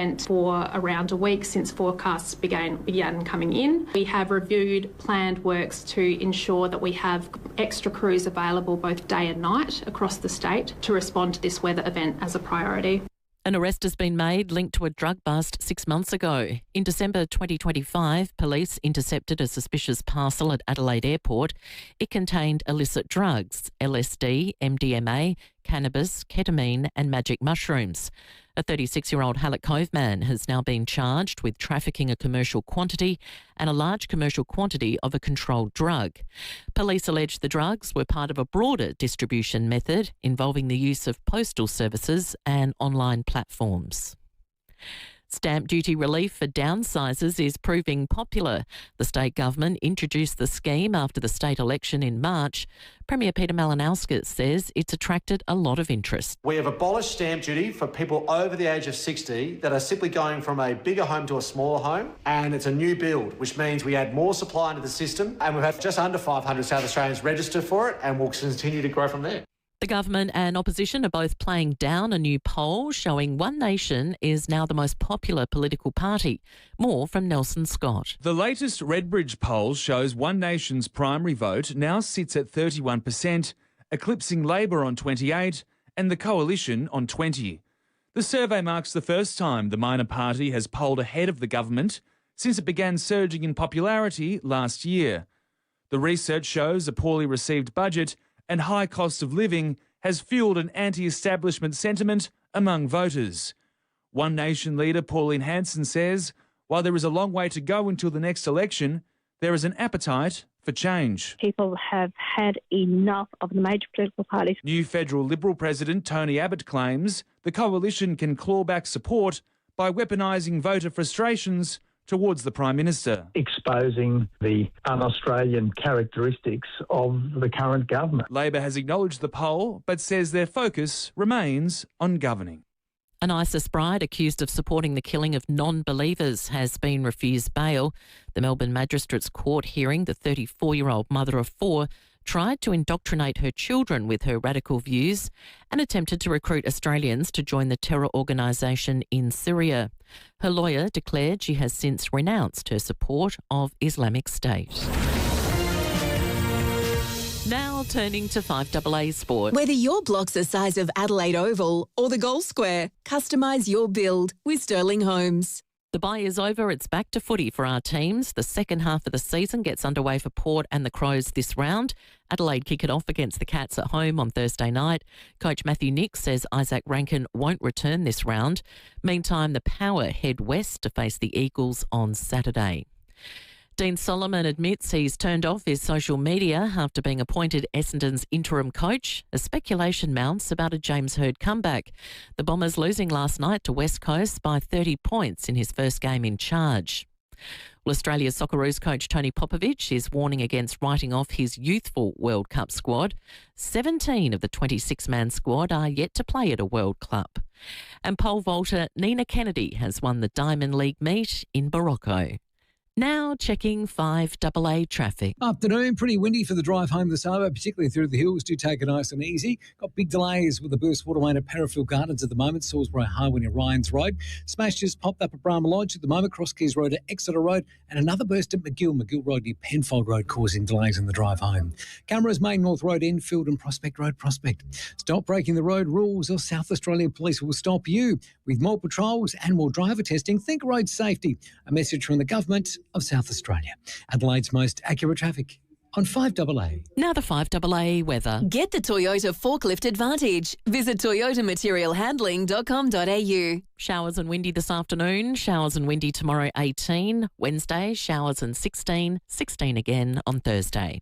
event for around a week since forecasts began coming in. We have reviewed planned works to ensure that we have extra crews available both day and night across the state to respond to this weather event as a priority. An arrest has been made linked to a drug bust 6 months ago. In December 2025, police intercepted a suspicious parcel at Adelaide Airport. It contained illicit drugs, LSD, MDMA, cannabis, ketamine and magic mushrooms. A 36-year-old Hallett Cove man has now been charged with trafficking a commercial quantity and a large commercial quantity of a controlled drug. Police allege the drugs were part of a broader distribution method involving the use of postal services and online platforms. Stamp duty relief for downsizers is proving popular. The state government introduced the scheme after the state election in March. Premier Peter Malinauskas says it's attracted a lot of interest. We have abolished stamp duty for people over the age of 60 that are simply going from a bigger home to a smaller home, and it's a new build, which means we add more supply into the system, and we've had just under 500 South Australians register for it, and we'll continue to grow from there. The government and opposition are both playing down a new poll showing One Nation is now the most popular political party. More from Nelson Scott. The latest Redbridge poll shows One Nation's primary vote now sits at 31%, eclipsing Labor on 28% and the Coalition on 20%. The survey marks the first time the minor party has polled ahead of the government since it began surging in popularity last year. The research shows a poorly received budget and high cost of living has fuelled an anti-establishment sentiment among voters. One Nation leader Pauline Hanson says, while there is a long way to go until the next election, there is an appetite for change. People have had enough of the major political parties. New federal Liberal President Tony Abbott claims the coalition can claw back support by weaponising voter frustrations towards the Prime Minister. Exposing the un-Australian characteristics of the current government. Labor has acknowledged the poll but says their focus remains on governing. An ISIS bride accused of supporting the killing of non-believers has been refused bail. The Melbourne Magistrates Court hearing the 34-year-old mother of 4 tried to indoctrinate her children with her radical views and attempted to recruit Australians to join the terror organisation in Syria. Her lawyer declared she has since renounced her support of Islamic State. Now turning to 5AA Sport. Whether your block's the size of Adelaide Oval or the Gold Square, customise your build with Sterling Homes. The bye is over. It's back to footy for our teams. The second half of the season gets underway for Port and the Crows this round. Adelaide kick it off against the Cats at home on Thursday night. Coach Matthew Nix says Isaac Rankin won't return this round. Meantime, the Power head west to face the Eagles on Saturday. Dean Solomon admits he's turned off his social media after being appointed Essendon's interim coach. A speculation mounts about a James Hird comeback. The Bombers losing last night to West Coast by 30 points in his first game in charge. Well, Australia's Socceroos coach Tony Popovich is warning against writing off his youthful World Cup squad. 17 of the 26-man squad are yet to play at a World Cup. And pole vaulter Nina Kennedy has won the Diamond League meet in Morocco. Now checking 5AA traffic. Afternoon, pretty windy for the drive home this hour, particularly through the hills. Do take it nice and easy. Got big delays with the burst water main at Parafield Gardens at the moment, Salisbury Highway near Ryan's Road. Smash just popped up at Brahma Lodge at the moment, Cross Keys Road at Exeter Road, and another burst at McGill Road near Penfold Road, causing delays in the drive home. Cameras Main North Road, Enfield and Prospect Road, Prospect. Stop breaking the road rules or South Australian Police will stop you. With more patrols and more driver testing, think road safety. A message from the government of South Australia. Adelaide's most accurate traffic on 5AA. Now the 5AA weather. Get the Toyota Forklift Advantage. Visit toyotamaterialhandling.com.au. Showers and windy this afternoon. Showers and windy tomorrow 18. Wednesday, showers and 16. 16 again on Thursday.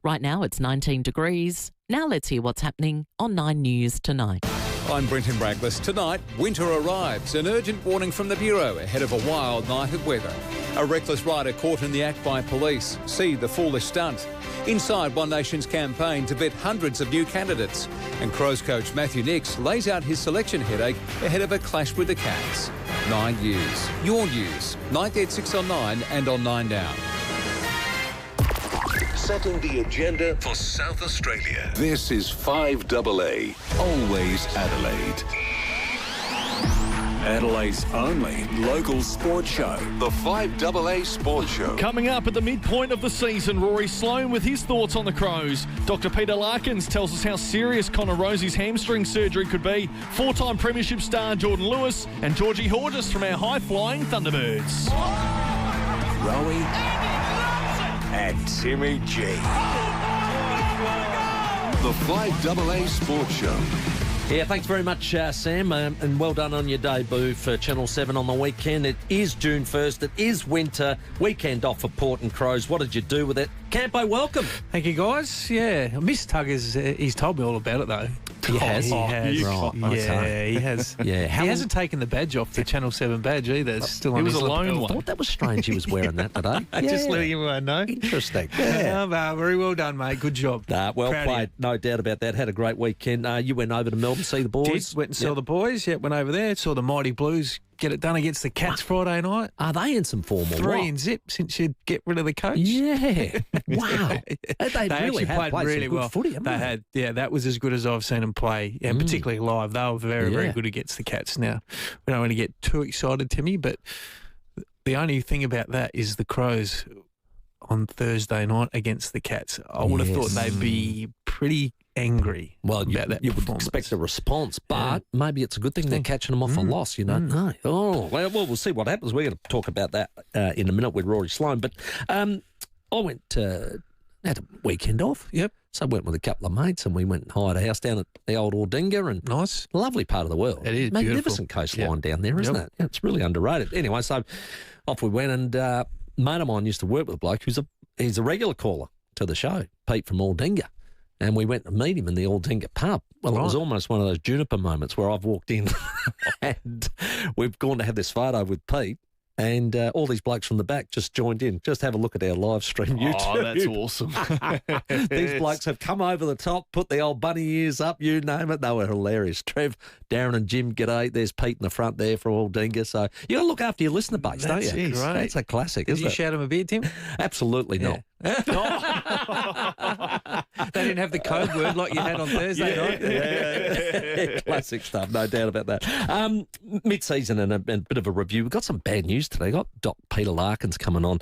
Right now it's 19 degrees. Now let's hear what's happening on 9 News tonight. I'm Brenton Braglis. Tonight, winter arrives. An urgent warning from the Bureau ahead of a wild night of weather. A reckless rider caught in the act by police. See the foolish stunt. Inside One Nation's campaign to vet hundreds of new candidates. And Crows coach Matthew Nix lays out his selection headache ahead of a clash with the Cats. 9 News. Your news. 9 at 6 on 9 and on 9 Now. Setting the agenda for South Australia. This is 5AA, always Adelaide. Adelaide's only local sports show, the FIVEAA Sports Show. Coming up at the midpoint of the season, Rory Sloane with his thoughts on the Crows. Dr. Peter Larkins tells us how serious Connor Rosie's hamstring surgery could be. Four-time premiership star Jordan Lewis and Georgie Hortis from our high-flying Thunderbirds. Rowie and Timmy G. The FIVEAA Sports Show. Yeah, thanks very much, Sam, and well done on your debut for Channel 7 on the weekend. It is June 1st. It is winter. Weekend off for Port and Crows. What did you do with it? Campo, welcome. Thank you, guys. Yeah, I miss Tuggers. He's told me all about it, though. He has? Right. Okay. He has. Yeah. He hasn't taken the badge off, the Channel 7 badge either. It's still on his lapel. I thought that was strange he was wearing that today. Just letting everyone know. Interesting. Yeah. Very well done, mate. Good job. Well Proud played. No doubt about that. Had a great weekend. You went over to Melbourne to see the boys. Went and saw the boys. Yeah, went over there. Saw the Mighty Blues get it done against the Cats Friday night. Are they in some form or 3 what? in zip since you get rid of the coach. Yeah. Wow. They really actually played really some well. good footy, haven't they? had. Yeah, that was as good as I've seen them play, and particularly live. They were very, very good against the Cats. Now, we don't want to get too excited, Timmy, but the only thing about that is the Crows on Thursday night against the Cats. I would have thought they'd be pretty angry about that. You would expect a response, but maybe it's a good thing they're catching them off a loss, you don't know. Oh, well, we'll see what happens. We're going to talk about that in a minute with Rory Sloane. But I went had a weekend off. Yep. So I went with a couple of mates and we went and hired a house down at the old Aldinga. And nice. Lovely part of the world. It is magnificent coastline down there, isn't it? Yeah, it's really underrated. Anyway, so off we went, and a mate of mine used to work with a bloke he's a regular caller to the show, Pete from Aldinga. And we went to meet him in the Aldinga pub. Well, it was almost one of those Juniper moments where I've walked in and we've gone to have this photo with Pete, and all these blokes from the back just joined in. Just have a look at our live stream YouTube. Oh, that's awesome. These blokes have come over the top, put the old bunny ears up, you name it. They were hilarious. Trev, Darren and Jim, g'day. There's Pete in the front there from Aldinga. So you got to look after your listener base, don't you? Great. That's a classic, Did isn't you it? shout him a beer, Tim? Absolutely not. They didn't have the code word like you had on Thursday night. Yeah. Classic stuff, no doubt about that. Mid-season and a bit of a review. We've got some bad news today. Got Dr. Peter Larkins coming on.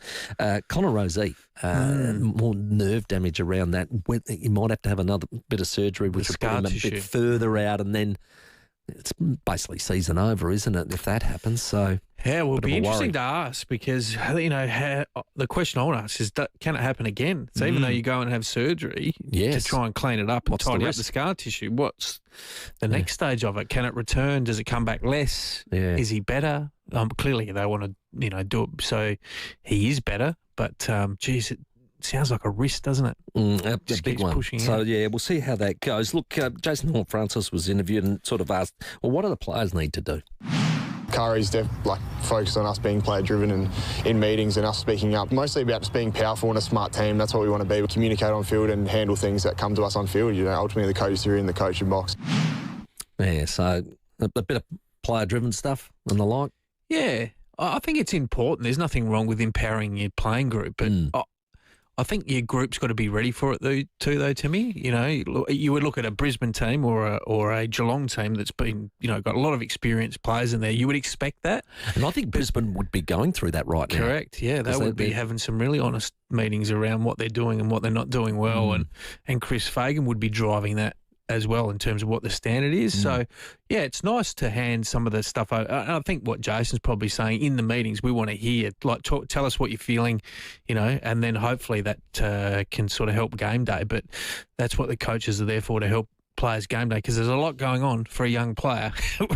Connor Rosie, more nerve damage around that. He might have to have another bit of surgery, which will put him a bit further out, and then it's basically season over, isn't it, if that happens? So yeah, well, it'll be interesting to ask, because the question I want to ask is, can it happen again? So even though you go and have surgery to try and clean it up and tidy up the scar tissue, what's the next stage of it? Can it return? Does it come back less? Yeah. Is he better? Clearly they want to do it so he is better, but geez, it sounds like a risk, doesn't it? A big one. So, yeah, we'll see how that goes. Look, Jason Horne-Francis was interviewed and sort of asked, well, what do the players need to do? Curry's focused on us being player-driven and in meetings and us speaking up. Mostly about just being powerful and a smart team. That's what we want to be. We communicate on field and handle things that come to us on field. Ultimately the coach are in the coaching box. Yeah, so a bit of player-driven stuff and the like. Yeah, I think it's important. There's nothing wrong with empowering your playing group, but I think your group's got to be ready for it too, Timmy. You would look at a Brisbane team or a Geelong team that's been, got a lot of experienced players in there. You would expect that. And I think Brisbane would be going through that right now. Correct, yeah. They would be having some really honest meetings around what they're doing and what they're not doing well. And Chris Fagan would be driving that as well in terms of what the standard is. So, yeah, it's nice to hand some of the stuff over. And I think what Jason's probably saying in the meetings, we want to hear, tell us what you're feeling, and then hopefully that can sort of help game day. But that's what the coaches are there for, to help players game day, because there's a lot going on for a young player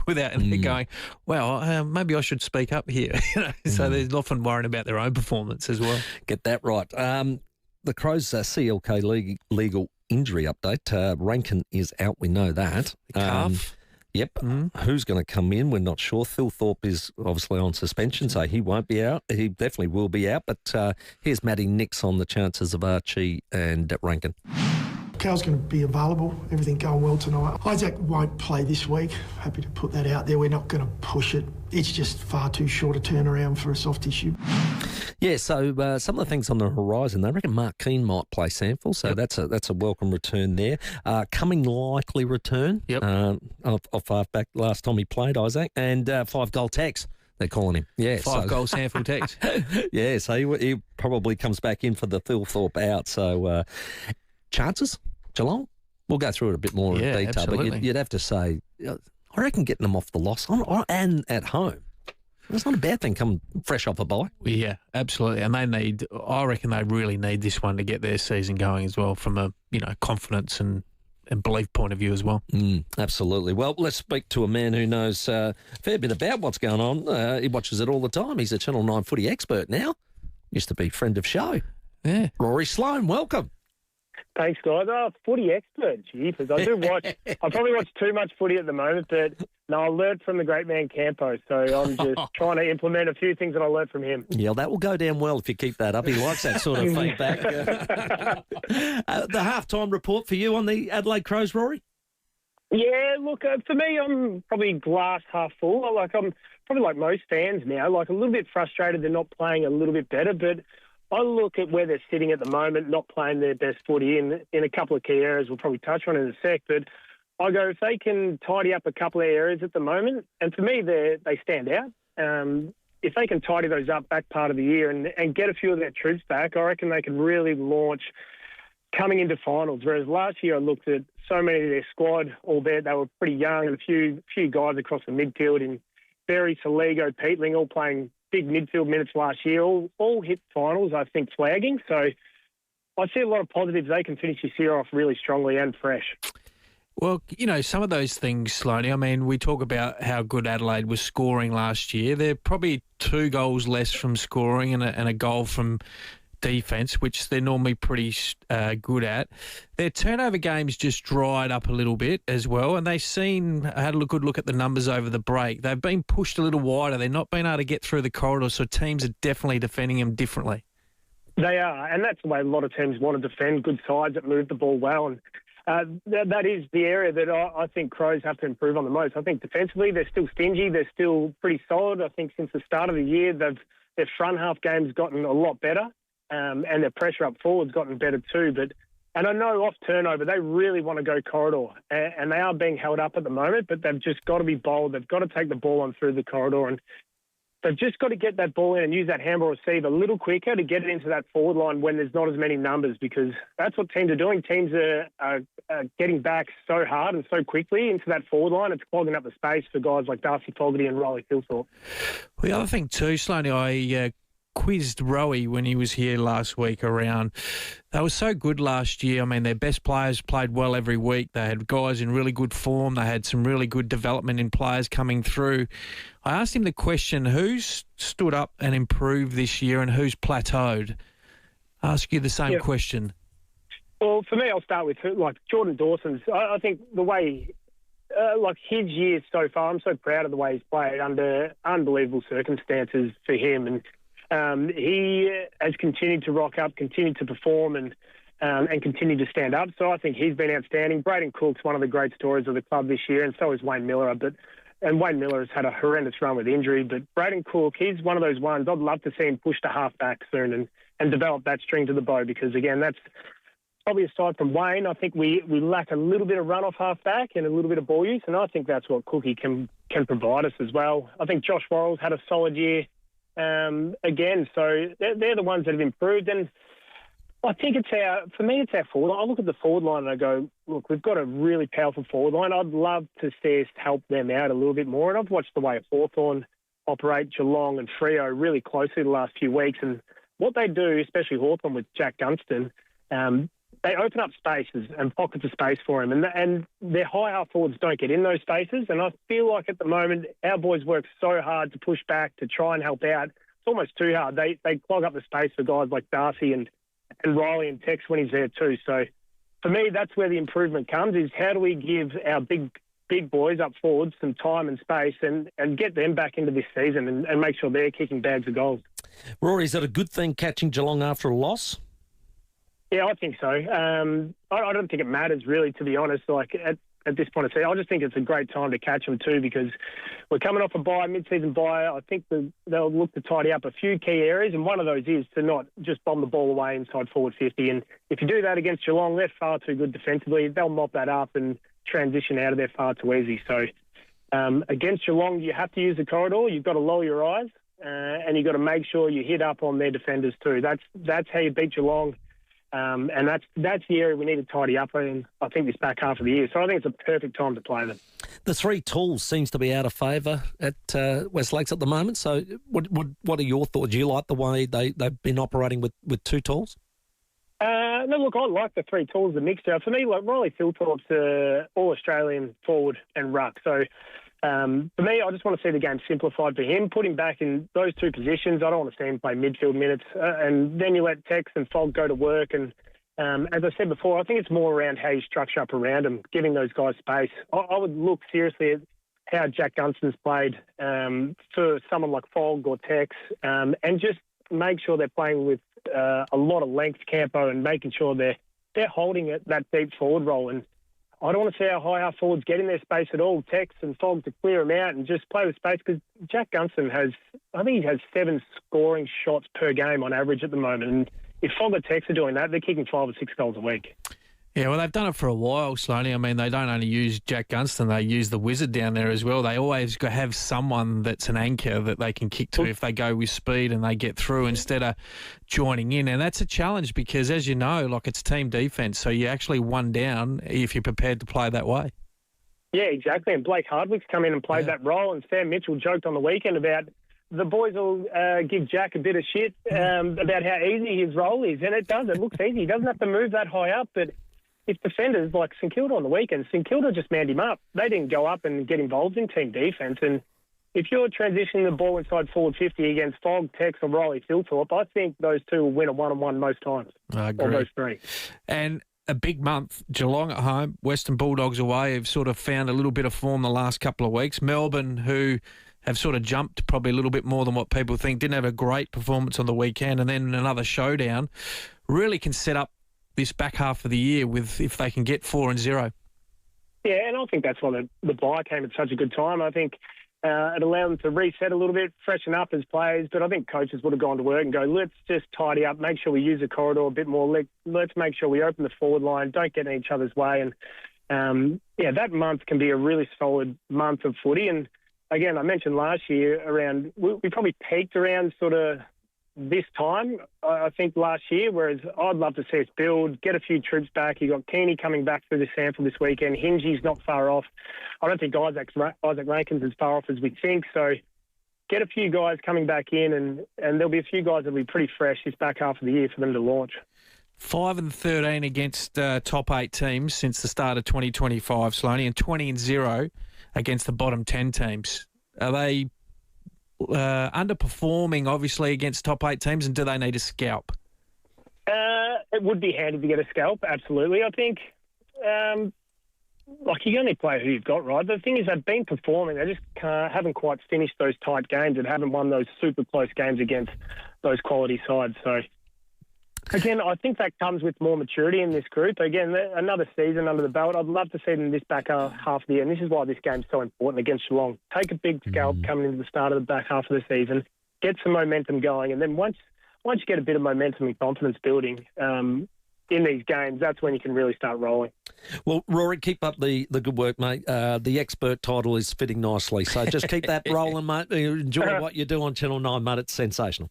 without them going, well, maybe I should speak up here. So they're often worrying about their own performance as well. Get that right. The Crows CLK legal injury update. Rankin is out, we know that. Calf. Yep. Who's going to come in? We're not sure. Phil Thorpe is obviously on suspension, so he won't be out. He definitely will be out. But here's Matty Nix on the chances of Archie and Rankin. Cal's going to be available. Everything going well tonight. Isaac won't play this week. Happy to put that out there. We're not going to push it. It's just far too short a turnaround for a soft tissue. Yeah, so some of the things on the horizon, they reckon Mark Keane might play Sample, so that's a welcome return there. Coming likely return of halfback last time he played, Isaac, and 5-goal Tex, they're calling him. Yeah, 5-goal Sample Tex. Yeah, so he probably comes back in for the Thilthorpe out. So chances, Geelong? We'll go through it a bit more in detail, absolutely. but you'd have to say, I reckon getting them off the loss and at home, that's not a bad thing coming fresh off a bye. Yeah, absolutely. And I reckon they really need this one to get their season going as well from a, confidence and belief point of view as well. Absolutely. Well, let's speak to a man who knows a fair bit about what's going on. He watches it all the time. He's a Channel 9 footy expert now. Used to be friend of show. Yeah. Rory Sloane, welcome. Thanks, guys. Footy expert, jeepers. I do watch. I probably watch too much footy at the moment, but no, I learned from the great man Campo, so I'm just trying to implement a few things that I learned from him. Yeah, that will go down well if you keep that up. He likes that sort of feedback. The halftime report for you on the Adelaide Crows, Rory? Yeah, look, for me, I'm probably glass half full. I'm probably like most fans now, a little bit frustrated they're not playing a little bit better, but I look at where they're sitting at the moment, not playing their best footy in a couple of key areas we'll probably touch on in a sec, but I go, if they can tidy up a couple of areas at the moment, and for me, they stand out. If they can tidy those up back part of the year and get a few of their troops back, I reckon they can really launch coming into finals. Whereas last year I looked at so many of their squad, albeit they were pretty young, and a few guys across the midfield in Berry, Saligo, Peatling, all playing big midfield minutes last year, all hit finals, I think, flagging. So I see a lot of positives. They can finish this year off really strongly and fresh. Well, some of those things, Sloaney, I mean, we talk about how good Adelaide was scoring last year. They're probably 2 goals less from scoring and a goal from defence, which they're normally pretty good at. Their turnover games just dried up a little bit as well, and had a good look at the numbers over the break. They've been pushed a little wider. They're not being able to get through the corridor, so teams are definitely defending them differently. They are, and that's the way a lot of teams want to defend, good sides that move the ball well, and that is the area that I think Crows have to improve on the most. I think defensively they're still stingy. They're still pretty solid. I think since the start of the year, their front half game's gotten a lot better. And their pressure up forward's gotten better too. And I know off turnover, they really want to go corridor. And they are being held up at the moment, but they've just got to be bold. They've got to take the ball on through the corridor. And they've just got to get that ball in and use that handball receive a little quicker to get it into that forward line when there's not as many numbers, because that's what teams are doing. Teams are getting back so hard and so quickly into that forward line. It's clogging up the space for guys like Darcy Fogarty and Riley Thilthorpe. Well, the other thing too, Sloaney, I quizzed Rowie when he was here last week around. They were so good last year. I mean, their best players played well every week. They had guys in really good form. They had some really good development in players coming through. I asked him the question, who's stood up and improved this year and who's plateaued? I ask you the same question. Well, for me, I'll start with Jordan Dawson's. I think the way, his years so far, I'm so proud of the way he's played under unbelievable circumstances for him. And he has continued to rock up, continued to perform and continue to stand up. So I think he's been outstanding. Braden Cook's one of the great stories of the club this year, and so is Wayne Miller. And Wayne Miller has had a horrendous run with injury, but Braden Cook, he's one of those ones. I'd love to see him push to half-back soon and develop that string to the bow, because, again, that's probably aside from Wayne, I think we lack a little bit of run off half-back and a little bit of ball use, and I think that's what Cookie can provide us as well. I think Josh Worrell's had a solid year. Again, so they're the ones that have improved, and I think it's our forward line. I look at the forward line and I go, look, we've got a really powerful forward line. I'd love to see us help them out a little bit more, and I've watched the way Hawthorn operate, Geelong and Freo really closely the last few weeks, and what they do, especially Hawthorn with Jack Gunston, they open up spaces and pockets of space for him, and their high half forwards don't get in those spaces. And I feel like at the moment our boys work so hard to push back to try and help out. It's almost too hard. They clog up the space for guys like Darcy and Riley and Tex when he's there too. So for me, that's where the improvement comes: is how do we give our big boys up forward some time and space and get them back into this season and make sure they're kicking bags of goals. Rory, is it a good thing catching Geelong after a loss? Yeah, I think so. I don't think it matters really, to be honest. at this point of season. I just think it's a great time to catch them too, because we're coming off a bye, mid-season bye. I think they'll look to tidy up a few key areas, and one of those is to not just bomb the ball away inside forward 50. And if you do that against Geelong, they're far too good defensively. They'll mop that up and transition out of there far too easy. So against Geelong, you have to use the corridor. You've got to lower your eyes, and you've got to make sure you hit up on their defenders too. That's how you beat Geelong. And that's the area we need to tidy up in, I think, this back half of the year. So I think it's a perfect time to play them. The 3 tools seems to be out of favour at West Lakes at the moment. So what are your thoughts? Do you like the way they've been operating with 2 tools? No, look, I like the 3 tools, the mixture. For me, like Riley Philthorpe's all-Australian forward and ruck. So for me, I just want to see the game simplified for him. Put him back in those 2 positions. I don't want to see him play midfield minutes. And then you let Tex and Fogg go to work. And as I said before, I think it's more around how you structure up around him, giving those guys space. I would look seriously at how Jack Gunston's played for someone like Fogg or Tex, and just make sure they're playing with a lot of length, Campo, and making sure they're holding it, that deep forward role. And I don't want to see our high half forwards get in their space at all, Tex and Fogg, to clear them out and just play with space, because Jack Gunston I think he has 7 scoring shots per game on average at the moment. And if Fogg or Tex are doing that, they're kicking 5 or 6 goals a week. Yeah, well, they've done it for a while, Sloaney. I mean, they don't only use Jack Gunston, they use the Wizard down there as well. They always have someone that's an anchor that they can kick to if they go with speed and they get through instead of joining in. And that's a challenge because, as you know, like, it's team defence, so you're actually one down if you're prepared to play that way. Yeah, exactly. And Blake Hardwick's come in and played that role, and Sam Mitchell joked on the weekend about the boys will give Jack a bit of shit about how easy his role is, and it does. It looks easy. He doesn't have to move that high up, but if defenders like St Kilda on the weekend, St Kilda just manned him up. They didn't go up and get involved in team defence. And if you're transitioning the ball inside forward 50 against Fogg, Tex or Riley Philthorpe, I think those 2 will win a one-on-one most times. I agree. Or those 3. And a big month. Geelong at home, Western Bulldogs away have sort of found a little bit of form the last couple of weeks. Melbourne, who have sort of jumped probably a little bit more than what people think, didn't have a great performance on the weekend, and then another showdown, really can set up this back half of the year with if they can get 4-0. Yeah, and I think that's why the bye came at such a good time. I think it allowed them to reset a little bit, freshen up as players, but I think coaches would have gone to work and go, let's just tidy up, make sure we use the corridor a bit more, let's make sure we open the forward line, don't get in each other's way. And that month can be a really solid month of footy. And again, I mentioned last year around, we probably peaked around sort of this time, I think, last year, whereas I'd love to see us build, get a few troops back. You got Keeney coming back through the sample this weekend. Hingy's not far off. I don't think Isaac Rankin's as far off as we think. So get a few guys coming back in, and there'll be a few guys that'll be pretty fresh this back half of the year for them to launch. 5-13 against top 8 teams since the start of 2025, Sloaney, and 20-0 against the bottom 10 teams. Are they underperforming, obviously, against top 8 teams, and do they need a scalp? It would be handy to get a scalp, absolutely. I think, you only play who you've got, right? The thing is, they've been performing. They just haven't quite finished those tight games and haven't won those super close games against those quality sides. So, again, I think that comes with more maturity in this group. Again, another season under the belt. I'd love to see them this back half of the year, and this is why this game's so important against Geelong. Take a big scalp coming into the start of the back half of the season, get some momentum going, and then once you get a bit of momentum and confidence building in these games, that's when you can really start rolling. Well, Rory, keep up the good work, mate. The expert title is fitting nicely, so just keep that rolling, mate. Enjoy what you do on Channel 9, mate. It's sensational.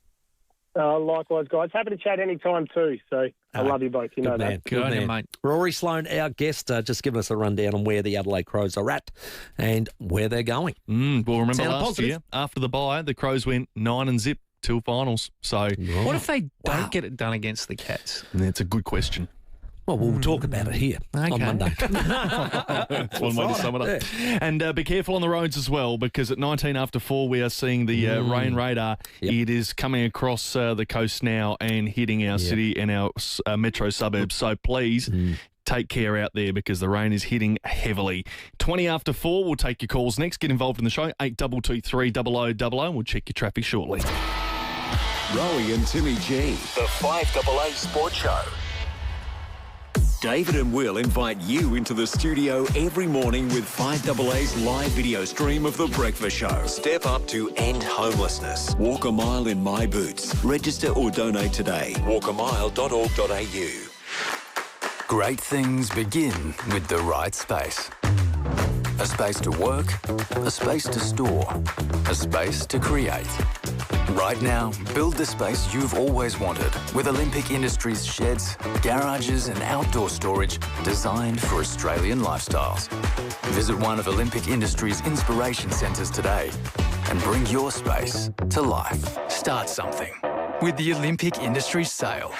Likewise, guys. Happy to chat anytime too. So I love you both. You know that. Good man, mate. Rory Sloane, our guest, just giving us a rundown on where the Adelaide Crows are at and where they're going. Well, remember Sound last positive? year, after the bye, the Crows went 9-0 till finals. So What if they don't get it done against the Cats? That's a good question. Well, we'll talk about it here on Monday. That's one way to sum it up. Yeah. And be careful on the roads as well, because at 19 after 4, we are seeing the rain radar. Yep. It is coming across the coast now and hitting our city and our metro suburbs. So please take care out there, because the rain is hitting heavily. 20 after 4, we'll take your calls next. Get involved in the show, 8223 0000, and we'll check your traffic shortly. Rowie and Timmy G, the FIVEAA Sports Show. David and Will invite you into the studio every morning with 5AA's live video stream of The Breakfast Show. Step up to end homelessness. Walk a mile in my boots. Register or donate today. walkamile.org.au. Great things begin with the right space. A space to work, a space to store, a space to create. Right now, build the space you've always wanted with Olympic Industries sheds, garages and outdoor storage designed for Australian lifestyles. Visit one of Olympic Industries' inspiration centres today and bring your space to life. Start something with the Olympic Industries sale.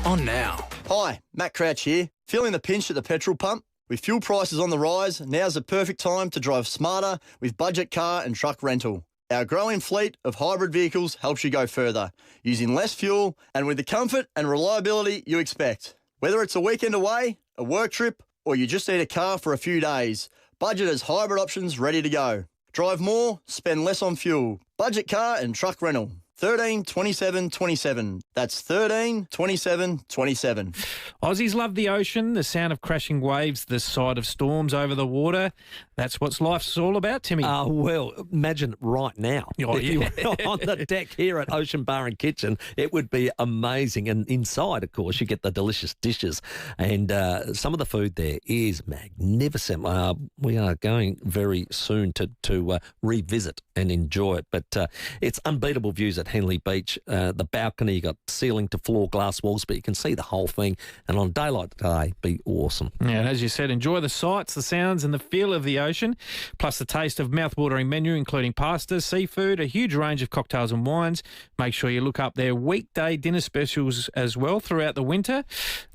On now. Hi, Matt Crouch here. Feeling the pinch at the petrol pump? With fuel prices on the rise, now's the perfect time to drive smarter with budget car and truck rental. Our growing fleet of hybrid vehicles helps you go further, using less fuel and with the comfort and reliability you expect. Whether it's a weekend away, a work trip, or you just need a car for a few days, Budget has hybrid options ready to go. Drive more, spend less on fuel. Budget car and truck rental. 13 27 27. That's 13 27 27. Aussies love the ocean, the sound of crashing waves, the sight of storms over the water. That's what life's all about, Timmy. Well, imagine right now. Oh, if you were on the deck here at Ocean Bar and Kitchen, it would be amazing. And inside, of course, you get the delicious dishes. And some of the food there is magnificent. We are going very soon to revisit and enjoy it. But it's unbeatable views at Henley Beach. The balcony, you got ceiling to floor glass walls, but you can see the whole thing. And on a day like today, be awesome. Yeah, and as you said, enjoy the sights, the sounds and the feel of the ocean, plus the taste of mouth-watering menu, including pastas, seafood, a huge range of cocktails and wines. Make sure you look up their weekday dinner specials as well throughout the winter,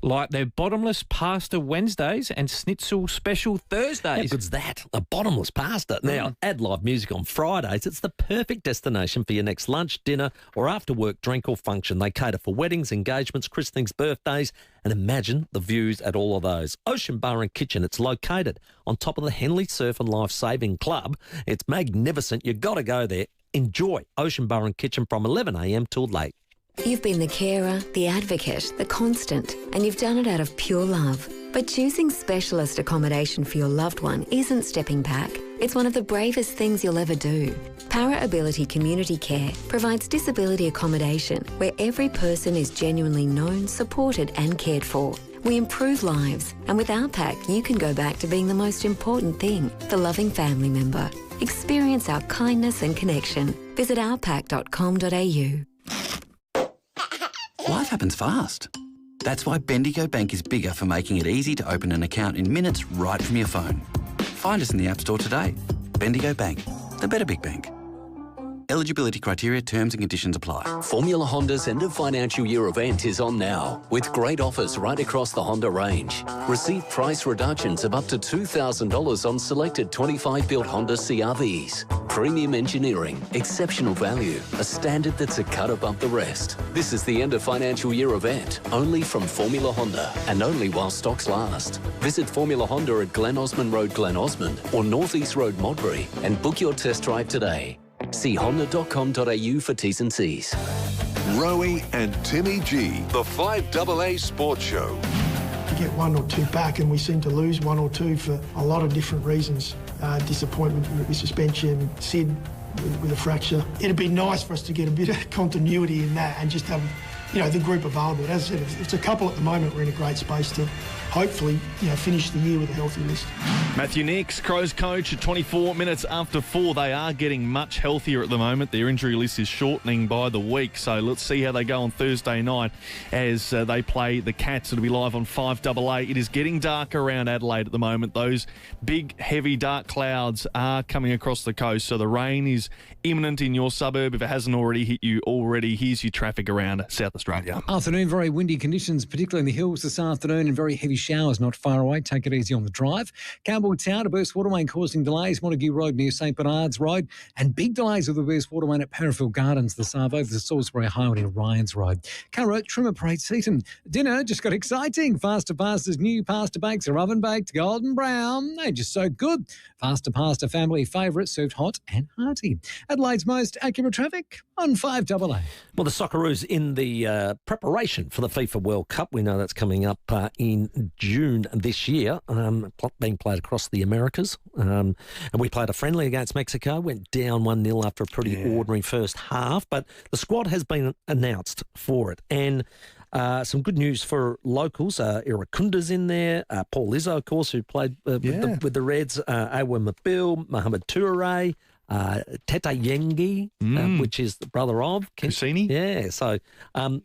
like their bottomless pasta Wednesdays and schnitzel special Thursdays. How good's that? A bottomless pasta. Now, add live music on Fridays. It's the perfect destination for your next lunch, dinner or after-work drink or function. They cater for weddings, engagements, christenings, birthdays, and imagine the views at all of those. Ocean Bar and Kitchen, it's located on top of the Henley Surf and Life Saving Club. It's magnificent. You've got to go there. Enjoy Ocean Bar and Kitchen from 11 a.m. till late. You've been the carer, the advocate, the constant, and you've done it out of pure love. But choosing specialist accommodation for your loved one isn't stepping back. It's one of the bravest things you'll ever do. Para Ability Community Care provides disability accommodation where every person is genuinely known, supported and cared for. We improve lives, and with our pack, you can go back to being the most important thing, the loving family member. Experience our kindness and connection. Visit ourpack.com.au. Life happens fast. That's why Bendigo Bank is bigger for making it easy to open an account in minutes right from your phone. Find us in the App Store today. Bendigo Bank, the better big bank. Eligibility criteria, terms and conditions apply. Formula Honda's end of financial year event is on now, with great offers right across the Honda range. Receive price reductions of up to $2,000 on selected 25-built Honda CR-Vs. Premium engineering, exceptional value, a standard that's a cut above the rest. This is the end of financial year event, only from Formula Honda, and only while stocks last. Visit Formula Honda at Glen Osmond Road, Glen Osmond, or North East Road, Modbury, and book your test drive today. See honda.com.au for T's and C's. Rowie and Timmy G, the 5AA Sports Show. We get one or two back and we seem to lose one or two for a lot of different reasons. Disappointment with suspension, Sid with a fracture. It'd be nice for us to get a bit of continuity in that and just have, the group available. As I said, it's a couple at the moment. We're in a great space to hopefully, finish the year with a healthy list. Matthew Nix, Crows coach, at 24 minutes after 4. They are getting much healthier at the moment. Their injury list is shortening by the week. So let's see how they go on Thursday night as they play the Cats. It'll be live on 5AA. It is getting dark around Adelaide at the moment. Those big, heavy, dark clouds are coming across the coast. So the rain is imminent in your suburb. If it hasn't already hit you already, here's your traffic around South Australia. Afternoon, very windy conditions, particularly in the hills this afternoon, and very heavy showers not far away. Take it easy on the drive. Campo Town, a burst waterway causing delays. Montague Road near St Bernard's Road, and big delays with the burst waterway at Parafield Gardens this over the Salisbury Highway near Ryan's Road. Curra, Trimmer Parade Seaton. Dinner just got exciting. Faster Pasta's new pasta bakes are oven baked, golden brown. They're just so good. Faster Pasta family favourite, served hot and hearty. Adelaide's most accurate traffic. on 5AA. Well, the Socceroos in the preparation for the FIFA World Cup. We know that's coming up in June this year, being played across the Americas. And we played a friendly against Mexico, went down 1-0 after a pretty ordinary first half. But the squad has been announced for it. And some good news for locals. Irakunda's in there. Paul Izzo, of course, who played with the Reds. Awa Mabil, Mohamed Touré. Tete Yengi, which is the brother of Cassini. Yeah, so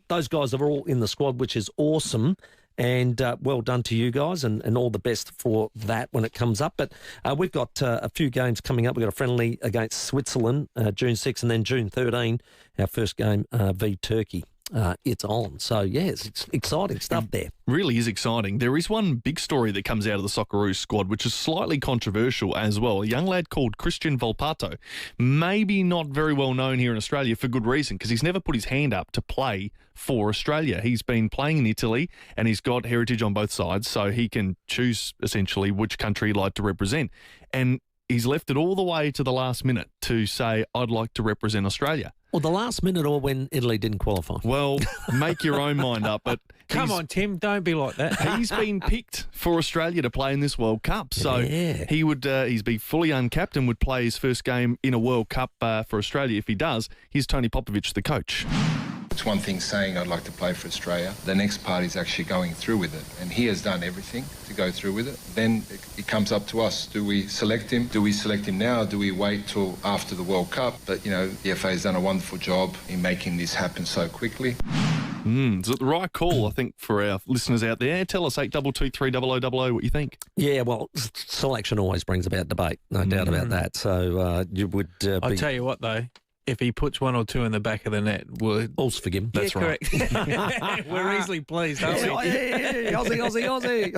those guys are all in the squad, which is awesome. And well done to you guys, and all the best for that when it comes up. But we've got a few games coming up. We've got a friendly against Switzerland, June 6, and then June 13, our first game v Turkey. It's on. So, yeah, it's exciting stuff there. Really is exciting. There is one big story that comes out of the Socceroos squad, which is slightly controversial as well. A young lad called Christian Volpato, maybe not very well known here in Australia for good reason, because he's never put his hand up to play for Australia. He's been playing in Italy, and he's got heritage on both sides, so he can choose, essentially, which country he'd like to represent. And he's left it all the way to the last minute to say, I'd like to represent Australia. Well, the last minute or when Italy didn't qualify. Well, make your own mind up. But come on, Tim, don't be like that. He's been picked for Australia to play in this World Cup. So he would he's be fully uncapped and would play his first game in a World Cup for Australia. If he does, here's Tony Popovich, the coach. It's one thing saying I'd like to play for Australia. The next part is actually going through with it. And he has done everything to go through with it. Then it comes up to us. Do we select him? Do we select him now? Do we wait till after the World Cup? But, you know, the FA has done a wonderful job in making this happen so quickly. Is it the right call, I think, for our listeners out there? Tell us, 82230000, what you think. Yeah, well, selection always brings about debate, no doubt about that. So you would I'll tell you what, though. If he puts one or two in the back of the net, all's for him. That's right. Correct. We're easily pleased, aren't we? Aussie.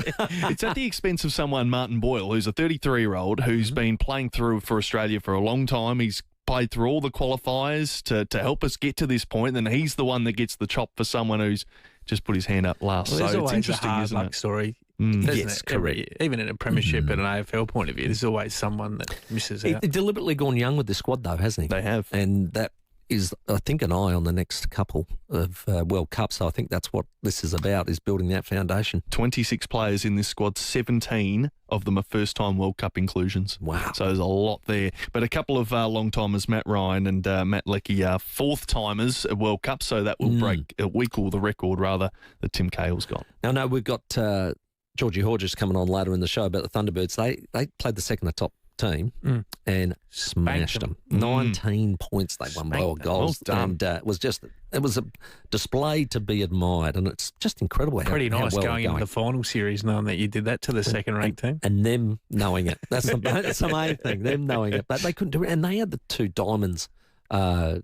It's at the expense of someone, Martin Boyle, who's a 33-year-old who's been playing through for Australia for a long time. He's played through all the qualifiers to help us get to this point, and he's the one that gets the chop for someone who's just put his hand up last. Well, so it's interesting, isn't it? Story. Yes, correct. Even in a premiership and an AFL point of view, there's always someone that misses out. He's deliberately gone young with the squad, though, hasn't he? They have. And that is, I think, an eye on the next couple of World Cups. So I think that's what this is about, is building that foundation. 26 players in this squad, 17 of them are first-time World Cup inclusions. Wow. So there's a lot there. But a couple of long-timers, Matt Ryan and Matt Leckie, are fourth-timers at World Cup, so that will equal the record, rather, that Tim Cahill's got. Now, no, we've got Georgie Hodges coming on later in the show about the Thunderbirds. They played the second top team and smashed them. 19 points they won by all goals. Well done. And it was a display to be admired, and it's just incredible how Pretty nice how well going into the final series knowing that you did that to the second-ranked team. And them knowing it. That's the main thing, them knowing it. But they couldn't do it. And they had the two diamonds, goal,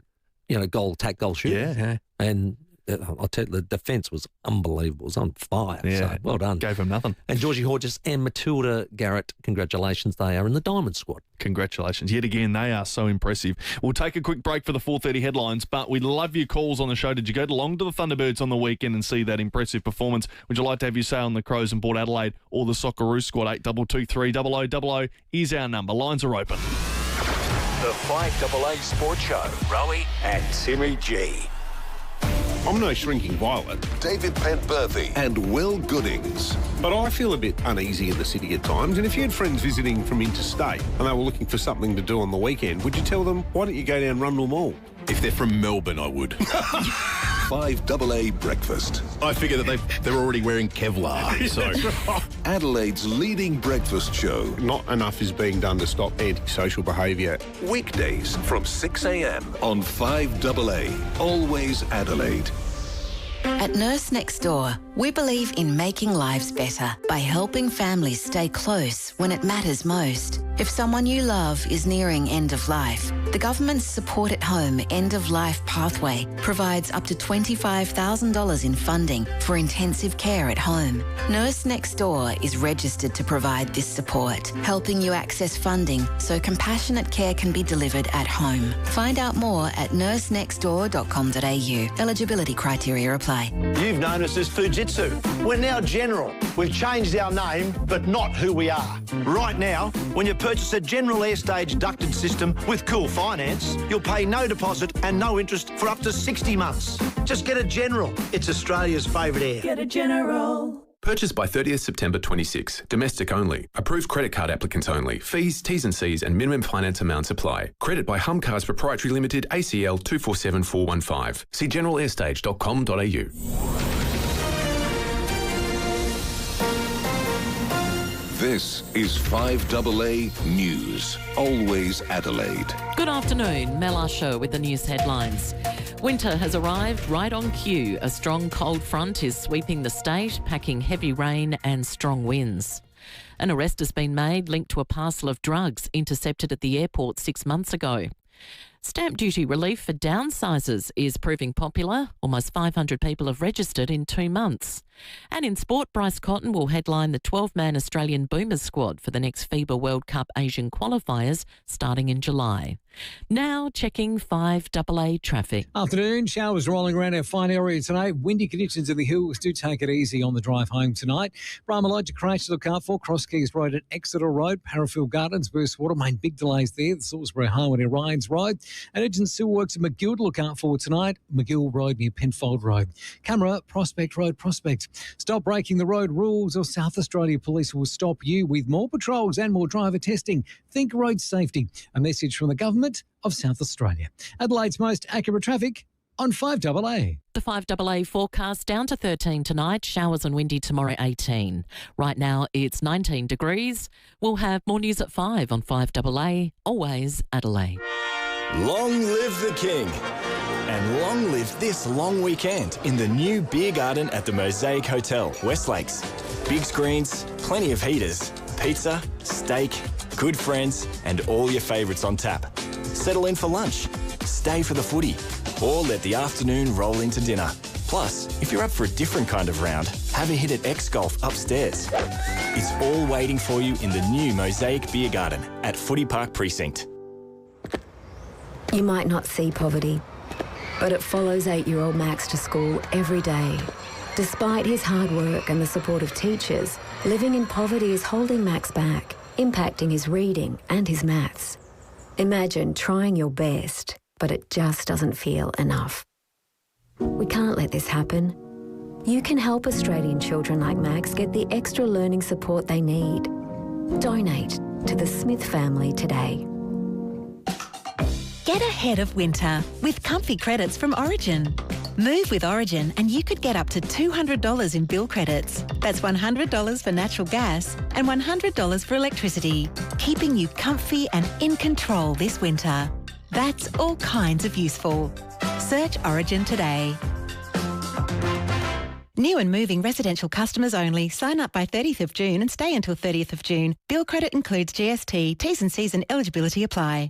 attack, goal, shoot. Yeah. And I'll tell you, the defence was unbelievable. It was on fire. Yeah. So well done. Gave them nothing. And Georgie Hodges and Matilda Garrett, congratulations. They are in the Diamond squad. Congratulations. Yet again, they are so impressive. We'll take a quick break for the 4:30 headlines, but we love your calls on the show. Did you go along to the Thunderbirds on the weekend and see that impressive performance? Would you like to have your say on the Crows and Port Adelaide or the Socceroos squad? 82230000 is our number. Lines are open. The 5AA Sports Show. Rowie and Timmy G. I'm no shrinking violet. David Pentberthy and Will Goodings. But I feel a bit uneasy in the city at times, and if you had friends visiting from interstate and they were looking for something to do on the weekend, would you tell them, why don't you go down Rundle Mall? If they're from Melbourne, I would. 5AA Breakfast. I figure that they're already wearing Kevlar, so... Adelaide's leading breakfast show. Not enough is being done to stop antisocial behaviour. Weekdays from 6 a.m. on 5AA. Always Adelaide. At Nurse Next Door, we believe in making lives better by helping families stay close when it matters most. If someone you love is nearing end of life, the government's Support at Home End of Life Pathway provides up to $25,000 in funding for intensive care at home. Nurse Next Door is registered to provide this support, helping you access funding so compassionate care can be delivered at home. Find out more at nursenextdoor.com.au. Eligibility criteria apply. You've known us as Fuji Jiu-Jitsu. We're now General. We've changed our name, but not who we are. Right now, when you purchase a General Airstage ducted system with Cool Finance, you'll pay no deposit and no interest for up to 60 months. Just get a General. It's Australia's favourite air. Get a General. Purchased by 30th September 26. Domestic only. Approved credit card applicants only. Fees, T's and C's and minimum finance amounts apply. Credit by Humcars Proprietary Limited, ACL 247415. See generalairstage.com.au. This is 5AA News. Always Adelaide. Good afternoon. Mel Usher with the news headlines. Winter has arrived right on cue. A strong cold front is sweeping the state, packing heavy rain and strong winds. An arrest has been made linked to a parcel of drugs intercepted at the airport 6 months ago. Stamp duty relief for downsizers is proving popular. Almost 500 people have registered in 2 months. And in sport, Bryce Cotton will headline the 12-man Australian Boomers squad for the next FIVEAA World Cup Asian qualifiers starting in July. Now checking 5AA traffic. Afternoon, showers rolling around our fine area tonight. Windy conditions in the hills. Do take it easy on the drive home tonight. Brahma Lodge crash to look out for. Cross Keys Road at Exeter Road. Parafield Gardens, Burst Water, main big delays there. The Salisbury Highway near Ryan's Road. And urgent sewer works in McGill to look out for tonight. McGill Road near Penfold Road. Camera, Prospect Road, Prospect. Stop breaking the road rules or South Australia Police will stop you with more patrols and more driver testing. Think road safety. A message from the government of South Australia. Adelaide's most accurate traffic on 5AA. The 5AA forecast down to 13 tonight, showers and windy tomorrow 18. Right now it's 19 degrees. We'll have more news at 5 on 5AA. Always Adelaide. Long live the King. And long live this long weekend in the new beer garden at the Mosaic Hotel, West Lakes. Big screens, plenty of heaters, pizza, steak, good friends, and all your favourites on tap. Settle in for lunch, stay for the footy, or let the afternoon roll into dinner. Plus, if you're up for a different kind of round, have a hit at X-Golf upstairs. It's all waiting for you in the new Mosaic Beer Garden at Footy Park Precinct. You might not see poverty, but it follows 8-year-old Max to school every day. Despite his hard work and the support of teachers, living in poverty is holding Max back, impacting his reading and his maths. Imagine trying your best, but it just doesn't feel enough. We can't let this happen. You can help Australian children like Max get the extra learning support they need. Donate to the Smith family today. Get ahead of winter with comfy credits from Origin. Move with Origin and you could get up to $200 in bill credits. That's $100 for natural gas and $100 for electricity, keeping you comfy and in control this winter. That's all kinds of useful. Search Origin today. New and moving residential customers only. Sign up by 30th of June and stay until 30th of June. Bill credit includes GST, T's and C's and eligibility apply.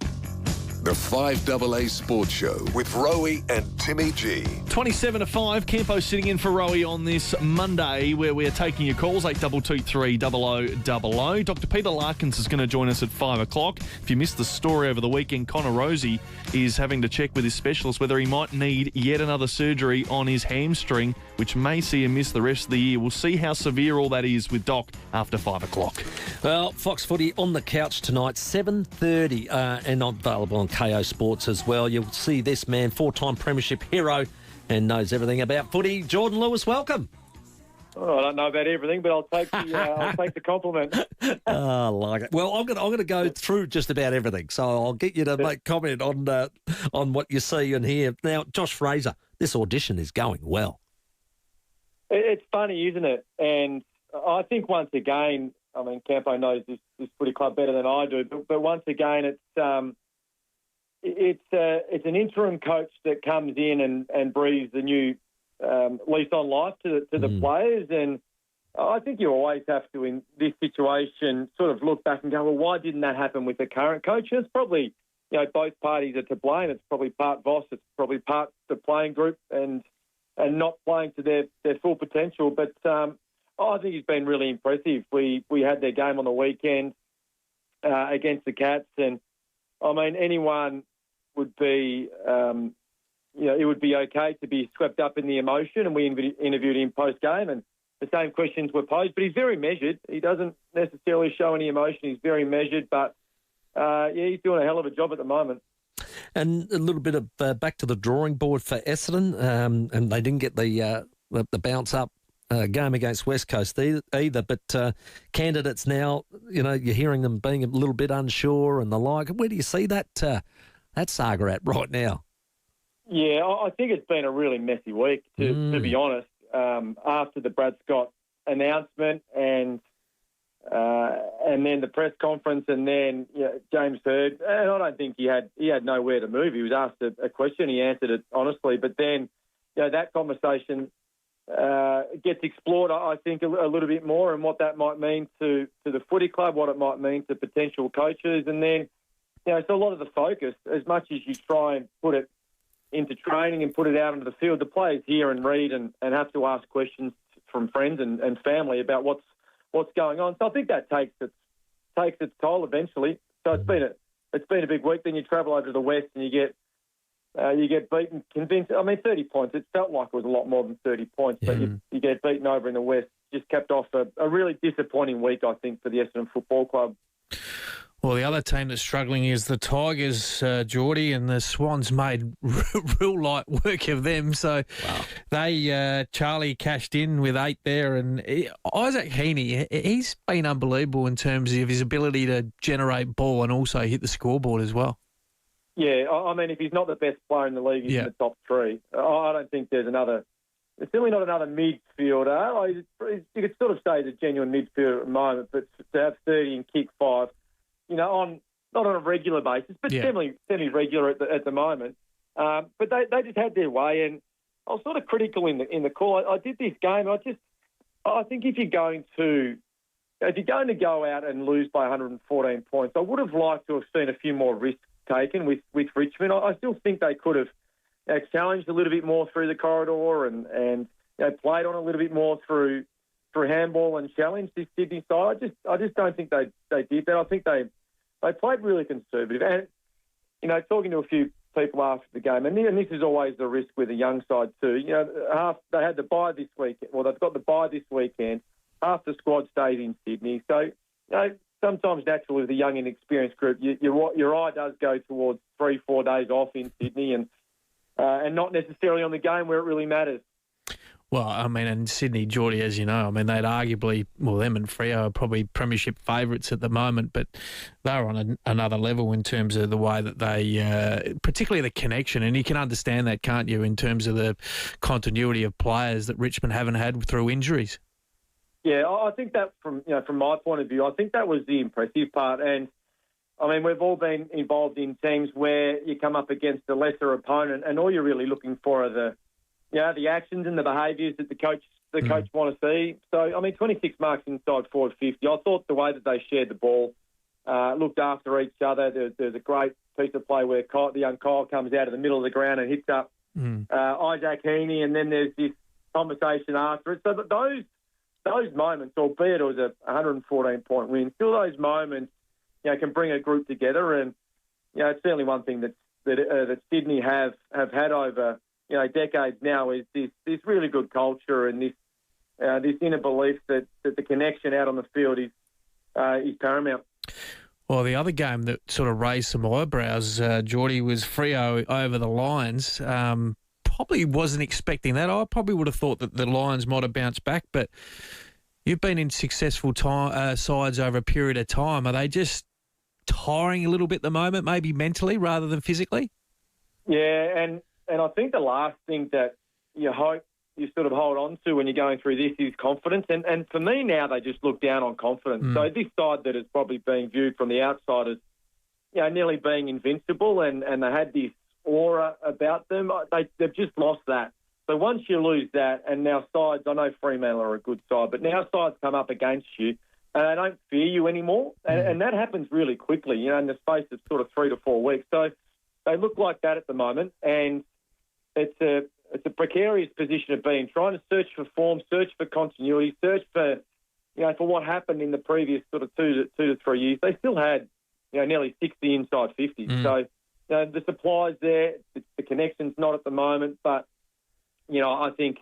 The 5AA Sports Show with Rowie and Timmy G. 27 to 5, Campo sitting in for Rowie on this Monday, where we're taking your calls, 8223 0000. Dr. Peter Larkins is going to join us at 5 o'clock. If you missed the story over the weekend, Connor Rosie is having to check with his specialist whether he might need yet another surgery on his hamstring, which may see him miss the rest of the year. We'll see how severe all that is with Doc after 5 o'clock. Well, Fox Footy on the couch tonight, 7:30, and available on KO Sports as well. You'll see this man, 4-time premiership hero, and knows everything about footy. Jordan Lewis, welcome. Oh, I don't know about everything, but I'll take the compliment. I like it. Well, I'm going to go through just about everything, so I'll get you to make comment on what you see and hear. Now, Josh Fraser, this audition is going well. It's funny, isn't it? And I think once again, I mean, Campo knows this footy club better than I do, but once again, it's an interim coach that comes in and breathes the new lease on life to the players. And I think you always have to, in this situation, sort of look back and go, well, why didn't that happen with the current coach? And it's probably, both parties are to blame. It's probably part Voss, it's probably part the playing group and not playing to their full potential. But I think he's been really impressive. We had their game on the weekend against the Cats, and I mean, anyone would be it would be okay to be swept up in the emotion, and we interviewed him post-game, and the same questions were posed. But he's very measured. He doesn't necessarily show any emotion. He's very measured, but, he's doing a hell of a job at the moment. And a little bit of back to the drawing board for Essendon, and they didn't get the bounce up game against West Coast either. But candidates now, you're hearing them being a little bit unsure and the like. Where do you see that saga at right now? Yeah, I think it's been a really messy week, to be honest. After the Brad Scott announcement and then the press conference, and then James Hird, and I don't think he had nowhere to move. He was asked a question, he answered it honestly, but then that conversation gets explored, I think, a little bit more, and what that might mean to the footy club, what it might mean to potential coaches, and then so a lot of the focus, as much as you try and put it into training and put it out into the field, the players hear and read and have to ask questions from friends and family about what's going on. So I think that takes its toll eventually. So it's been a big week. Then you travel over to the West and you get beaten, convinced. 30 points. It felt like it was a lot more than 30 points, but you get beaten over in the West. Just capped off a really disappointing week, I think, for the Essendon Football Club. Well, the other team that's struggling is the Tigers, Geordie, and the Swans made real light work of them. So they, Charlie cashed in with 8 there, and Isaac Heaney, he's been unbelievable in terms of his ability to generate ball and also hit the scoreboard as well. Yeah, if he's not the best player in the league, he's in the top 3. I don't think there's another. There's certainly not another midfielder. You could sort of say he's a genuine midfielder at the moment, but to have 30 and kick 5. Not on a regular basis, but semi-regular at the moment. But they just had their way, and I was sort of critical in the call. I did this game. I think if you're going to go out and lose by 114 points, I would have liked to have seen a few more risks taken with Richmond. I still think they could have challenged a little bit more through the corridor and played on a little bit more through handball and challenged this Sydney side. I just don't think they did that. I think they played really conservative. And, talking to a few people after the game, and this is always the risk with a young side too. They had the bye this week. Well, they've got the bye this weekend. Half the squad stayed in Sydney. So, sometimes naturally with a young, inexperienced group, your eye does go towards 3-4 days off in Sydney and not necessarily on the game where it really matters. Well, and Sydney, Geordie, as you know, they'd arguably, them and FIVEAA are probably premiership favourites at the moment, but they're on another level in terms of the way that they, particularly the connection, and you can understand that, can't you, in terms of the continuity of players that Richmond haven't had through injuries. Yeah, I think that from my point of view, I think that was the impressive part. And, we've all been involved in teams where you come up against a lesser opponent and all you're really looking for are the actions and the behaviours that the coach want to see. So, 26 marks inside forward 50. I thought the way that they shared the ball, looked after each other. There's a great piece of play where the young Kyle comes out of the middle of the ground and hits up Isaac Heaney, and then there's this conversation after it. So that those moments, albeit it was a 114-point win, still those moments, can bring a group together. And, it's certainly one thing that Sydney have had over decades now is this really good culture and this inner belief that the connection out on the field is paramount. Well, the other game that sort of raised some eyebrows, Geordie, was Freo over the Lions. Probably wasn't expecting that. I probably would have thought that the Lions might have bounced back, but you've been in successful sides over a period of time. Are they just tiring a little bit at the moment, maybe mentally rather than physically? Yeah, and I think the last thing that you hope you sort of hold on to when you're going through this is confidence. And for me now, they just look down on confidence. So this side that is probably being viewed from the outside as, nearly being invincible and they had this aura about them, they've just lost that. So once you lose that, and now sides, I know Fremantle are a good side, but now sides come up against you and they don't fear you anymore. And that happens really quickly, in the space of sort of 3 to 4 weeks. So they look like that at the moment, and it's a precarious position to be in, trying to search for form, search for continuity, search for, for what happened in the previous sort of 2 to 3 years. They still had, nearly 60 inside 50s. So, the supply's there, the connection's not at the moment, but I think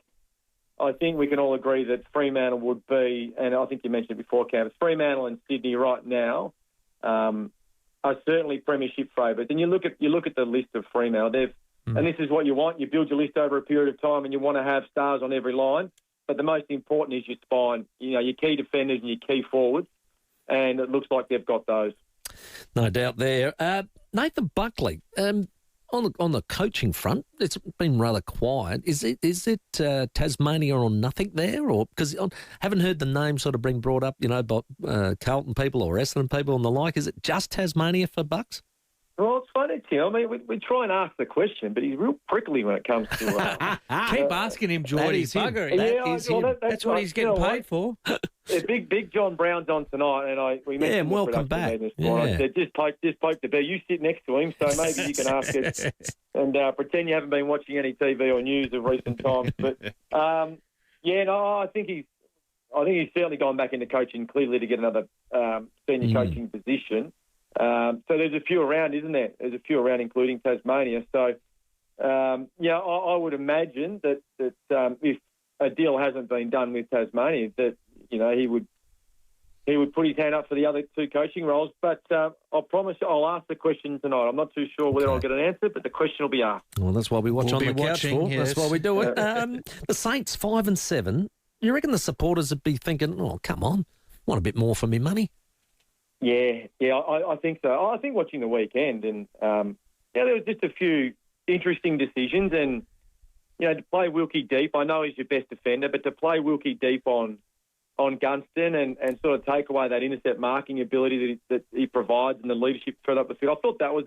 we can all agree that Fremantle would be, and I think you mentioned it before, Cam, Fremantle and Sydney right now are certainly premiership favourites. And you look at the list of Fremantle, and this is what you want. You build your list over a period of time, and you want to have stars on every line. But the most important is your spine, your key defenders and your key forwards, and it looks like they've got those. No doubt there. Nathan Buckley, on the coaching front, it's been rather quiet. Is it Tasmania or nothing there? Or because I haven't heard the name sort of being brought up, by Carlton people or Essendon people and the like. Is it just Tasmania for Bucks? Well, it's funny, Tim. I mean, we try and ask the question, but he's real prickly when it comes to... Keep asking him, Geordie. He's bugger. That's what he's getting paid for. Big John Brown's on tonight, and we mentioned and welcome back. This morning. I said, just poke the bear. You sit next to him, so maybe you can ask it and pretend you haven't been watching any TV or news of recent times. But I think he's certainly gone back into coaching clearly to get another senior coaching position. So there's a few around, isn't there? There's a few around, including Tasmania. So, I would imagine that if a deal hasn't been done with Tasmania, that he would put his hand up for the other two coaching roles. But I promise you, I'll ask the question tonight. I'm not too sure whether I'll get an answer, but the question will be asked. Well, that's why we watch on the couch for. Yes. That's why we do it. The Saints 5-7. You reckon the supporters would be thinking, "Oh, come on, want a bit more for me money"? Yeah, I think so. I think watching the weekend, and there was just a few interesting decisions, and to play Wilkie deep, I know he's your best defender, but to play Wilkie deep on Gunston and sort of take away that intercept marking ability that he provides and the leadership further up the field, I thought that was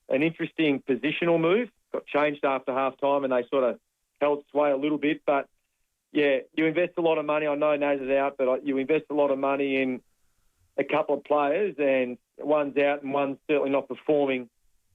an interesting positional move. Got changed after half time, and they sort of held sway a little bit, but yeah, you invest a lot of money. I know Naz is out, but you invest a lot of money in a couple of players, and one's out and one's certainly not performing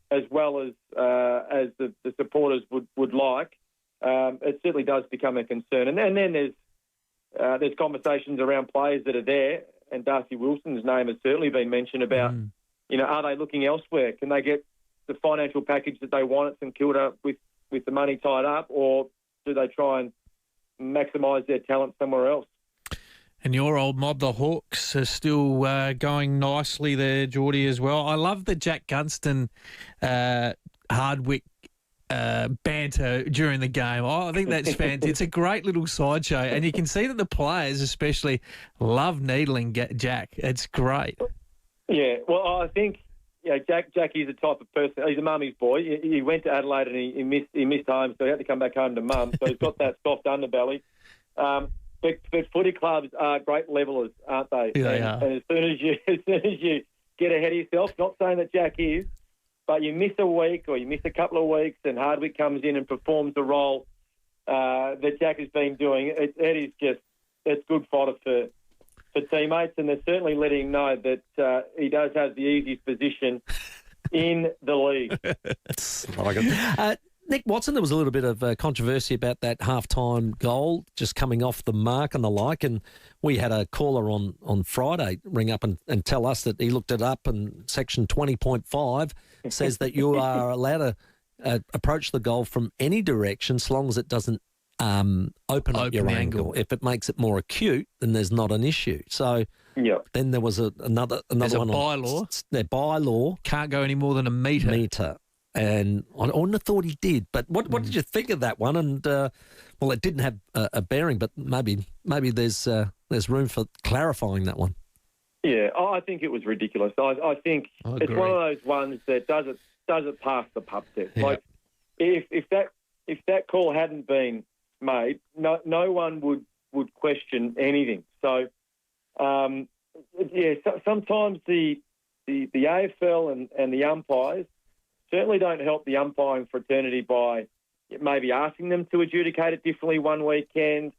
as well as the supporters would like. It certainly does become a concern. And then there's conversations around players that are there, and Darcy Wilson's name has certainly been mentioned about, are they looking elsewhere? Can they get the financial package that they want at St Kilda with the money tied up, or do they try and maximise their talent somewhere else? And your old mob, the Hawks, are still going nicely there, Geordie, as well. I love the Jack Gunston Hardwick banter during the game. I think that's fantastic. It's a great little sideshow, and you can see that the players especially love needling Jack. It's great. Yeah, well, I think Jack is the type of person. He's a mummy's boy. He went to Adelaide and he missed home, so he had to come back home to mum. So he's got that soft underbelly. But footy clubs are great levellers, aren't they? Yeah, they are. And as soon as you get ahead of yourself, not saying that Jack is, but you miss a week or you miss a couple of weeks, and Hardwick comes in and performs the role that Jack has been doing. It's good fodder for teammates, and they're certainly letting him know that he does have the easiest position in the league. I like it. Nick Watson, there was a little bit of controversy about that half-time goal just coming off the mark and the like, and we had a caller on Friday ring up and tell us that he looked it up, and section 20.5 says that you are allowed to approach the goal from any direction so long as it doesn't open up your angle. If it makes it more acute, then there's not an issue. So then there was another There's one. A bylaw. Their bylaw. Can't go any more than a metre. And I wouldn't have thought he did. But what did you think of that one? And, well, it didn't have a bearing, but maybe there's room for clarifying that one. Yeah, I think it was ridiculous. I think it's one of those ones that does it past the pup test. Yeah. Like, if that call hadn't been made, no one would question anything. So, sometimes the AFL and the umpires certainly don't help the umpiring fraternity by maybe asking them to adjudicate it differently one weekend,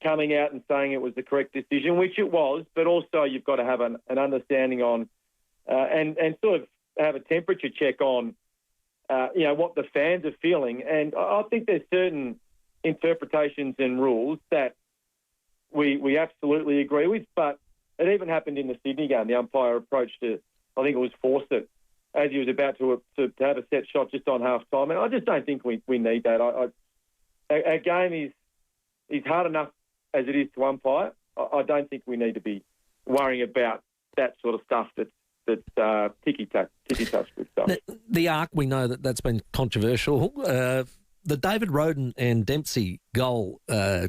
coming out and saying it was the correct decision, which it was, but also you've got to have an understanding on and sort of have a temperature check on, what the fans are feeling. And I think there's certain interpretations and rules that we absolutely agree with, but it even happened in the Sydney game. The umpire approached it, I think it was Fawcett, as he was about to have a set shot just on half time. And I just don't think we need that. Our game is hard enough as it is to umpire. I don't think we need to be worrying about that sort of stuff that's ticky-touch with stuff. The arc, we know that's been controversial. The David Roden and Dempsey goal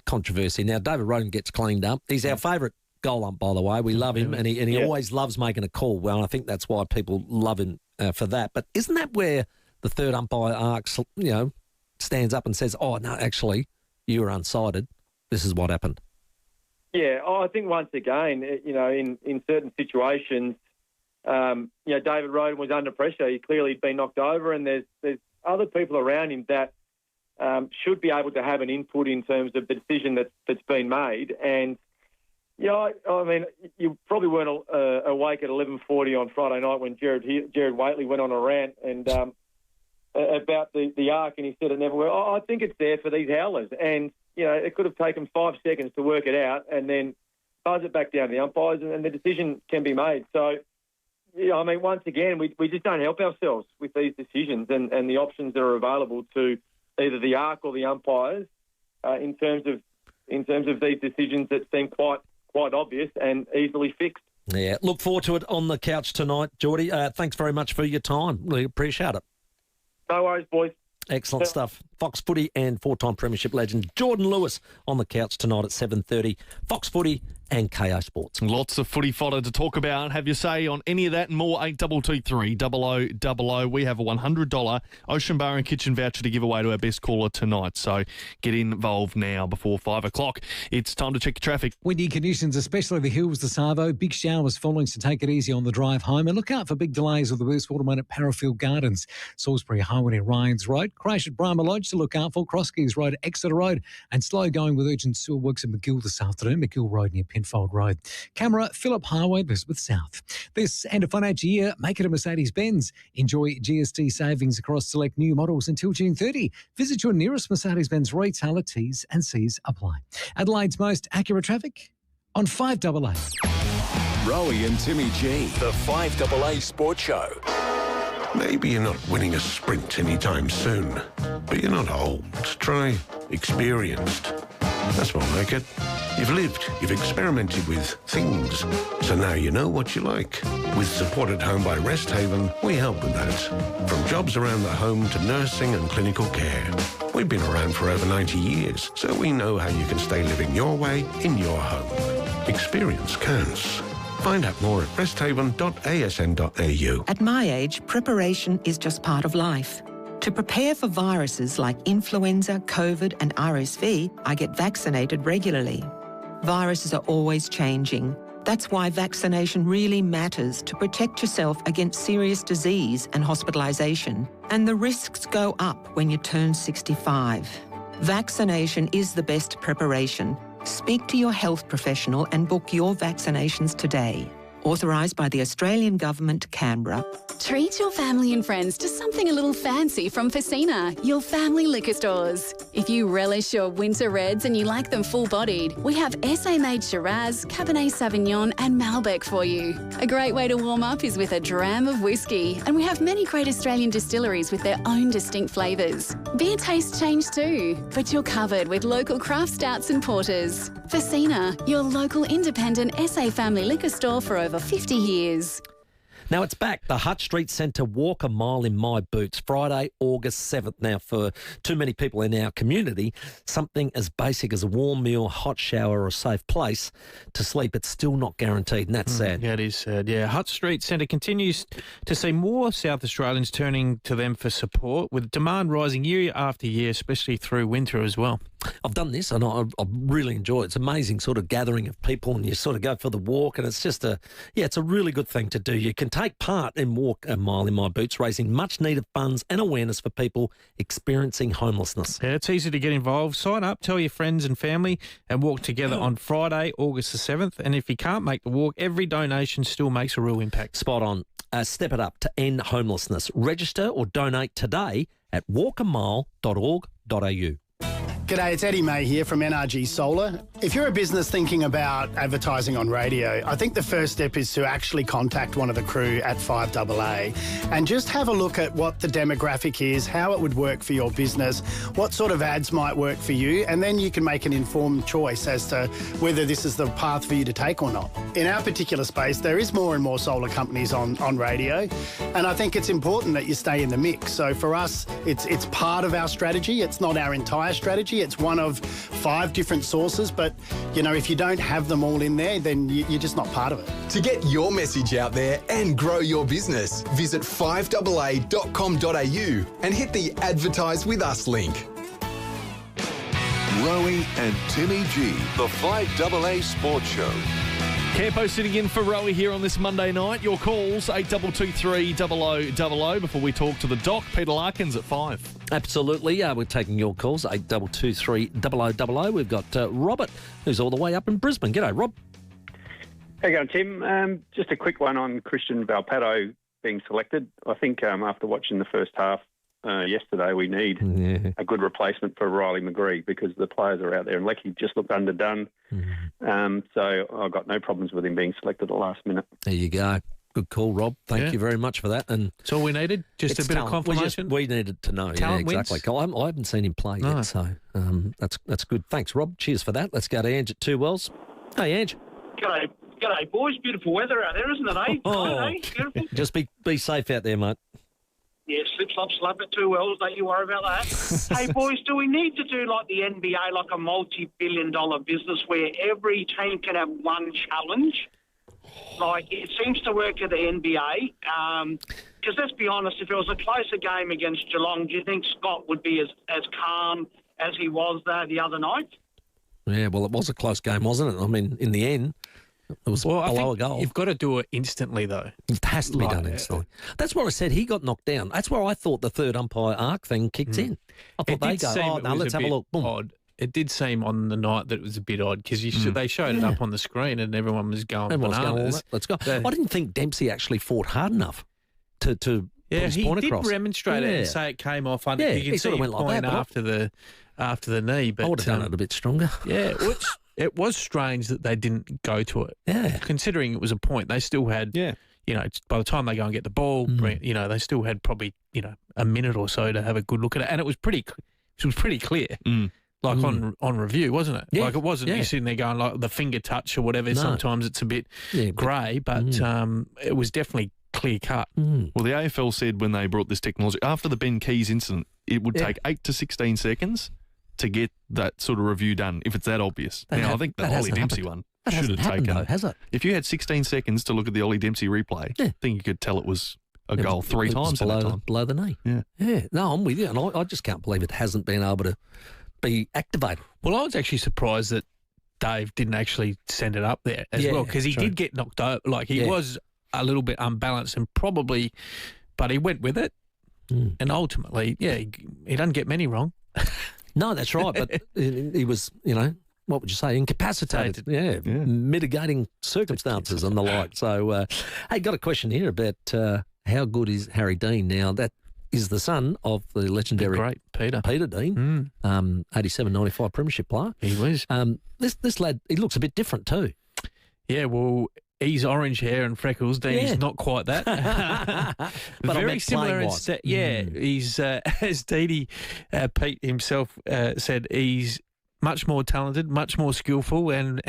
controversy. Now, David Roden gets cleaned up. He's our favourite goal ump, by the way. We love him, and he always loves making a call. Well, I think that's why people love him for that. But isn't that where the third umpire arcs, stands up and says, "Oh no, actually, you were unsighted. This is what happened." Yeah, I think once again, in certain situations, David Roden was under pressure. He clearly had been knocked over, and there's other people around him that should be able to have an input in terms of the decision that's been made. And I mean, you probably weren't awake at 11:40 on Friday night when Jared Waitley went on a rant and about the arc, and he said it never worked. I think it's there for these howlers, and it could have taken 5 seconds to work it out, and then buzz it back down to the umpires, and the decision can be made. So, I mean, once again, we just don't help ourselves with these decisions and the options that are available to either the arc or the umpires in terms of these decisions that seem quite obvious and easily fixed. Yeah, look forward to it on the couch tonight, Geordie. Thanks very much for your time. We appreciate it. No worries, boys. Excellent stuff. Fox Footy and 4-time Premiership legend Jordan Lewis on the couch tonight at 7:30. Fox Footy and KO Sports. Lots of footy fodder to talk about. Have your say on any of that and more. 8223 0000. We have a $100 Ocean Bar and Kitchen voucher to give away to our best caller tonight. So get involved now before 5 o'clock. It's time to check your traffic. Windy conditions, especially the hills to Savo. Big showers falling, so take it easy on the drive home. And look out for big delays with the worst waterman at Parafield Gardens. Salisbury Highway and Ryan's Road. Crash at Brahma Lodge to look out for. Crosskeys Road, Exeter Road. And slow going with urgent sewer works at McGill this afternoon. McGill Road near Penfold Road. Camera, Phillip Highway, Elizabeth South. This and a financial year, make it a Mercedes-Benz. Enjoy GST savings across select new models until June 30. Visit your nearest Mercedes-Benz retailer. T's and C's apply. Adelaide's most accurate traffic on 5AA. Rowie and Timmy G, the 5AA Sports Show. Maybe you're not winning a sprint anytime soon, but you're not old. Try experienced. That's more like it. You've lived, you've experimented with things, so now you know what you like. With support at home by Rest Haven, we help with that. From jobs around the home to nursing and clinical care. We've been around for over 90 years, so we know how you can stay living your way in your home. Experience counts. Find out more at resthaven.asn.au. At my age, preparation is just part of life. To prepare for viruses like influenza, COVID and RSV, I get vaccinated regularly. Viruses are always changing. That's why vaccination really matters to protect yourself against serious disease and hospitalisation. And the risks go up when you turn 65. Vaccination is the best preparation. Speak to your health professional and book your vaccinations today. Authorised by the Australian Government, Canberra. Treat your family and friends to something a little fancy from FIVEAA, your family liquor stores. If you relish your winter reds and you like them full-bodied, we have SA-made Shiraz, Cabernet Sauvignon and Malbec for you. A great way to warm up is with a dram of whiskey, and we have many great Australian distilleries with their own distinct flavours. Beer tastes change too, but you're covered with local craft stouts and porters. FIVEAA, your local independent SA family liquor store for over 50 years. Now it's back. The Hutt Street Centre Walk a Mile in My Boots, Friday, August 7th. Now, for too many people in our community, something as basic as a warm meal, hot shower or a safe place to sleep, it's still not guaranteed, and that's sad. Yeah, it is sad. Yeah, Hutt Street Centre continues to see more South Australians turning to them for support, with demand rising year after year, especially through winter as well. I've done this and I really enjoy it. It's an amazing sort of gathering of people, and you sort of go for the walk, and it's just it's a really good thing to do. You can take part in Walk a Mile in My Boots, raising much needed funds and awareness for people experiencing homelessness. Yeah, it's easy to get involved. Sign up, tell your friends and family, and walk together on Friday, August the 7th. And if you can't make the walk, every donation still makes a real impact. Spot on. Step it up to end homelessness. Register or donate today at walkamile.org.au. G'day, it's Eddie May here from NRG Solar. If you're a business thinking about advertising on radio, I think the first step is to actually contact one of the crew at FIVEAA and just have a look at what the demographic is, how it would work for your business, what sort of ads might work for you, and then you can make an informed choice as to whether this is the path for you to take or not. In our particular space, there is more and more solar companies on radio, and I think it's important that you stay in the mix. So for us, it's part of our strategy. It's not our entire strategy. It's one of 5 different sources, but, you know, if you don't have them all in there, then you're just not part of it. To get your message out there and grow your business, visit 5AA.com.au and hit the Advertise With Us link. Rowie and Timmy G, the 5AA Sports Show. Campo sitting in for Rowie here on this Monday night. Your calls, 8223 0000 before we talk to the doc, Peter Larkins at 5. Absolutely. We're taking your calls, 8223 0000. We've got Robert, who's all the way up in Brisbane. G'day, Rob. How you going, Tim? Just a quick one on Christian Valpato being selected. I think after watching the first half yesterday, we need a good replacement for Riley McGree because the players are out there, and Lecky just looked underdone. So I've got no problems with him being selected at the last minute. There you go. Good call, Rob. Thank you very much for that. And that's all we needed. Just a bit of confirmation. We needed to know. Talent exactly. I haven't seen him play yet, so that's good. Thanks, Rob. Cheers for that. Let's go to Ange at Two Wells. Hey, Ange. G'day, boys. Beautiful weather out there, isn't it, eh? Beautiful. Just be safe out there, mate. Yeah, slap at Two Wells. Don't you worry about that. Hey, boys, do we need to do like the NBA, like a multi-billion-dollar business where every team can have one challenge? Like, it seems to work at the NBA. Because let's be honest, if it was a closer game against Geelong, do you think Scott would be as calm as he was the other night? Yeah, well, it was a close game, wasn't it? I mean, in the end, it was below a goal. You've got to do it instantly, though. It has to be done instantly. That's what I said. He got knocked down. That's where I thought the third umpire arc thing kicked in. I thought they go, let's have a look. Boom. Odd. It did seem on the night that it was a bit odd because they showed it up on the screen and everyone was going bananas. Let's go. I didn't think Dempsey actually fought hard enough to put his point across. He did remonstrate it and say it came off under. You can see him point after the knee. But I would have done it a bit stronger. Yeah, it was strange that they didn't go to it. Yeah. Considering it was a point, they still had, you know, by the time they go and get the ball, you know, they still had probably, you know, a minute or so to have a good look at it. And it was pretty clear. Like on review, wasn't it? Yeah. Like it wasn't you sitting there going like the finger touch or whatever. No. Sometimes it's a bit grey, but it was definitely clear cut. Well, the AFL said when they brought this technology, after the Ben Keys incident, it would take 8 to 16 seconds to get that sort of review done if it's that obvious. I think the Ollie Dempsey one should have taken. Though, has it? If you had 16 seconds to look at the Ollie Dempsey replay, I think you could tell it was a goal 3 times below the knee. Yeah. No, I'm with you, and I just can't believe it hasn't been able to be activated. Well, I was actually surprised that Dave didn't actually send it up there as well because he did get knocked over. Like he was a little bit unbalanced and probably, but he went with it, and ultimately, he doesn't get many wrong. No, that's right. But he was, you know, what would you say, incapacitated. Yeah. Mitigating circumstances and the like. So, hey, got a question here about how good is Harry Dean now? That is the son of the legendary great Peter Dean, 87-95 premiership player. He was. This lad, he looks a bit different too. Yeah, well, he's orange hair and freckles. Dean's not quite that. But very similar. He's as Pete himself said, he's much more talented, much more skillful, and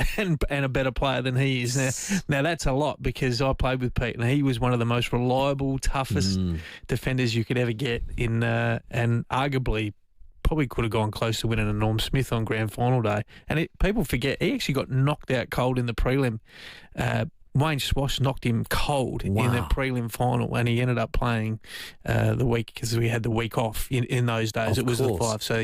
a better player than he is now. Now that's a lot because I played with Pete, and he was one of the most reliable, toughest defenders you could ever get in, and arguably probably could have gone close to winning a Norm Smith on grand final day. And people forget he actually got knocked out cold in the prelim. Wayne Swash knocked him cold in the prelim final, and he ended up playing the week because we had the week off in those days. It was the 5, so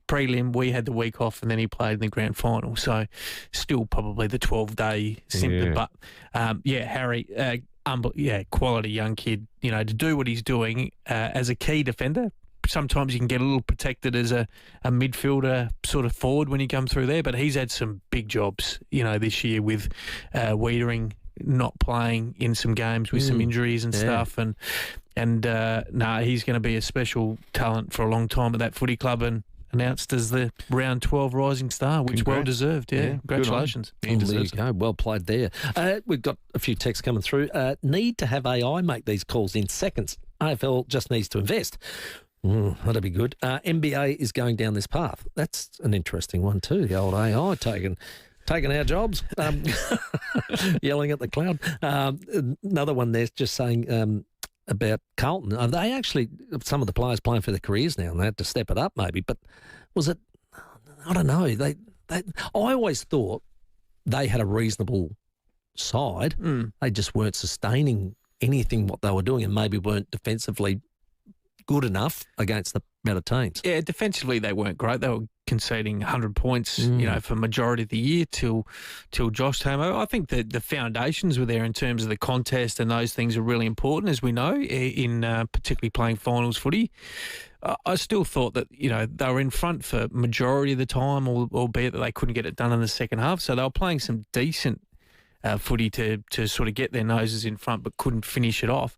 prelim we had the week off, and then he played in the grand final. So still probably the 12-day symptom, but Harry, quality young kid. You know, to do what he's doing as a key defender. Sometimes you can get a little protected as a midfielder sort of forward when you come through there, but he's had some big jobs, you know, this year with Wiedering not playing in some games with some injuries and stuff, and he's going to be a special talent for a long time at that footy club, and announced as the round 12 rising star, which well deserved. Yeah, congratulations. There you go. Well played there. We've got a few texts coming through. Need to have AI make these calls in seconds. AFL just needs to invest. That'd be good. NBA is going down this path. That's an interesting one too. The old AI taking our jobs, yelling at the cloud. Another one there's just saying about Carlton. Are they actually, some of the players playing for their careers now, and they had to step it up maybe, but was it, I don't know. I always thought they had a reasonable side. They just weren't sustaining anything what they were doing and maybe weren't defensively good enough against the better teams. Yeah, defensively they weren't great. They were conceding 100 points, for majority of the year till Josh came over. I think that the foundations were there in terms of the contest, and those things are really important, as we know, in particularly playing finals footy. I still thought that, they were in front for majority of the time, albeit that they couldn't get it done in the second half. So they were playing some decent footy to sort of get their noses in front, but couldn't finish it off.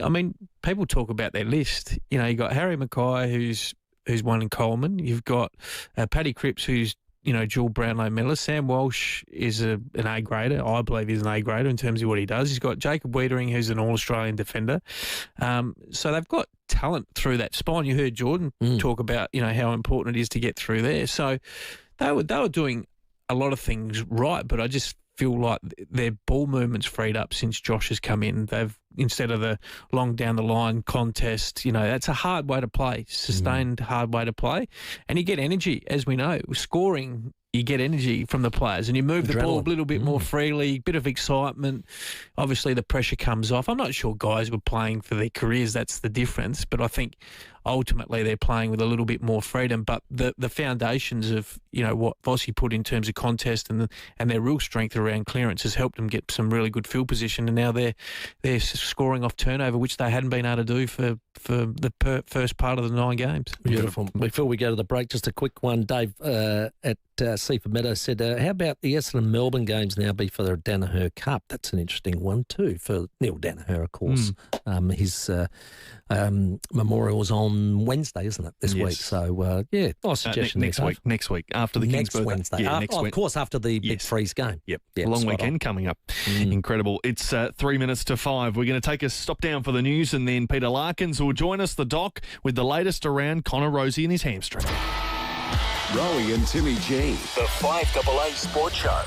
I mean, people talk about their list. You've got Harry Mackay, who's won in Coleman. You've got Paddy Cripps, who's, dual Brownlow medalist. Sam Walsh is an A-grader. I believe he's an A-grader in terms of what he does. He's got Jacob Wiedering, who's an All-Australian defender. So they've got talent through that spine. You heard Jordan talk about, how important it is to get through there. So they were doing a lot of things right, but I just feel like their ball movement's freed up since Josh has come in. They've, instead of the long down the line contest, that's a hard way to play, sustained hard way to play. And you get energy, as we know. Scoring, you get energy from the players and you move the ball a little bit more freely, bit of excitement. Obviously, the pressure comes off. I'm not sure guys were playing for their careers. That's the difference. But I think ultimately they're playing with a little bit more freedom. But the foundations of, what Vossi put in terms of contest and their real strength around clearance has helped them get some really good field position. And now they're scoring off turnover, which they hadn't been able to do for first part of the 9 games. Beautiful. Before we go to the break, just a quick one. Dave at Seaford Meadows said, how about the Essendon Melbourne games now be for the Danaher Cup? That's an interesting one too for Neil Danaher, of course. His memorial was on Wednesday, isn't it, this week? So, nice suggestion. Next week, after the King's birthday. Wednesday. Yeah, of course, after the Big Freeze game. Yep. Long weekend coming up. Incredible. It's 3 minutes to 5. We're going to take a stop down for the news, and then Peter Larkins will join us, the doc, with the latest around Connor Rozee and his hamstring. Rowie and Timmy G, the 5AA Sports Show.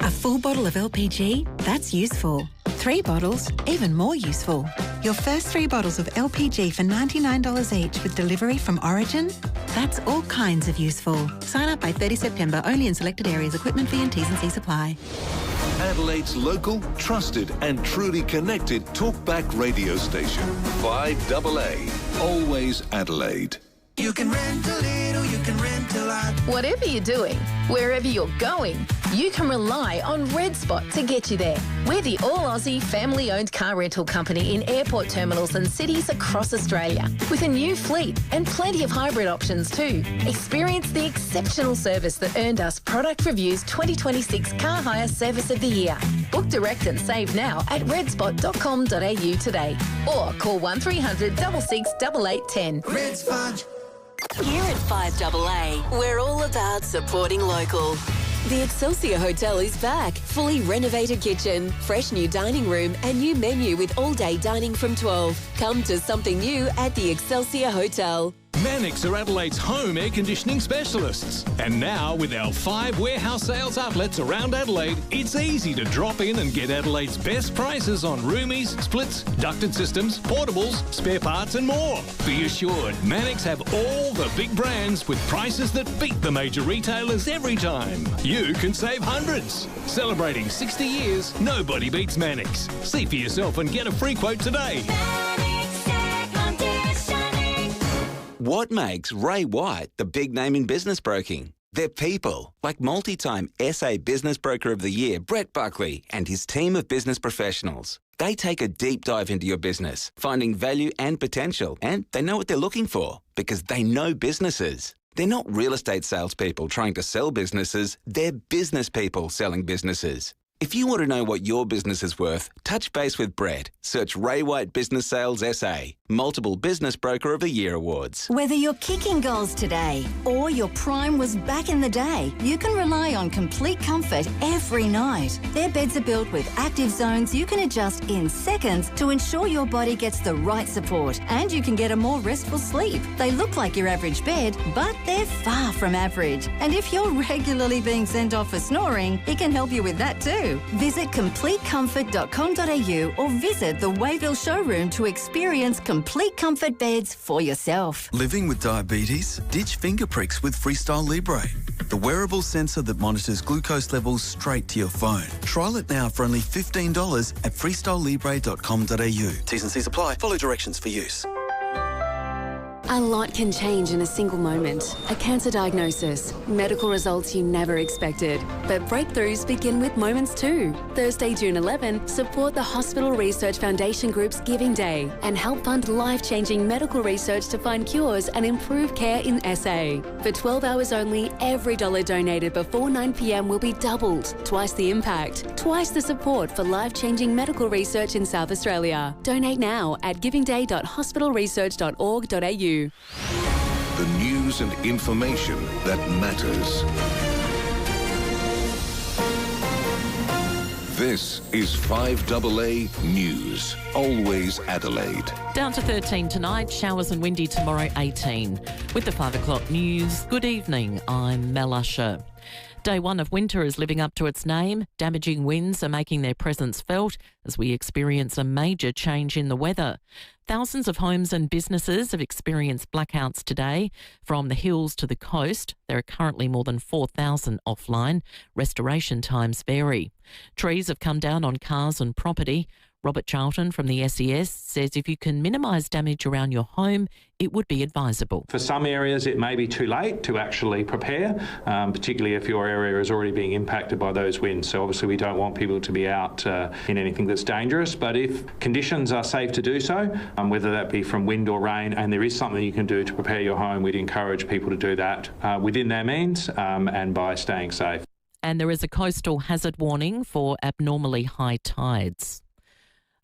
A full bottle of LPG? That's useful. 3 bottles? Even more useful. Your first 3 bottles of LPG for $99 each with delivery from Origin? That's all kinds of useful. Sign up by 30 September, only in selected areas. Equipment fee and T's and C's apply. Adelaide's local, trusted and truly connected talkback radio station. 5AA, always Adelaide. You can rent a little, you can rent a lot. Whatever you're doing, wherever you're going, you can rely on Red Spot to get you there. We're the all-Aussie family-owned car rental company in airport terminals and cities across Australia, with a new fleet and plenty of hybrid options too. Experience the exceptional service that earned us Product Review's 2026 Car Hire Service of the Year. Book direct and save now at redspot.com.au today, or call 1300 66 8810. Red Spot. Here at 5AA, we're all about supporting local. The Excelsior Hotel is back. Fully renovated kitchen, fresh new dining room and new menu with all-day dining from 12. Come to something new at the Excelsior Hotel. Mannix are Adelaide's home air conditioning specialists. And now, with our 5 warehouse sales outlets around Adelaide, it's easy to drop in and get Adelaide's best prices on roomies, splits, ducted systems, portables, spare parts and more. Be assured, Mannix have all the big brands with prices that beat the major retailers every time. You can save hundreds. Celebrating 60 years, nobody beats Mannix. See for yourself and get a free quote today. What makes Ray White the big name in business broking? They're people, like multi-time SA Business Broker of the Year, Brett Buckley, and his team of business professionals. They take a deep dive into your business, finding value and potential, and they know what they're looking for because they know businesses. They're not real estate salespeople trying to sell businesses, they're business people selling businesses. If you want to know what your business is worth, touch base with Brett. Search Ray White Business Sales SA. Multiple Business Broker of the Year awards. Whether you're kicking goals today or your prime was back in the day, you can rely on complete comfort every night. Their beds are built with active zones you can adjust in seconds to ensure your body gets the right support and you can get a more restful sleep. They look like your average bed, but they're far from average. And if you're regularly being sent off for snoring, it can help you with that too. Visit completecomfort.com.au or visit the Wayville showroom to experience complete comfort beds for yourself. Living with diabetes? Ditch finger pricks with Freestyle Libre, the wearable sensor that monitors glucose levels straight to your phone. Trial it now for only $15 at freestylelibre.com.au. T's and C's apply. Follow directions for use. A lot can change in a single moment. A cancer diagnosis, medical results you never expected. But breakthroughs begin with moments too. Thursday, June 11, support the Hospital Research Foundation Group's Giving Day and help fund life-changing medical research to find cures and improve care in SA. For 12 hours only, every dollar donated before 9 p.m. will be doubled. Twice the impact, twice the support for life-changing medical research in South Australia. Donate now at givingday.hospitalresearch.org.au. The news and information that matters. This is 5AA News. Always Adelaide. Down to 13 tonight, showers and windy tomorrow 18. With the 5 o'clock news, good evening, I'm Mel Usher. Day one of winter is living up to its name. Damaging winds are making their presence felt as we experience a major change in the weather. Thousands of homes and businesses have experienced blackouts today. From the hills to the coast, there are currently more than 4,000 offline. Restoration times vary. Trees have come down on cars and property. Robert Charlton from the SES says if you can minimise damage around your home, it would be advisable. For some areas, it may be too late to actually prepare, particularly if your area is already being impacted by those winds. So obviously we don't want people to be out in anything that's dangerous, but if conditions are safe to do so, whether that be from wind or rain, and there is something you can do to prepare your home, we'd encourage people to do that within their means and by staying safe. And there is a coastal hazard warning for abnormally high tides.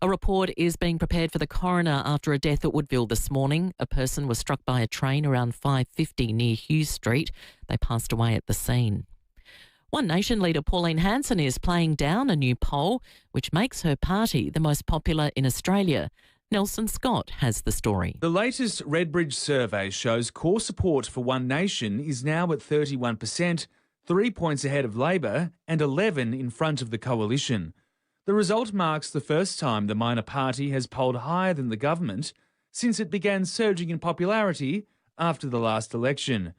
A report is being prepared for the coroner after a death at Woodville this morning. A person was struck by a train around 5:50 near Hughes Street. They passed away at the scene. One Nation leader Pauline Hanson is playing down a new poll, which makes her party the most popular in Australia. Nelson Scott has the story. The latest Redbridge survey shows core support for One Nation is now at 31%, 3 points ahead of Labor and 11 in front of the coalition. The result marks the first time the minor party has polled higher than the government since it began surging in popularity after the last election.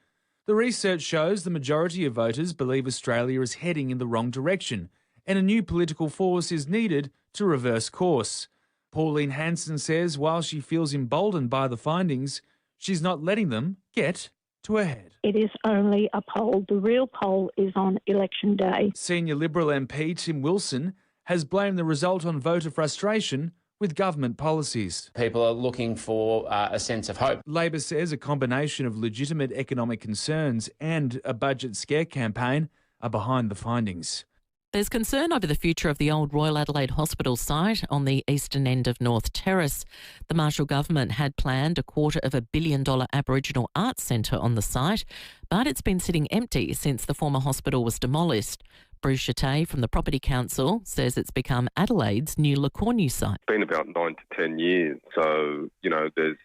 The research shows the majority of voters believe Australia is heading in the wrong direction and a new political force is needed to reverse course. Pauline Hanson says while she feels emboldened by the findings, she's not letting them get to her head. It is only a poll. The real poll is on election day. Senior Liberal MP Tim Wilson has blamed the result on voter frustration with government policies. People are looking for a sense of hope. Labor says a combination of legitimate economic concerns and a budget scare campaign are behind the findings. There's concern over the future of the old Royal Adelaide Hospital site on the eastern end of North Terrace. The Marshall government had planned a $250 million Aboriginal arts centre on the site, but it's been sitting empty since the former hospital was demolished. Bruce Chattay from the Property Council says it's become Adelaide's new Lacornu site. It's been about 9 to 10 years. So, there's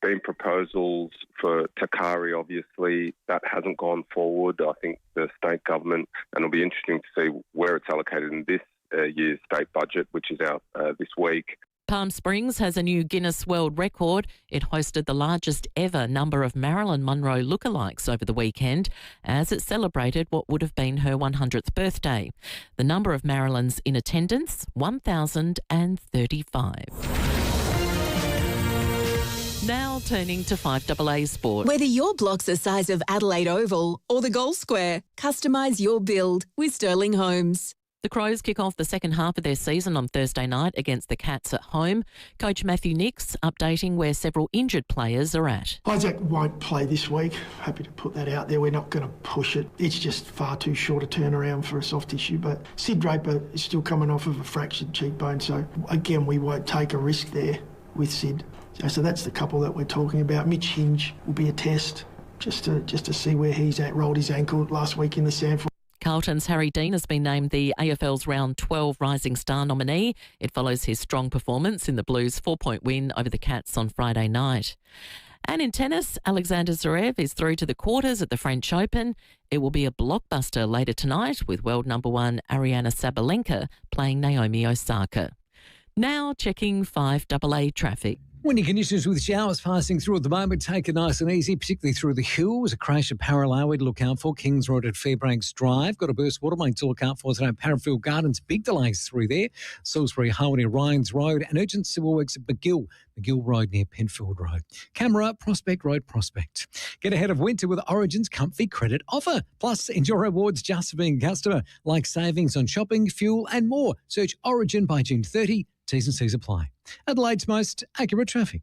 been proposals for Takari, obviously. That hasn't gone forward. I think the state government, and it'll be interesting to see where it's allocated in this year's state budget, which is out this week. Palm Springs has a new Guinness World Record. It hosted the largest ever number of Marilyn Monroe lookalikes over the weekend as it celebrated what would have been her 100th birthday. The number of Marilyns in attendance, 1,035. Now turning to 5AA Sport. Whether your block's the size of Adelaide Oval or the Gold Square, customise your build with Sterling Homes. The Crows kick off the second half of their season on Thursday night against the Cats at home. Coach Matthew Nix updating where several injured players are at. Isaac won't play this week. Happy to put that out there. We're not going to push it. It's just far too short a turnaround for a soft tissue. But Sid Draper is still coming off of a fractured cheekbone. So, again, we won't take a risk there with Sid. So that's the couple that we're talking about. Mitch Hinge will be a test just to see where he's at. Rolled his ankle last week in the SANFL. Carlton's Harry Dean has been named the AFL's Round 12 Rising Star nominee. It follows his strong performance in the Blues' 4-point win over the Cats on Friday night. And in tennis, Alexander Zverev is through to the quarters at the French Open. It will be a blockbuster later tonight with world number one Ariana Sabalenka playing Naomi Osaka. Now checking 5AA traffic. Windy conditions with showers passing through at the moment. Take it nice and easy, particularly through the hills. A crash at Paralloway to look out for. Kings Road at Fairbanks Drive. Got a burst water main to look out for today. Parafield Gardens, big delays through there. Salisbury Highway near Ryans Road. And urgent civil works at McGill Road near Penfield Road. Camera, Prospect Road, Prospect. Get ahead of winter with Origin's Comfy Credit Offer. Plus, enjoy rewards just for being a customer, like savings on shopping, fuel and more. Search Origin by June 30. T's and C's apply. Adelaide's most accurate traffic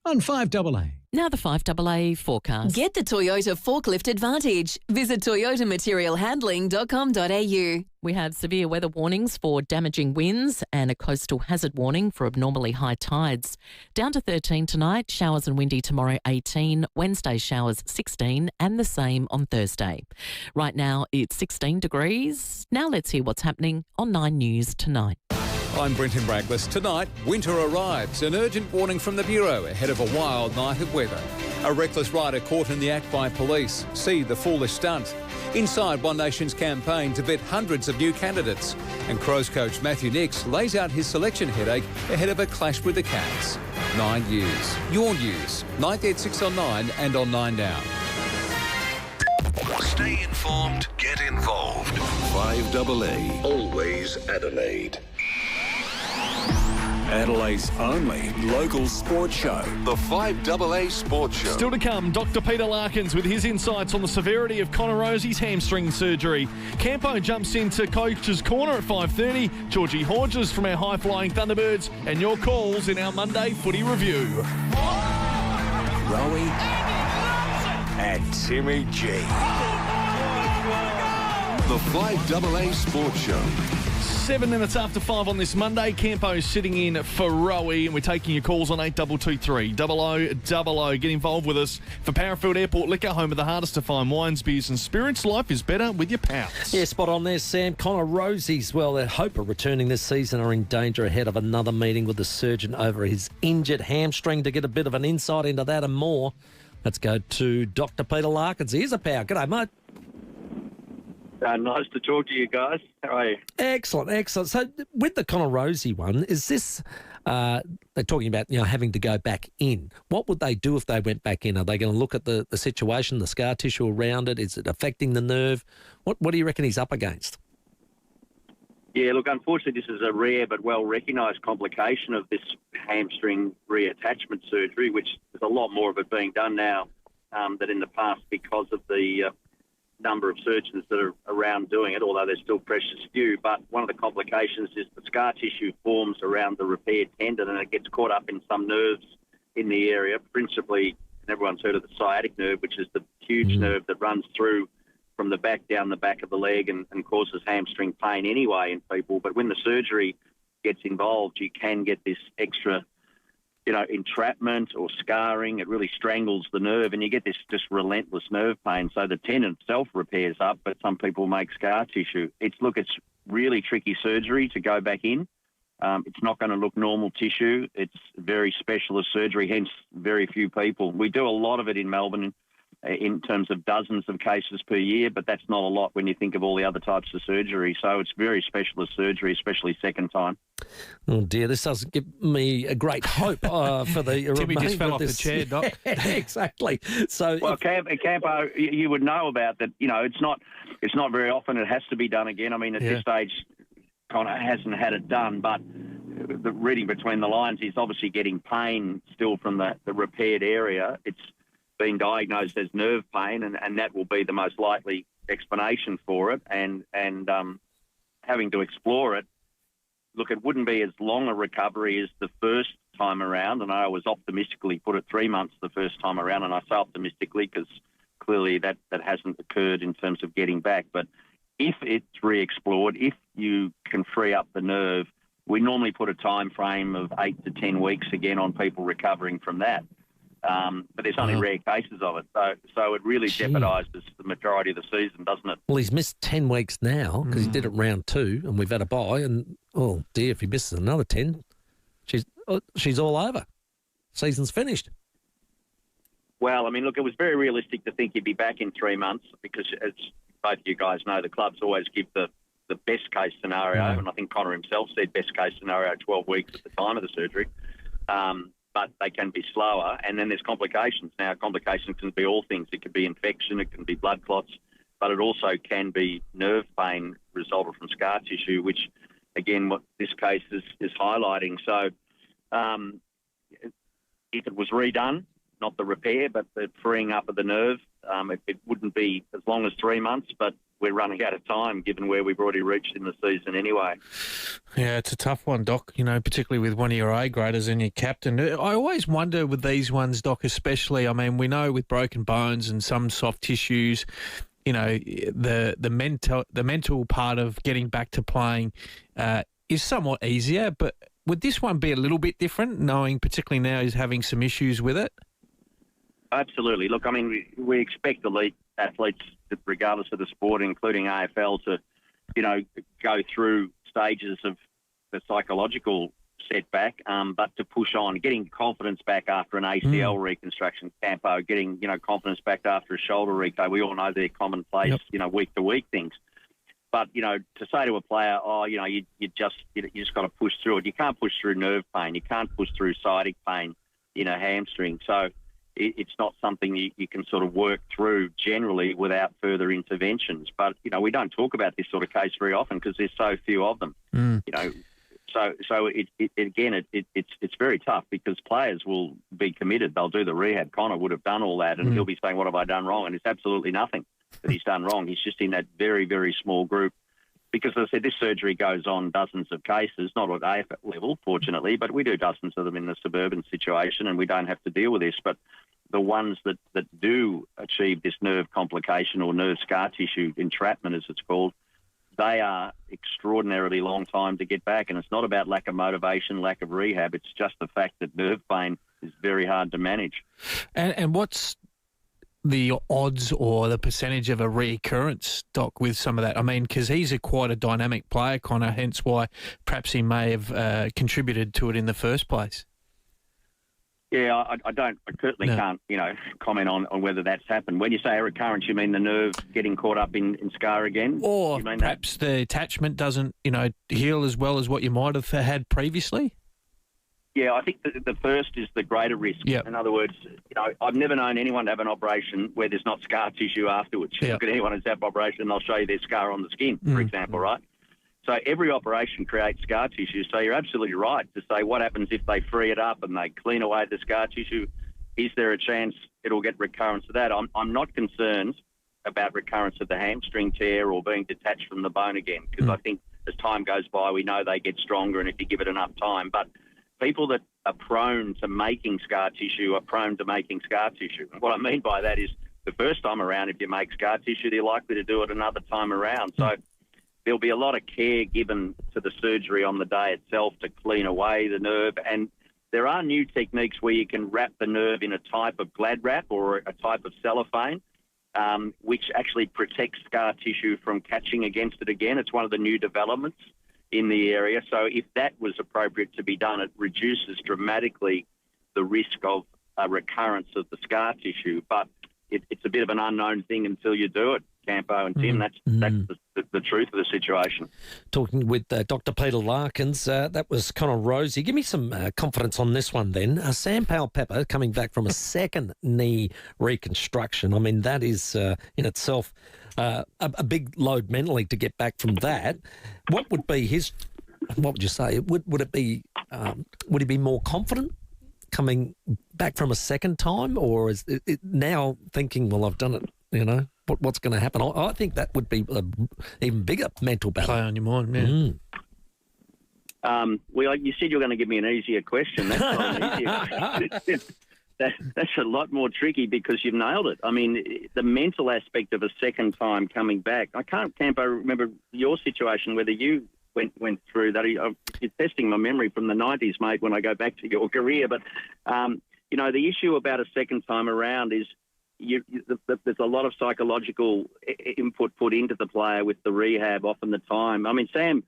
on 5AA. Now the 5AA forecast. Get the Toyota Forklift Advantage. Visit toyotamaterialhandling.com.au. We have severe weather warnings for damaging winds and a coastal hazard warning for abnormally high tides. Down to 13 tonight, showers and windy tomorrow 18, Wednesday showers 16 and the same on Thursday. Right now it's 16 degrees. Now let's hear what's happening on 9 News tonight. I'm Brenton Braglis. Tonight, winter arrives. An urgent warning from the Bureau ahead of a wild night of weather. A reckless rider caught in the act by police. See the foolish stunt. Inside One Nation's campaign to vet hundreds of new candidates. And Crows coach Matthew Nix lays out his selection headache ahead of a clash with the Cats. 9 News. Your news. 9 at 6 on 9 and on 9 Now. Stay informed, get involved. 5AA, always Adelaide. Adelaide's only local sports show, the 5AA Sports Show. Still to come, Dr. Peter Larkins with his insights on the severity of Connor Rosie's hamstring surgery. Campo jumps into Coach's Corner at 5:30. Georgie Hodges from our high-flying Thunderbirds, and your calls in our Monday footy review. Rowie and Timmy G. The 5AA Sports Show. 7 minutes after 5 on this Monday. Campo's sitting in for Rowie, and we're taking your calls on 8223 0000. Get involved with us for Parafield Airport Liquor, home of the hardest to find wines, beers and spirits. Life is better with your pals. Yeah, spot on there, Sam. Connor Rosie's, well, their hope of returning this season are in danger ahead of another meeting with the surgeon over his injured hamstring. To get a bit of an insight into that and more, let's go to Dr. Peter Larkins. Here's a power. G'day, mate. Nice to talk to you guys. How are you? Excellent, excellent. So with the Connor Rosie one, is this, they're talking about, having to go back in. What would they do if they went back in? Are they going to look at the situation, the scar tissue around it? Is it affecting the nerve? What do you reckon he's up against? Yeah, look, unfortunately, this is a rare but well-recognised complication of this hamstring reattachment surgery, which there's a lot more of it being done now than in the past because of the number of surgeons that are around doing it, although there's still precious few. But one of the complications is the scar tissue forms around the repaired tendon and it gets caught up in some nerves in the area, principally, and everyone's heard of the sciatic nerve, which is the huge nerve that runs through from the back down the back of the leg and causes hamstring pain anyway in people. But when the surgery gets involved, you can get this extra entrapment or scarring. It really strangles the nerve and you get this just relentless nerve pain. So the tendon itself repairs up, but some people make scar tissue. It's really tricky surgery to go back in. It's not going to look normal tissue. It's very specialist surgery, hence very few people. We do a lot of it in Melbourne in terms of dozens of cases per year, but that's not a lot when you think of all the other types of surgery. So it's very specialist surgery, especially second time. Oh dear, this doesn't give me a great hope for the Timmy just fell off the chair, Doc. Exactly. So, well, Campo, you would know about that. It's not very often it has to be done again. I mean, at this stage, Connor hasn't had it done, but the reading between the lines, he's obviously getting pain still from the repaired area. It's been diagnosed as nerve pain, and that will be the most likely explanation for it. And having to explore it, look, it wouldn't be as long a recovery as the first time around, and I was optimistically put it 3 months the first time around, and I say optimistically because clearly that hasn't occurred in terms of getting back. But if it's re-explored, if you can free up the nerve, we normally put a time frame of 8 to 10 weeks again on people recovering from that. But there's only rare cases of it. So it really jeopardises the majority of the season, doesn't it? Well, he's missed 10 weeks now because he did it round 2 and we've had a bye. And, oh, dear, if he misses another 10, she's all over. Season's finished. Well, I mean, look, it was very realistic to think he'd be back in 3 months because, as both you guys know, the clubs always give the best-case scenario, and I think Connor himself said best-case scenario 12 weeks at the time of the surgery. But they can be slower, and then there's complications. Now, complications can be all things. It could be infection, it can be blood clots, but it also can be nerve pain resulted from scar tissue, which, again, what this case is highlighting. So if it was redone, not the repair, but the freeing up of the nerve, it wouldn't be as long as 3 months, but we're running out of time given where we've already reached in the season anyway. Yeah, it's a tough one, Doc, you know, particularly with one of your A-graders and your captain. I always wonder with these ones, Doc, especially, I mean, we know with broken bones and some soft tissues, you know, the mental part of getting back to playing is somewhat easier, but would this one be a little bit different, knowing particularly now he's having some issues with it? Absolutely. Look, I mean, we expect elite athletes, regardless of the sport, including AFL, to, you know, go through stages of the psychological setback, but to push on, getting confidence back after an ACL reconstruction, Campo, getting, you know, confidence back after a shoulder reco. We all know they're commonplace, you know, week-to-week things. But, you know, to say to a player, oh, you know, you just got to push through it. You can't push through nerve pain. You can't push through sciatic pain in a hamstring. So it's not something you can sort of work through generally without further interventions. But, you know, we don't talk about this sort of case very often because there's so few of them, you know. So it's very tough because players will be committed. They'll do the rehab. Connor would have done all that and he'll be saying, what have I done wrong? And it's absolutely nothing that he's done wrong. He's just in that very, very small group. Because, as I said, this surgery goes on dozens of cases, not at AFL level, fortunately, but we do dozens of them in the suburban situation and we don't have to deal with this. But the ones that do achieve this nerve complication or nerve scar tissue entrapment, as it's called, they are extraordinarily long time to get back. And it's not about lack of motivation, lack of rehab. It's just the fact that nerve pain is very hard to manage. And what's the odds or the percentage of a recurrence, Doc, with some of that? I mean, because he's quite a dynamic player, Connor, hence why perhaps he may have contributed to it in the first place. Yeah, I certainly can't, you know, comment on whether that's happened. When you say a recurrence, you mean the nerve getting caught up in scar again? Or you mean perhaps the attachment doesn't, you know, heal as well as what you might have had previously? Yeah, I think the first is the greater risk. Yep. In other words, you know, I've never known anyone to have an operation where there's not scar tissue afterwards. Yep. Look at anyone who's had an operation, they'll show you their scar on the skin, for example, right? So every operation creates scar tissue. So you're absolutely right to say what happens if they free it up and they clean away the scar tissue. Is there a chance it'll get recurrence of that? I'm not concerned about recurrence of the hamstring tear or being detached from the bone again because I think as time goes by, we know they get stronger and if you give it enough time. But people that are prone to making scar tissue are prone to making scar tissue. And what I mean by that is the first time around, if you make scar tissue, they're likely to do it another time around. So there'll be a lot of care given to the surgery on the day itself to clean away the nerve. And there are new techniques where you can wrap the nerve in a type of glad wrap or a type of cellophane, which actually protects scar tissue from catching against it again. It's one of the new developments in the area. So if that was appropriate to be done, it reduces dramatically the risk of a recurrence of the scar tissue. But it's a bit of an unknown thing until you do it, Campo and Tim. That's the truth of the situation. Talking with Dr. Peter Larkins, that was Connor Rosie. Give me some confidence on this one then. Sam Powell-Pepper coming back from a second knee reconstruction. I mean, that is in itself a big load mentally to get back from that. What would be his? What would you say? Would it be? Would he be more confident coming back from a second time, or is it now thinking, well, I've done it, you know, what's going to happen. I think that would be an even bigger mental battle. Play on your mind, yeah. Well, you said you were going to give me an easier question. That's not an easier question. That's a lot more tricky because you've nailed it. I mean, the mental aspect of a second time coming back. I can't, Campo, remember your situation, whether you went through that. You're testing my memory from the 90s, mate, when I go back to your career. But, the issue about a second time around is there's a lot of psychological input put into the player with the rehab often the time. I mean, Sam,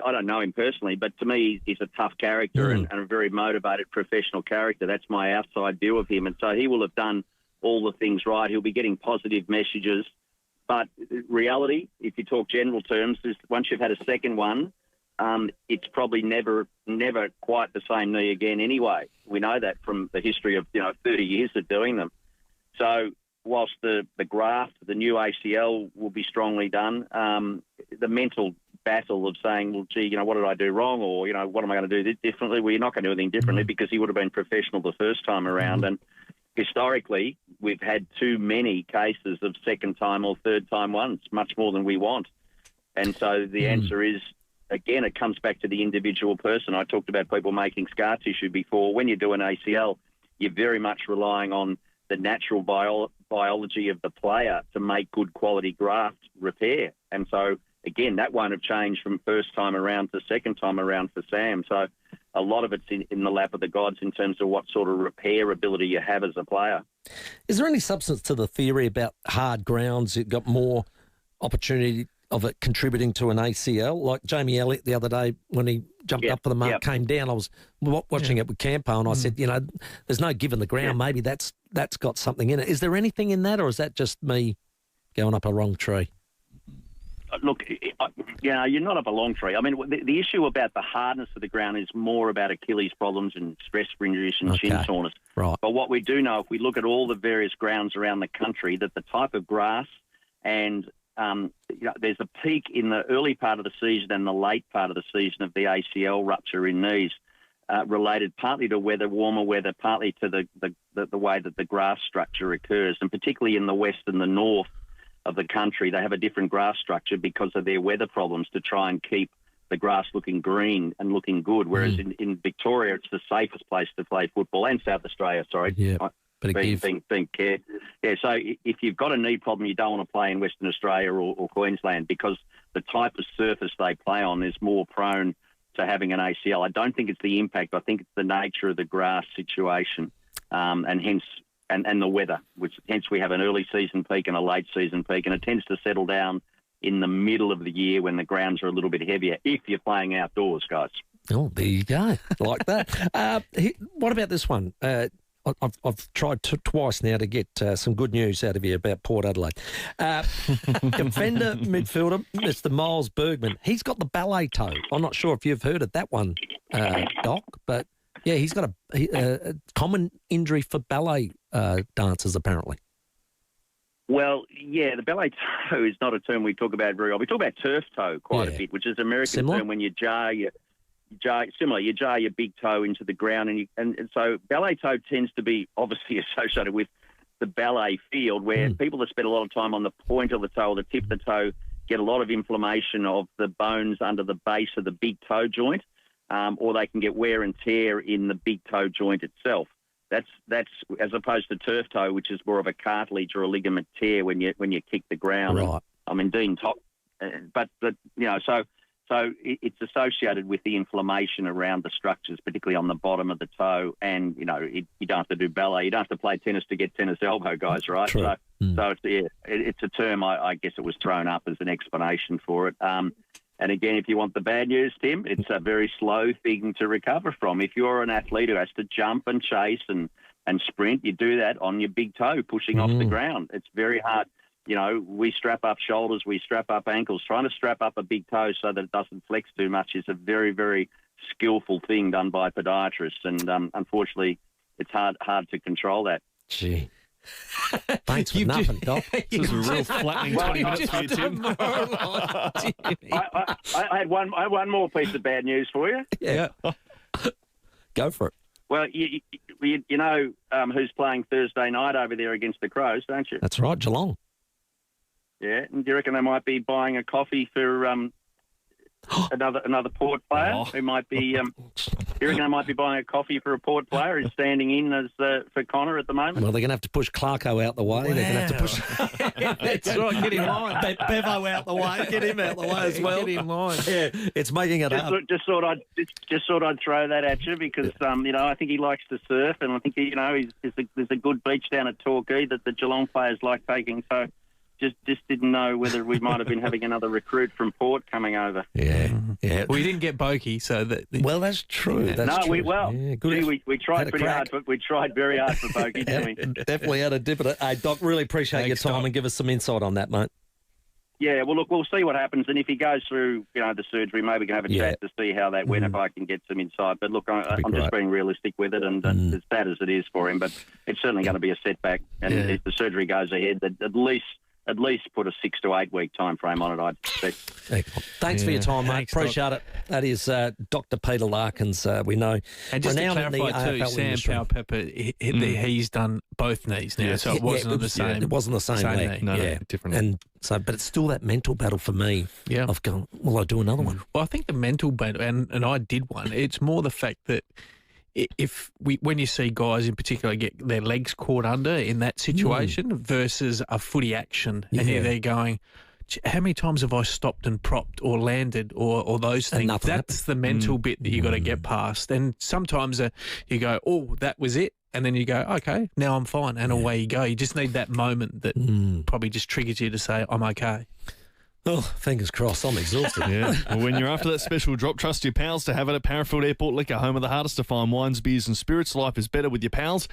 I don't know him personally, but to me, he's a tough character and a very motivated professional character. That's my outside view of him. And so he will have done all the things right. He'll be getting positive messages. But reality, if you talk general terms, is once you've had a second one, it's probably never quite the same knee again anyway. We know that from the history of 30 years of doing them. So whilst the graft, the new ACL will be strongly done, the mental battle of saying, well, gee, what did I do wrong? Or, what am I going to do differently? Well, you're not going to do anything differently because he would have been professional the first time around. And historically, we've had too many cases of second time or third time ones, much more than we want. And so the answer is, again, it comes back to the individual person. I talked about people making scar tissue before. When you do an ACL, you're very much relying on the natural biology of the player to make good quality graft repair. And so, again, that won't have changed from first time around to second time around for Sam. So a lot of it's in the lap of the gods in terms of what sort of repair ability you have as a player. Is there any substance to the theory about hard grounds? It got more opportunity of it contributing to an ACL? Like Jamie Elliott the other day when he jumped up for the mark, came down. I was watching it with Campo and I said, there's no give in the ground. Maybe that's got something in it. Is there anything in that, or is that just me going up a wrong tree? Look, you're not up a long tree. I mean, the issue about the hardness of the ground is more about Achilles problems and stress injuries and shin soreness. Right. But what we do know, if we look at all the various grounds around the country, that the type of grass and there's a peak in the early part of the season and the late part of the season of the ACL rupture in knees, related partly to warmer weather, partly to the way that the grass structure occurs, and particularly in the west and the north of the country, they have a different grass structure because of their weather problems to try and keep the grass looking green and looking good, whereas in Victoria, it's the safest place to play football, and South Australia, sorry. Yeah. Being care. Yeah, so if you've got a knee problem, you don't want to play in Western Australia or Queensland because the type of surface they play on is more prone to having an ACL. I don't think it's the impact. I think it's the nature of the grass situation, and hence and the weather, which hence we have an early season peak and a late season peak, and it tends to settle down in the middle of the year when the grounds are a little bit heavier if you're playing outdoors, guys. Oh, there you go. Like that. What about this one? I've tried twice now to get some good news out of you about Port Adelaide. Defender midfielder, Mr. Miles Bergman, he's got the ballet toe. I'm not sure if you've heard of that one, Doc, but yeah, he's got a common injury for ballet dancers, apparently. Well, yeah, the ballet toe is not a term we talk about very often. We talk about turf toe quite a bit, which is an American term when you jar your big toe into the ground, and so ballet toe tends to be obviously associated with the ballet field, where people that spend a lot of time on the point of the toe or the tip of the toe get a lot of inflammation of the bones under the base of the big toe joint, or they can get wear and tear in the big toe joint itself. That's as opposed to turf toe, which is more of a cartilage or a ligament tear when you kick the ground. Right. I mean, Dean Top, but So it's associated with the inflammation around the structures, particularly on the bottom of the toe. And, you don't have to do ballet. You don't have to play tennis to get tennis elbow, guys, right? True. So it's a term, I guess it was thrown up as an explanation for it. And again, if you want the bad news, Tim, it's a very slow thing to recover from. If you're an athlete who has to jump and chase and sprint, you do that on your big toe, pushing off the ground. It's very hard. We strap up shoulders, we strap up ankles. Trying to strap up a big toe so that it doesn't flex too much is a very, very skillful thing done by podiatrists. And unfortunately, it's hard to control that. Gee. Thanks for nothing, Doc. This is a real flattening 20 minutes for you, Tim. I had one more piece of bad news for you. Yeah. Go for it. Well, you know who's playing Thursday night over there against the Crows, don't you? That's right, Geelong. Yeah, and do you reckon they might be buying a coffee for another Port player who might be? Do you reckon they might be buying a coffee for a Port player who's standing in as for Connor at the moment? Well, they're going to have to push Clarko out the way. Wow. They're going to have to push. That's right. Get him line. Bevo out the way. Get him out the way as well. Get him line. Yeah, it's making it up. Just thought I'd throw that at you because I think he likes to surf and I think there's a good beach down at Torquay that the Geelong players like taking. So. Just didn't know whether we might have been having another recruit from Port coming over. Yeah. We didn't get Boki, so that. Well, that's true. Yeah. That's true. We tried pretty hard, but we tried very hard for Boki, didn't we? Definitely had a dip at it. Hey, Doc, really appreciate your time and give us some insight on that, mate. Yeah, well, look, we'll see what happens, and if he goes through, the surgery, maybe we can have a chat to see how that went. If I can get some insight, but look, I'm just being realistic with it, and as bad as it is for him, but it's certainly going to be a setback. And if the surgery goes ahead, at least put a 6 to 8 week time frame on it, I'd expect. Thanks for your time, mate. Appreciate it. That is Dr. Peter Larkins, we know. And just to clarify too, Sam Powell-Pepper, he's done both knees now, so it wasn't the same. It wasn't the same knee. No, different. And so, but it's still that mental battle for me. Yeah, of going, will I do another one? Well, I think the mental battle, and I did one. It's more the fact that when you see guys in particular get their legs caught under in that situation versus a footy action, and they're going, how many times have I stopped and propped or landed or those things? That's the mental bit that you got to get past. And sometimes you go, oh, that was it. And then you go, okay, now I'm fine. And away you go. You just need that moment that probably just triggers you to say, I'm okay. Oh, fingers crossed. I'm exhausted. Yeah. Well, when you're after that special drop, trust your pals to have it at Parafield Airport Liquor, home of the hardest to find wines, beers and spirits. Life is better with your pals.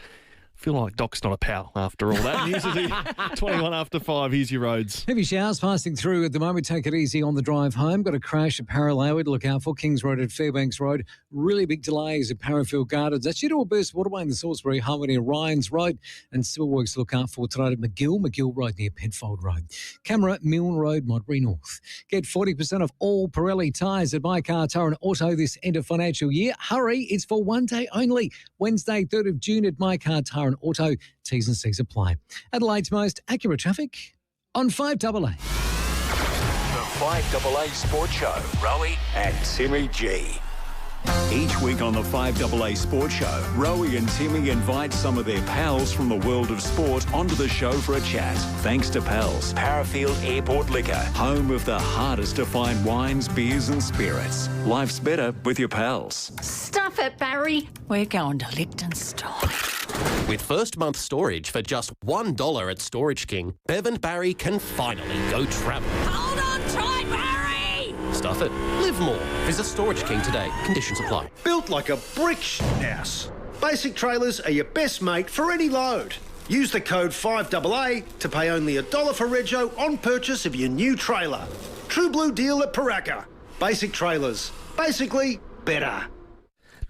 I feel like Doc's not a pal after all that. Here's the 21 after 5. Here's your roads. Heavy showers passing through at the moment. Take it easy on the drive home. Got a crash at Paraloa to look out for. Kings Road at Fairbanks Road. Really big delays at Parafield Gardens. That's due to a burst waterway in the Salisbury Highway near Ryans Road. And civil works to look out for tonight at McGill Road near Penfold Road. Camera, Milne Road, Modbury North. Get 40% of all Pirelli tyres at My Car, Tire and Auto this end of financial year. Hurry, it's for one day only. Wednesday, 3rd of June at My Car, Tire and Auto. T's and C's apply. Adelaide's most accurate traffic on 5AA. The 5AA Sports Show. Rowie and Timmy G. Each week on the 5AA Sports Show, Rowie and Timmy invite some of their pals from the world of sport onto the show for a chat. Thanks to Pals, Parafield Airport Liquor, home of the hardest to find wines, beers and spirits. Life's better with your pals. Stuff it, Barry. We're going to Liechtenstein. With first month storage for just $1 at Storage King, Bev and Barry can finally go travel. Hold on tight, Barry! Stuff it. Live more. Visit Storage King today. Conditions apply. Built like a brick house. Basic trailers are your best mate for any load. Use the code 5AA to pay only $1 for rego on purchase of your new trailer. True blue deal at Paraka. Basic trailers. Basically, better.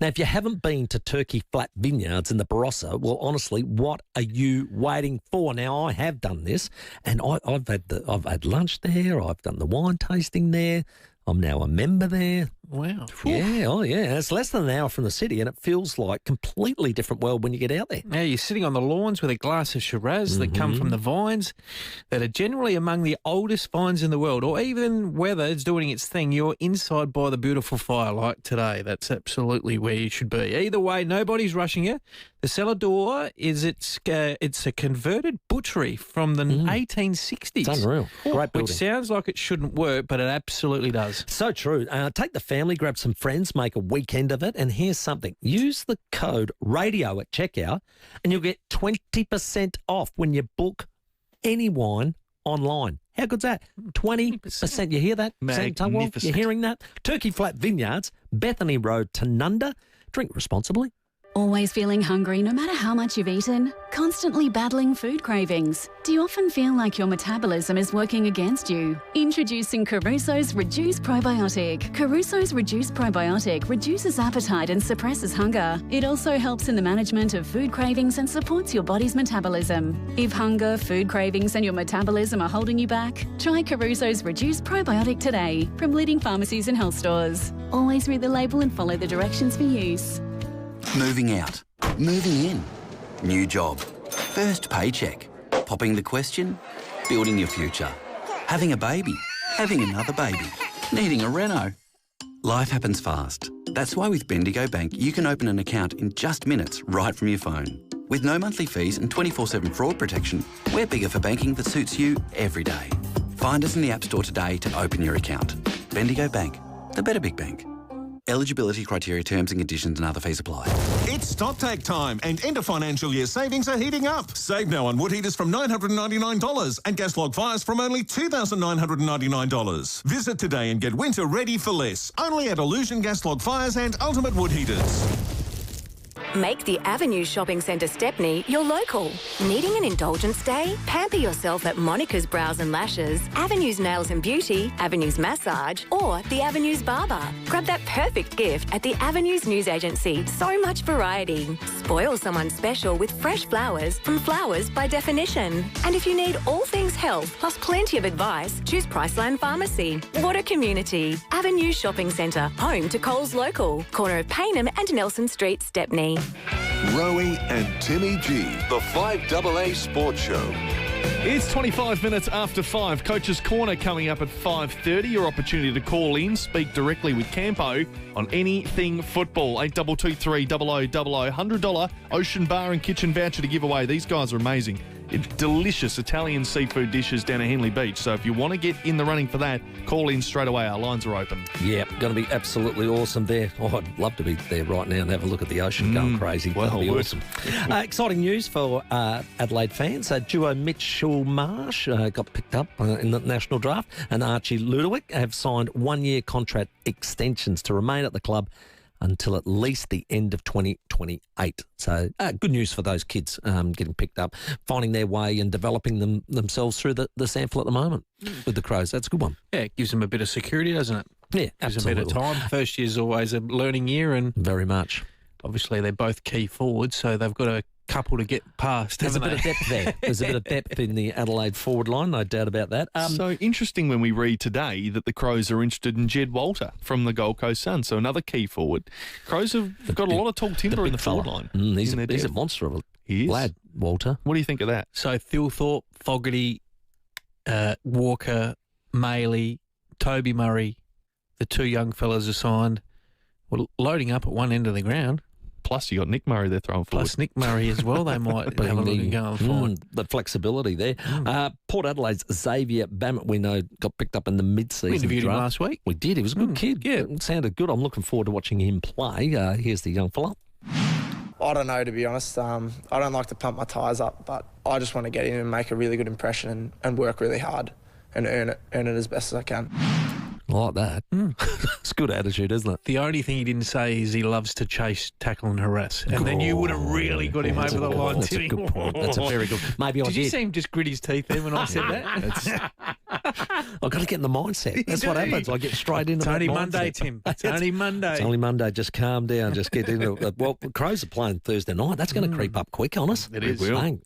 Now, if you haven't been to Turkey Flat Vineyards in the Barossa, well, honestly, what are you waiting for? Now, I have done this, and I've had lunch there. I've done the wine tasting there. I'm now a member there. Wow. Yeah, oh yeah. It's less than an hour from the city, and it feels like completely different world when you get out there. Now you're sitting on the lawns with a glass of Shiraz that come from the vines that are generally among the oldest vines in the world, or even weather is doing its thing. You're inside by the beautiful fire like today. That's absolutely where you should be. Either way, nobody's rushing you. The cellar door is it's a converted butchery from the 1860s. It's unreal. Great building. Which sounds like it shouldn't work, but it absolutely does. So true. Take the family, grab some friends, make a weekend of it, and here's something. Use the code RADIO at checkout and you'll get 20% off when you book any wine online. How good's that? 20%. You hear that? Magnificent. You're hearing that? Turkey Flat Vineyards, Bethany Road, Tanunda. Drink responsibly. Always feeling hungry no matter how much you've eaten? Constantly battling food cravings? Do you often feel like your metabolism is working against you? Introducing Caruso's Reduce Probiotic. Caruso's Reduce Probiotic reduces appetite and suppresses hunger. It also helps in the management of food cravings and supports your body's metabolism. If hunger, food cravings and your metabolism are holding you back, try Caruso's Reduce Probiotic today from leading pharmacies and health stores. Always read the label and follow the directions for use. Moving out. Moving in. New job. First paycheck. Popping the question. Building your future. having a baby, having another baby, needing a reno. Life happens fast. That's why with Bendigo Bank, you can open an account in just minutes right from your phone. With no monthly fees and 24/7 fraud protection, we're bigger for banking that suits you every day. Find us in the App Store today to open your account. Bendigo Bank, the better big bank. Eligibility criteria, terms and conditions and other fees apply. It's stocktake time and end of financial year savings are heating up. Save now on wood heaters from $999 and gas log fires from only $2,999. Visit today and get winter ready for less. Only at Illusion Gas Log Fires and Ultimate Wood Heaters. Make the Avenue Shopping Centre Stepney your local. Needing an indulgence day? Pamper yourself at Monica's Brows and Lashes, Avenue's Nails and Beauty, Avenue's Massage, or the Avenue's Barber. Grab that perfect gift at the Avenue's News Agency. So much variety. Spoil someone special with fresh flowers from Flowers by Definition. And if you need all things health plus plenty of advice, choose Priceline Pharmacy. What a community. Avenue Shopping Centre, home to Coles Local, corner of Paynham and Nelson Street, Stepney. Rowie and Timmy G, the 5AA Sports Show. It's 25 minutes after 5. Coach's Corner coming up at 5:30. Your opportunity to call in, speak directly with Campo on anything football. 8223 0000. $100 Ocean Bar and Kitchen voucher to give away. These guys are amazing. It's delicious Italian seafood dishes down at Henley Beach. So if you want to get in the running for that, call in straight away. Our lines are open. Yeah, going to be absolutely awesome there. Oh, I'd love to be there right now and have a look at the ocean going crazy. Well, that'll be awesome. Exciting news for Adelaide fans. Duo Mitchell Marsh got picked up in the national draft, and Archie Ludowick have signed one-year contract extensions to remain at the club until at least the end of 2028. So good news for those kids getting picked up, finding their way and developing themselves through the sample at the moment with the Crows. That's a good one. Yeah, it gives them a bit of security, doesn't it? Yeah, gives absolutely. them a bit of time. First year's always a learning year, and very much. Obviously, they're both key forwards, so they've got a couple to get past. There's a bit of depth there. There's a bit of depth in the Adelaide forward line, no doubt about that. So interesting when we read today that the Crows are interested in Jed Walter from the Gold Coast Suns, so another key forward. Crows have got a lot of tall timber in the forward line. He's a monster of a lad, Walter. What do you think of that? So Thilthorpe, Fogarty, Walker, Maley, Toby Murray, the two young fellas are signed. Well, loading up at one end of the ground. Plus, you got Nick Murray there throwing forward. Plus Nick Murray as well. They might have a look at going forward. The flexibility there. Port Adelaide's Xavier Bammett, we know, got picked up in the mid-season. We interviewed him last week. We did. He was a good kid. Yeah, it sounded good. I'm looking forward to watching him play. Here's the young fella. I don't know, to be honest. I don't like to pump my tyres up, but I just want to get in and make a really good impression and work really hard and earn it as best as I can. I like that. It's a good attitude, isn't it? The only thing he didn't say is he loves to chase, tackle and harass. And then you would have really got him over the line, That's a good point. That's a very good. Maybe I did. Did you see him just grit his teeth then when I said that? I've got to get in the mindset. That's what happens. I get straight into It's only that Monday, mindset. Tim. It's only Monday. It's only Monday. Just calm down. Just get into it. Well, the Crows are playing Thursday night. That's going to creep up quick on us. It is.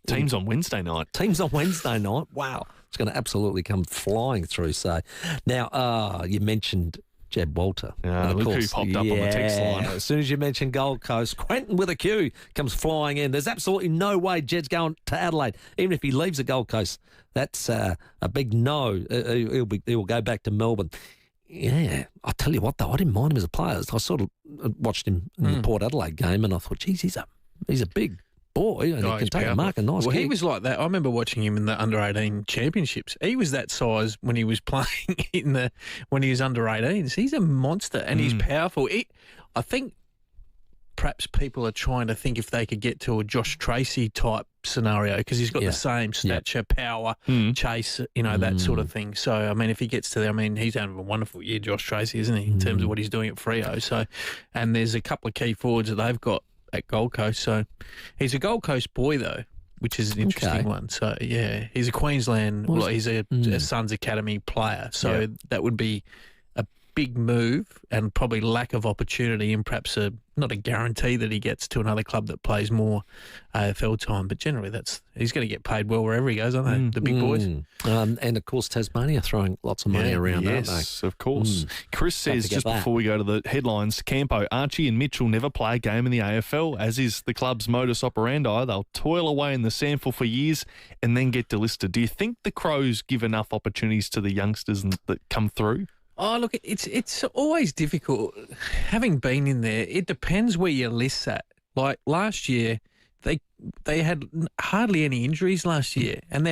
Teams on Wednesday night. Teams on Wednesday night. Wow. It's going to absolutely come flying through. So now, you mentioned Jed Walter. Look who popped up on the text line. As soon as you mention Gold Coast, Quentin with a Q comes flying in. There's absolutely no way Jed's going to Adelaide, even if he leaves the Gold Coast. That's a big no. He'll go back to Melbourne. Yeah, I tell you what though, I didn't mind him as a player. I sort of watched him in the Port Adelaide game, and I thought, geez, he's a big boy, and he can take a mark, a nice kick. He was like that. I remember watching him in the under-18 championships. He was that size when he was playing when he was under-18s. He's a monster, and he's powerful. I think perhaps people are trying to think if they could get to a Josh Tracy type scenario because he's got the same stature, power, chase, that sort of thing. So, I mean, if he gets to there, he's having a wonderful year, Josh Tracy, isn't he, in terms of what he's doing at Freo. So, and there's a couple of key forwards that they've got at Gold Coast. So he's a Gold Coast boy, though, which is an interesting one. So, yeah, he's a Queensland, he's a Suns Academy player. So that would be big move and probably lack of opportunity and perhaps not a guarantee that he gets to another club that plays more AFL time. But generally, he's going to get paid well wherever he goes, aren't they? The big boys. And, of course, Tasmania throwing lots of money around, aren't they? Yes, of course. Chris says, just before we go to the headlines, Campo, Archie and Mitchell never play a game in the AFL, as is the club's modus operandi. They'll toil away in the sample for years and then get delisted. Do you think the Crows give enough opportunities to the youngsters that come through? Oh, look, it's always difficult. Having been in there, it depends where your list's at. Like last year, they had hardly any injuries last year, and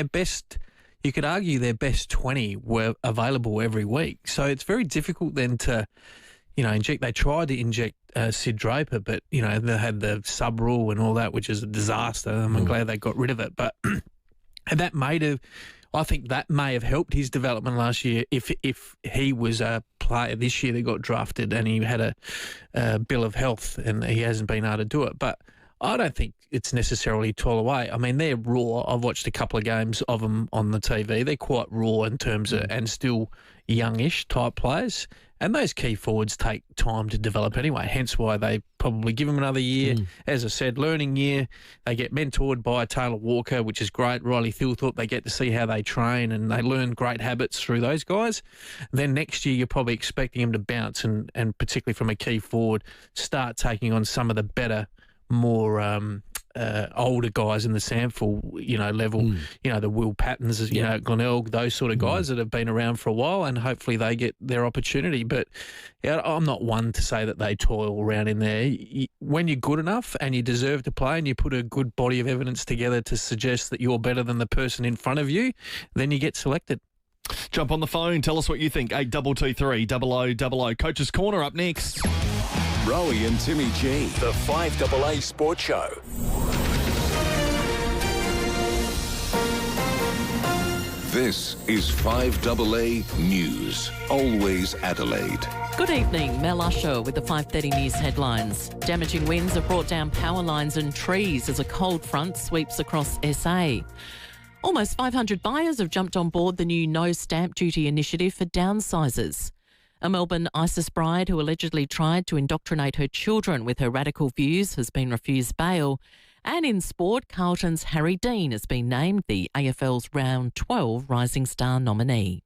you could argue their best 20 were available every week. So it's very difficult then to, inject. They tried to inject Sid Draper, but, they had the sub rule and all that, which is a disaster. I'm glad they got rid of it. But I think that may have helped his development last year if he was a player this year that got drafted and he had a bill of health and he hasn't been able to do it. But I don't think it's necessarily toil away. I mean, they're raw. I've watched a couple of games of them on the TV. They're quite raw in terms of, and still youngish type players. And those key forwards take time to develop anyway, hence why they probably give them another year. As I said, learning year. They get mentored by Taylor Walker, which is great. Riley Thilthorpe, they get to see how they train and they learn great habits through those guys. Then next year, you're probably expecting them to bounce and particularly from a key forward, start taking on some of the better, more older guys in the sample, level, the Will Pattons, Glenelg, those sort of guys that have been around for a while, and hopefully they get their opportunity. But I'm not one to say that they toil around in there. When you're good enough and you deserve to play and you put a good body of evidence together to suggest that you're better than the person in front of you, then you get selected. Jump on the phone. Tell us what you think. 8223 0000. Coach's Corner up next. Rowie and Timmy G, the 5AA Sports Show. This is 5AA News, always Adelaide. Good evening, Mel Usher with the 5:30 News headlines. Damaging winds have brought down power lines and trees as a cold front sweeps across SA. Almost 500 buyers have jumped on board the new no stamp duty initiative for downsizers. A Melbourne ISIS bride who allegedly tried to indoctrinate her children with her radical views has been refused bail. And in sport, Carlton's Harry Dean has been named the AFL's Round 12 Rising Star nominee.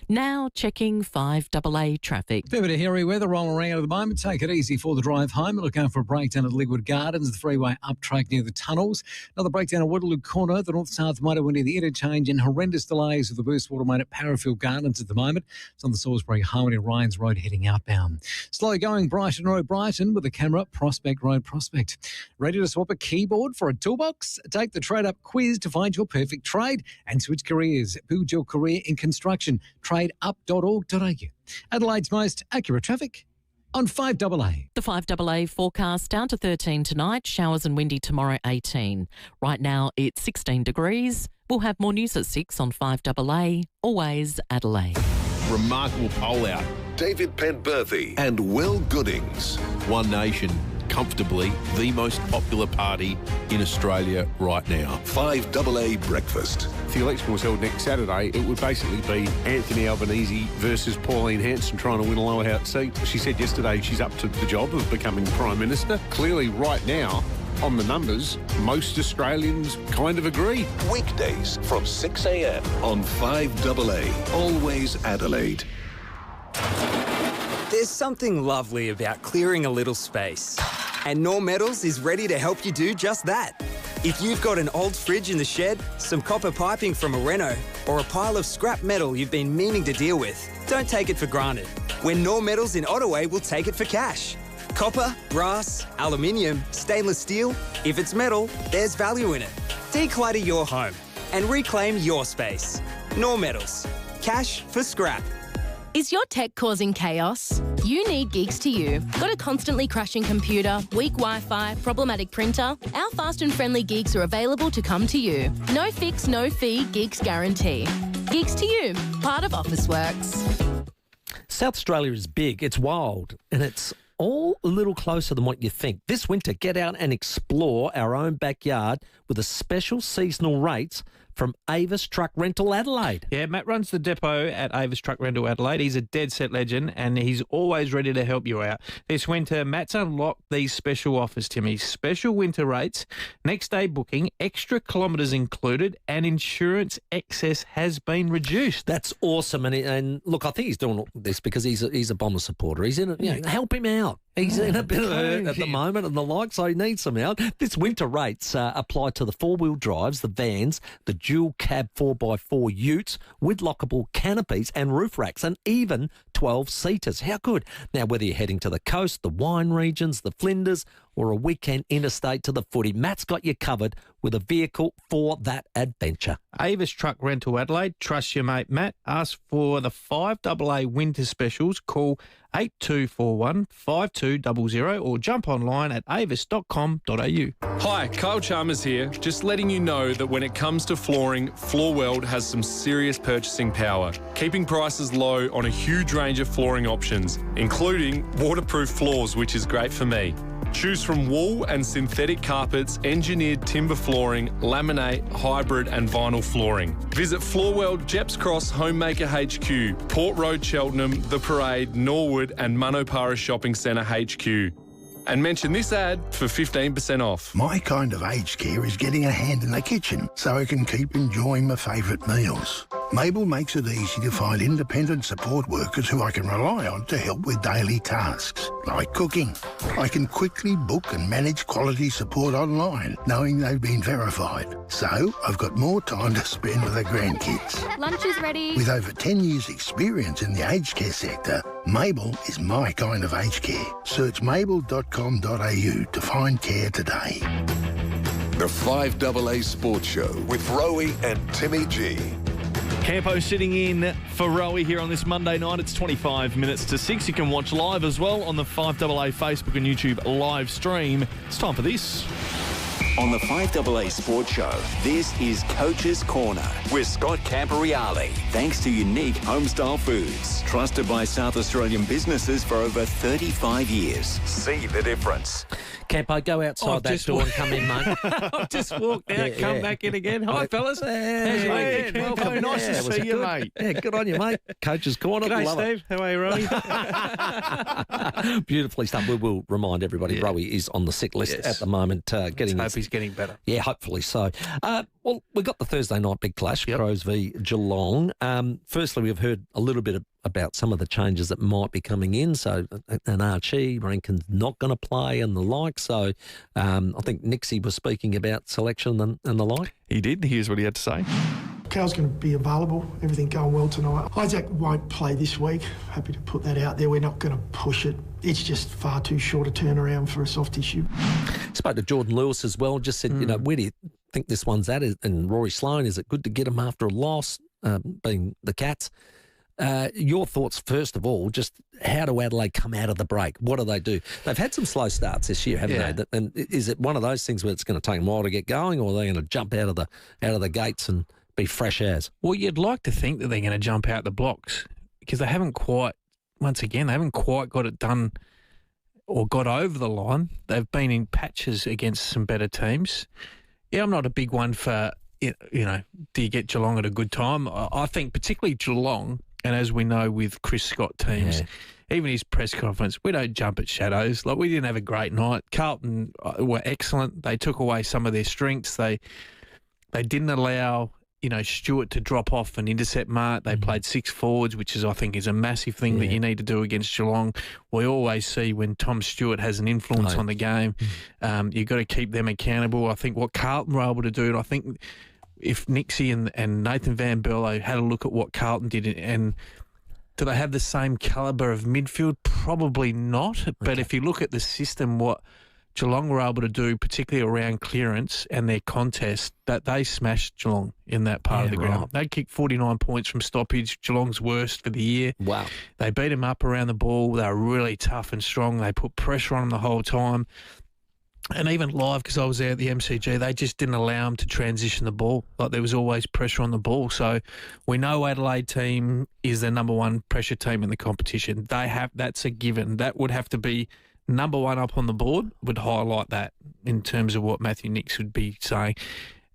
Now checking 5AA traffic. Fair bit of hairy weather rolling around at the moment. Take it easy for the drive home. Look out for a breakdown at Ligwood Gardens, the freeway up track near the tunnels. Another breakdown at Waterloo Corner, the north-south motorway near the interchange, and horrendous delays with the burst water main at Parafield Gardens at the moment. It's on the Salisbury Highway near Ryans Road heading outbound. Slow going Brighton Road, Brighton with the camera Prospect Road, Prospect. Ready to swap a keyboard for a toolbox? Take the trade-up quiz to find your perfect trade and switch careers. Build your career in construction. Tradeup.org.au. Adelaide's most accurate traffic on 5AA. The 5AA forecast down to 13 tonight, showers and windy tomorrow 18. Right now it's 16 degrees. We'll have more news at 6 on 5AA. Always Adelaide. Remarkable poll out. David Penberthy and Will Goodings. One Nation, comfortably the most popular party in Australia right now. 5AA Breakfast. If the election was held next Saturday, it would basically be Anthony Albanese versus Pauline Hanson trying to win a lower house seat. She said yesterday she's up to the job of becoming Prime Minister. Clearly, right now, on the numbers, most Australians kind of agree. Weekdays from 6 a.m. on 5AA. Always Adelaide. There's something lovely about clearing a little space. And Knorr Metals is ready to help you do just that. If you've got an old fridge in the shed, some copper piping from a reno, or a pile of scrap metal you've been meaning to deal with, don't take it for granted. When Knorr Metals in Ottaway will take it for cash. Copper, brass, aluminium, stainless steel, if it's metal, there's value in it. Declutter your home and reclaim your space. Knorr Metals. Cash for scrap. Is your tech causing chaos? You need Geeks to You. Got a constantly crashing computer, weak Wi-Fi, problematic printer? Our fast and friendly Geeks are available to come to you. No fix, no fee, Geeks guarantee. Geeks to You, part of Officeworks. South Australia is big, it's wild, and it's all a little closer than what you think. This winter, get out and explore our own backyard with a special seasonal rates from Avis Truck Rental Adelaide. Yeah, Matt runs the depot at Avis Truck Rental Adelaide. He's a dead set legend and he's always ready to help you out. This winter, Matt's unlocked these special offers, Timmy. Special winter rates, next day booking, extra kilometres included, and insurance excess has been reduced. That's awesome. And look, I think he's doing all this because he's a Bomber supporter. He's in it, help him out. He's in a bit of hurt at the moment and the like, so he needs some help. This winter rates apply to the four-wheel drives, the vans, the dual cab 4x4 utes with lockable canopies and roof racks, and even 12-seaters. How good? Now, whether you're heading to the coast, the wine regions, the Flinders, or a weekend interstate to the footy, Matt's got you covered with a vehicle for that adventure. Avis Truck Rental Adelaide. Trust your mate Matt. Ask for the 5AA winter specials. Call 8241 5200 or jump online at avis.com.au. Hi, Kyle Chalmers here. Just letting you know that when it comes to flooring, Floorweld has some serious purchasing power, keeping prices low on a huge range of flooring options, including waterproof floors, which is great for me. Choose from wool and synthetic carpets, engineered timber flooring, laminate, hybrid and vinyl flooring. Visit Floorweld, Jeps Cross, Homemaker HQ, Port Road, Cheltenham, The Parade, Norwood and Manopara Shopping Centre HQ. And mention this ad for 15% off. My kind of aged care is getting a hand in the kitchen so I can keep enjoying my favourite meals. Mabel makes it easy to find independent support workers who I can rely on to help with daily tasks, like cooking. I can quickly book and manage quality support online, knowing they've been verified. So I've got more time to spend with the grandkids. Lunch is ready. With over 10 years' experience in the aged care sector, Mabel is my kind of aged care. Search mabel.com.au to find care today. The 5AA Sports Show with Rowie and Timmy G. Campo sitting in for Rowie here on this Monday night. It's 25 minutes to 6. You can watch live as well on the 5AA Facebook and YouTube live stream. It's time for this. On the 5AA Sports Show, this is Coach's Corner with Scott Camporeale. Thanks to unique homestyle foods, trusted by South Australian businesses for over 35 years. See the difference. Campo, go outside that door and come in, mate. I've just walked out, come back in again. Hi, fellas. How's your weekend? Welcome. Nice to see you, mate. Yeah, good on you, mate. Coach's Corner. G'day, Love Steve. How are you, Rowie? Beautifully done. We will remind everybody Rowie is on the sick list at the moment. Getting hope he's getting better. Yeah, hopefully so. Well, we got the Thursday night big clash, Crows v Geelong. Firstly, we've heard a little bit about some of the changes that might be coming in. So an Archie, Rankin's not going to play and the like. So I think Nixie was speaking about selection and the like. He did. Here's what he had to say. Cal's going to be available. Everything going well tonight. Isaac won't play this week. Happy to put that out there. We're not going to push it. It's just far too short a turnaround for a soft issue. Spoke to Jordan Lewis as well. Just said, where do you think this one's at? And Rory Sloane, is it good to get him after a loss, being the Cats? Your thoughts, first of all, just how do Adelaide come out of the break? What do they do? They've had some slow starts this year, haven't they? And is it one of those things where it's going to take them a while to get going, or are they going to jump out of the gates and be fresh as? Well, you'd like to think that they're going to jump out the blocks because they haven't quite got it done or got over the line. They've been in patches against some better teams. Yeah, I'm not a big one for, do you get Geelong at a good time? I think particularly Geelong, and as we know with Chris Scott teams, even his press conference, we don't jump at shadows. Like, we didn't have a great night. Carlton were excellent. They took away some of their strengths. They didn't allow Stewart to drop off and intercept Mart. They played 6 forwards, which I think is a massive thing that you need to do against Geelong. We always see when Tom Stewart has an influence on the game, you've got to keep them accountable. I think what Carlton were able to do, and I think if Nixie and Nathan Van Berlo had a look at what Carlton did, and do they have the same calibre of midfield? Probably not. But if you look at the system, what Geelong were able to do, particularly around clearance and their contest, that they smashed Geelong in that part of the ground. They kicked 49 points from stoppage, Geelong's worst for the year. Wow. They beat them up around the ball. They were really tough and strong. They put pressure on them the whole time. And even live, because I was there at the MCG, they just didn't allow them to transition the ball. Like, there was always pressure on the ball. So we know Adelaide team is the number one pressure team in the competition. That's a given. That would have to be number one up on the board, would highlight that in terms of what Matthew Nix would be saying.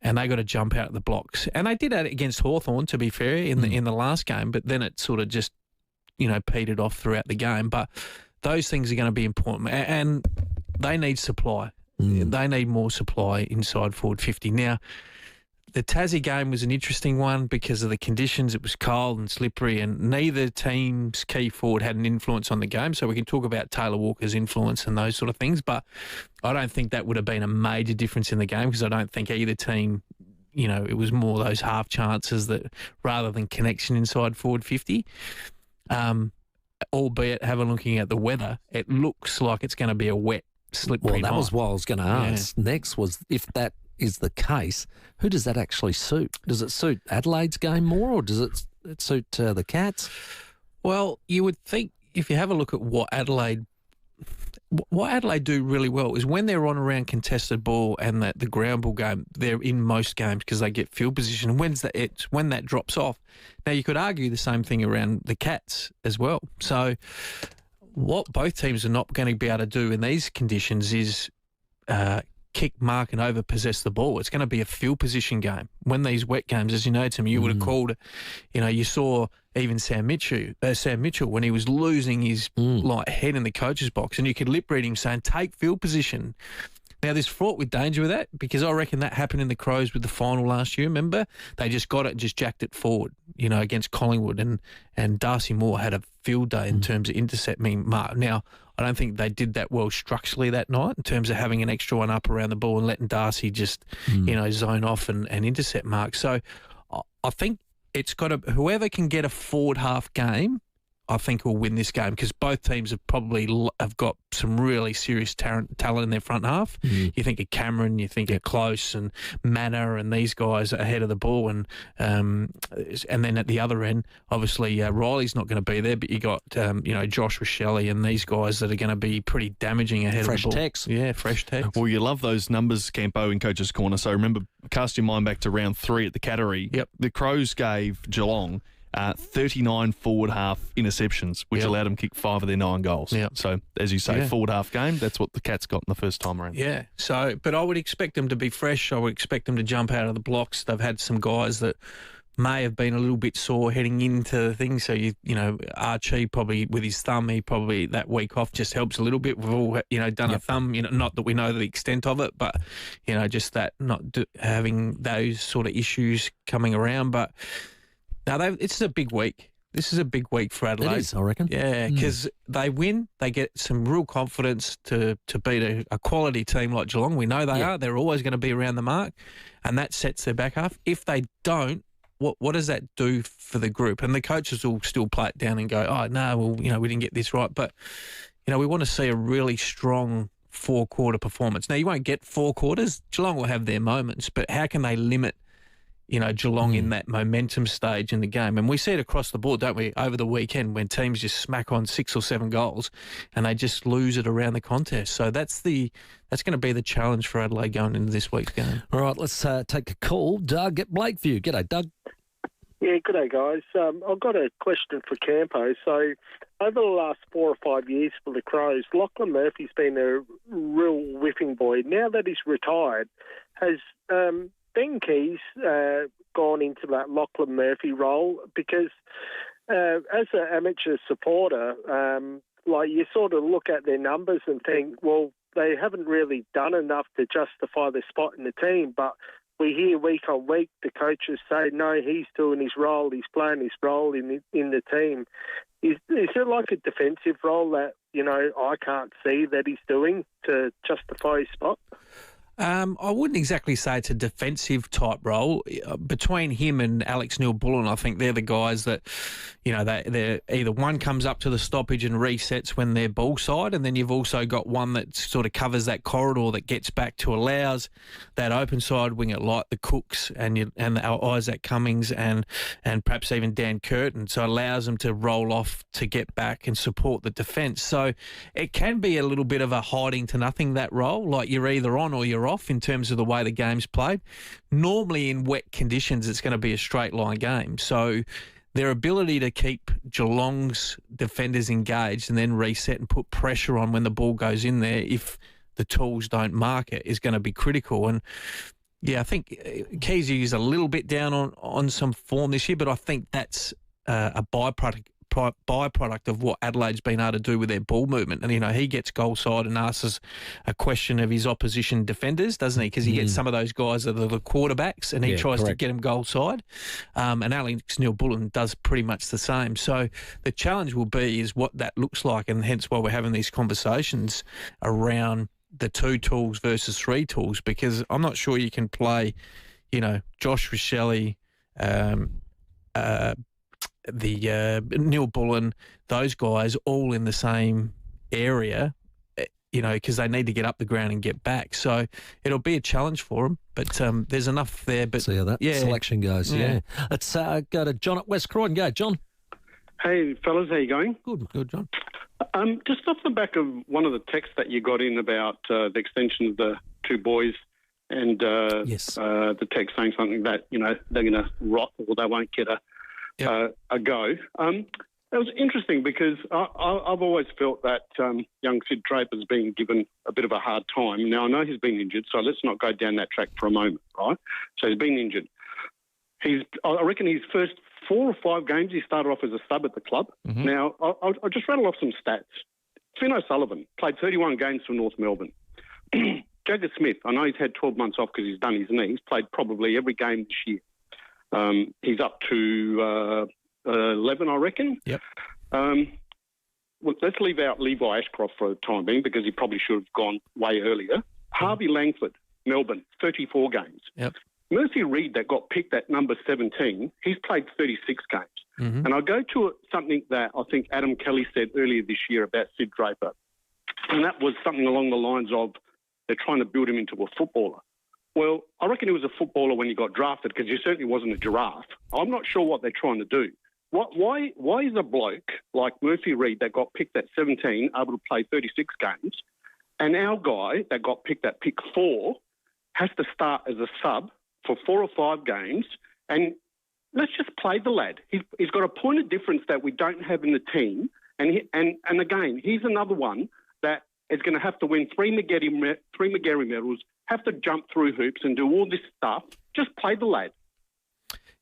and they got to jump out of the blocks. And they did that against Hawthorn, to be fair, in the last game, but then it sort of just, petered off throughout the game. But those things are going to be important, and they need supply. They need more supply inside forward 50. Now, the Tassie game was an interesting one because of the conditions. It was cold and slippery, and neither team's key forward had an influence on the game. So we can talk about Taylor Walker's influence and those sort of things, but I don't think that would have been a major difference in the game because I don't think either team, it was more those half chances that rather than connection inside forward 50. Albeit, having looking at the weather, it looks like it's going to be a wet, slippery night. That was what I was going to ask. Next was, if that is the case, who does that actually suit? Does it suit Adelaide's game more, or does it suit the Cats? Well, you would think if you have a look at what Adelaide do really well is when they're on around contested ball and the ground ball game, they're in most games because they get field position. And when that drops off. Now, you could argue the same thing around the Cats as well. So what both teams are not going to be able to do in these conditions is kick, mark and overpossess the ball. It's going to be a field position game. When these wet games, as you know, Timmy, you would have called it, you saw even Sam Mitchell, when he was losing his head in the coach's box, and you could lip read him saying, take field position. Now, there's fraught with danger with that because I reckon that happened in the Crows with the final last year, remember? They just got it and just jacked it forward, against Collingwood, and Darcy Moore had a field day in terms of intercepting mark. Now, I don't think they did that well structurally that night in terms of having an extra one up around the ball and letting Darcy just, zone off and intercept mark. So I think it's got to, whoever can get a forward half game, I think will win this game because both teams have got some really serious talent in their front half. You think of Cameron, you think of Close and Manor and these guys ahead of the ball, and then at the other end, obviously Riley's not going to be there, but you got Josh Rochelle and these guys that are going to be pretty damaging ahead of the ball. Fresh techs. Yeah, fresh techs. Well, you love those numbers, Campo, in Coach's Corner. So remember, cast your mind back to round 3 at the Cattery. Yep. The Crows gave Geelong 39 forward half interceptions, which allowed them kick 5 of their 9 goals. Yep. So, as you say, forward half game, that's what the Cats got in the first time around. Yeah. So, but I would expect them to be fresh. I would expect them to jump out of the blocks. They've had some guys that may have been a little bit sore heading into the thing. So, Archie probably with his thumb, he probably that week off just helps a little bit. We've all, done a thumb, not that we know the extent of it, but, just that having those sort of issues coming around. But now, it's a big week. This is a big week for Adelaide. It is, I reckon. Yeah, because they win, they get some real confidence to beat a quality team like Geelong. We know they are. They're always going to be around the mark, and that sets their back half. If they don't, what does that do for the group? And the coaches will still play it down and go, oh, no, well, we didn't get this right. But, we want to see a really strong 4-quarter performance. Now, you won't get 4 quarters. Geelong will have their moments, but how can they limit Geelong in that momentum stage in the game? And we see it across the board, don't we, over the weekend when teams just smack on 6 or 7 goals and they just lose it around the contest. So that's going to be the challenge for Adelaide going into this week's game. All right, let's take a call. Doug at Blakeview. G'day, Doug. Yeah, good day, guys. I've got a question for Campo. So over the last 4 or 5 years for the Crows, Lachlan Murphy's been a real whipping boy. Now that he's retired, has Ben Keys gone into that Lachlan Murphy role? Because as an amateur supporter, you sort of look at their numbers and think, well, they haven't really done enough to justify their spot in the team. But we hear week on week the coaches say, no, he's doing his role, he's playing his role in the team. Is there like a defensive role that, I can't see that he's doing to justify his spot? I wouldn't exactly say it's a defensive type role. Between him and Alex Neil-Bullen, I think they're the guys that, they're either one comes up to the stoppage and resets when they're ball side, and then you've also got one that sort of covers that corridor that gets back to allows that open side winger like the Cooks and our Isaac Cummings and perhaps even Dan Curtin, so it allows them to roll off to get back and support the defence. So it can be a little bit of a hiding to nothing, that role, like you're either on or you're off in terms of the way the game's played. Normally in wet conditions, it's going to be a straight line game. So their ability to keep Geelong's defenders engaged and then reset and put pressure on when the ball goes in there, if the tools don't mark it, is going to be critical. And, Yeah, I think Keezy is a little bit down on some form this year, but I think that's a byproduct of what Adelaide's been able to do with their ball movement. And, he gets goal side and asks a question of his opposition defenders, doesn't he? Because he gets some of those guys that are the quarterbacks and he tries to get them goal side. And Alex Neil-Bullen does pretty much the same. So the challenge will be is what that looks like, and hence why we're having these conversations around the 2 tools versus 3 tools, because I'm not sure you can play, Josh Richelli, Neil Bullen, those guys all in the same area, because they need to get up the ground and get back. So it'll be a challenge for them, but there's enough there. But see how that selection goes. Yeah. Let's go to John at West Croydon. Go, John. Hey, fellas, how you going? Good, John. Just off the back of one of the texts that you got in about the extension of the 2 boys, and the text saying something that they're going to rot or they won't get a go. That was interesting because I've always felt that young Sid Draper's been given a bit of a hard time. Now, I know he's been injured, so let's not go down that track for a moment, right? So he's been injured. I reckon his first 4 or 5 games he started off as a sub at the club. Mm-hmm. Now, I'll just rattle off some stats. Finn O'Sullivan played 31 games for North Melbourne. Jagger Smith, I know he's had 12 months off because he's done his knee. He's played probably every game this year. He's up to 11, I reckon. Yep. Well, let's leave out Levi Ashcroft for the time being because he probably should have gone way earlier. Harvey Langford, Melbourne, 34 games. Yep. Mercy Reed, that got picked at number 17, he's played 36 games. Mm-hmm. And I'll go to something that I think Adam Kelly said earlier this year about Sid Draper, and that was something along the lines of they're trying to build him into a footballer. Well, I reckon he was a footballer when he got drafted because he certainly wasn't a giraffe. I'm not sure what they're trying to do. Why is a bloke like Murphy Reed that got picked at 17 able to play 36 games, and our guy that got picked at pick 4 has to start as a sub for 4 or 5 games? And let's just play the lad. He's got a point of difference that we don't have in the team. And again, he's another one that is going to have to win 3 McGarry medals, have to jump through hoops and do all this stuff. Just play the lad.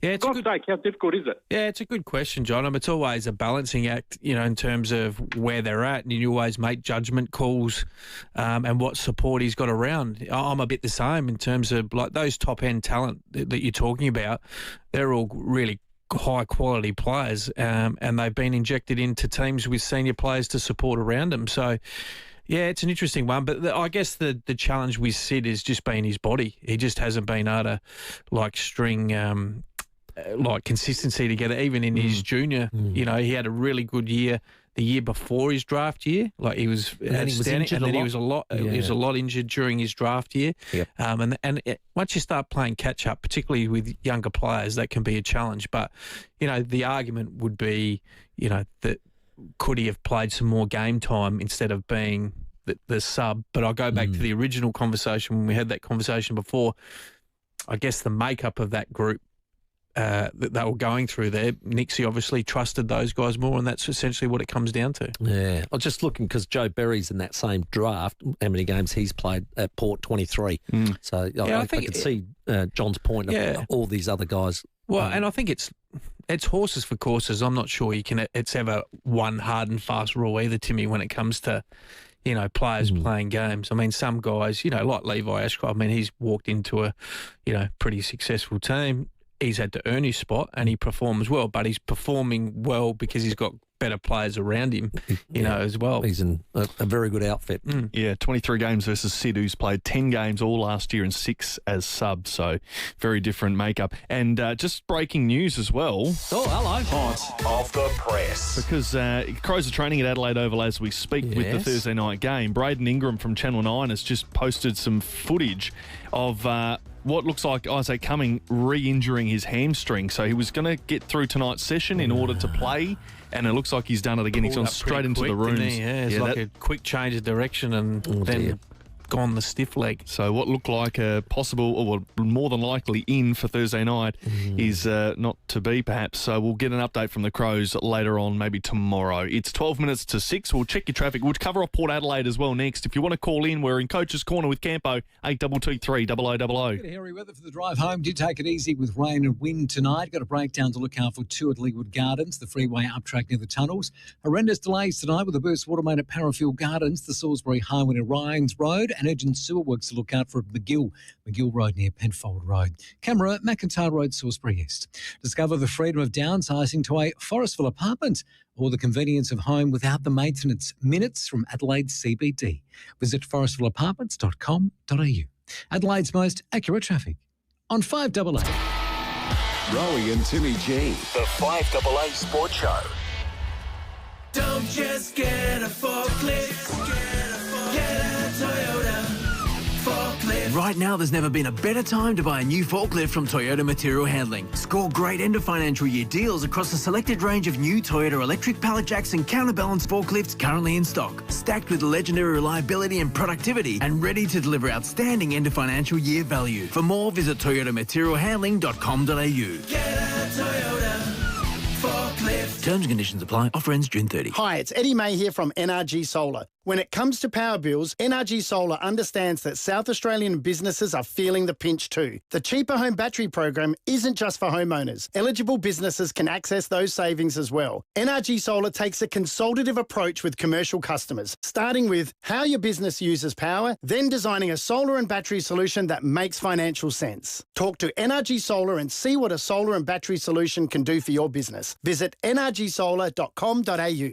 Yeah, For God's sake, how difficult is it? Yeah, it's a good question, John. It's always a balancing act, in terms of where they're at, and you always make judgment calls and what support he's got around. I'm a bit the same in terms of like those top-end talent that you're talking about. They're all really high-quality players, and they've been injected into teams with senior players to support around them. So, yeah, it's an interesting one, but I guess the challenge with Sid is just being his body. He just hasn't been able to string consistency together, even in his junior. He had a really good year the year before his draft year. Like he was outstanding, and then he was a lot injured during his draft year. Yep. Once you start playing catch up, particularly with younger players, that can be a challenge. But the argument would be, that could he have played some more game time instead of being the sub? But I'll go back to the original conversation when we had that conversation before. I guess the makeup of that group that they were going through there, Nixie obviously trusted those guys more, and that's essentially what it comes down to. Yeah. I was just looking because Joe Berry's in that same draft, how many games he's played at Port, 23. So I could see John's point of all these other guys. Well, and I think it's horses for courses. I'm not sure it's ever one hard and fast rule either, Timmy, when it comes to players playing games. I mean, some guys, like Levi Ashcroft, he's walked into a, pretty successful team. He's had to earn his spot and he performs well, but he's performing well because he's got better players around him, as well. He's in a very good outfit. Yeah, 23 games versus Sid, who's played 10 games all last year and 6 as sub, so very different makeup. And just breaking news as well. Oh, hello. Hot off the press. Because Crows are training at Adelaide Oval as we speak with the Thursday night game. Braden Ingram from Channel 9 has just posted some footage of what looks like Isaac Cumming re-injuring his hamstring. So he was going to get through tonight's session in order to play, and it looks like he's done it again. He's gone straight into the rooms. It's like a quick change of direction and then gone the stiff leg. So what looked like a possible, or more than likely in for Thursday night is not to be, perhaps. So we'll get an update from the Crows later on, maybe tomorrow. It's 12 minutes to 6. We'll check your traffic. We'll cover off Port Adelaide as well next. If you want to call in, we're in Coach's Corner with Campo, 8223 0000. Bit of hairy weather for the drive home. Do take it easy with rain and wind tonight. Got a breakdown to look out for 2 at Leawood Gardens, the freeway up track near the tunnels. Horrendous delays tonight with a burst water main at Parafield Gardens, the Salisbury Highway to Ryans Road, and urgent sewer works to look out for at McGill Road near Penfold Road. Camera, McIntyre Road, Salisbury East. Discover the freedom of downsizing to a Forestville apartment or the convenience of home without the maintenance. Minutes from Adelaide CBD. Visit forestvilleapartments.com.au. Adelaide's most accurate traffic on 5AA. Rowie and Timmy G. The 5AA Sports Show. Don't just get a forklift, get a Toyota forklift. Right now, there's never been a better time to buy a new forklift from Toyota Material Handling. Score great end of financial year deals across a selected range of new Toyota electric pallet jacks and counterbalance forklifts currently in stock, stacked with legendary reliability and productivity and ready to deliver outstanding end of financial year value. For more, visit toyotamaterialhandling.com.au. Get a Toyota forklift. Terms and conditions apply. Offer ends June 30. Hi, it's Eddie May here from NRG Solar. When it comes to power bills, NRG Solar understands that South Australian businesses are feeling the pinch too. The Cheaper Home Battery program isn't just for homeowners. Eligible businesses can access those savings as well. NRG Solar takes a consultative approach with commercial customers, starting with how your business uses power, then designing a solar and battery solution that makes financial sense. Talk to NRG Solar and see what a solar and battery solution can do for your business. Visit nrgsolar.com.au.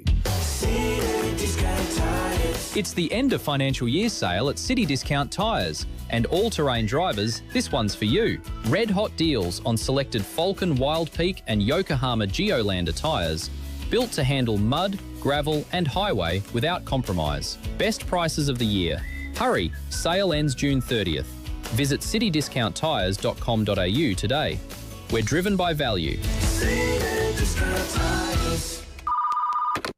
It's the end of financial year sale at City Discount Tyres. And all-terrain drivers, this one's for you. Red hot deals on selected Falcon Wild Peak and Yokohama Geolander tyres. Built to handle mud, gravel and highway without compromise. Best prices of the year. Hurry, sale ends June 30th. Visit citydiscounttyres.com.au today. We're driven by value.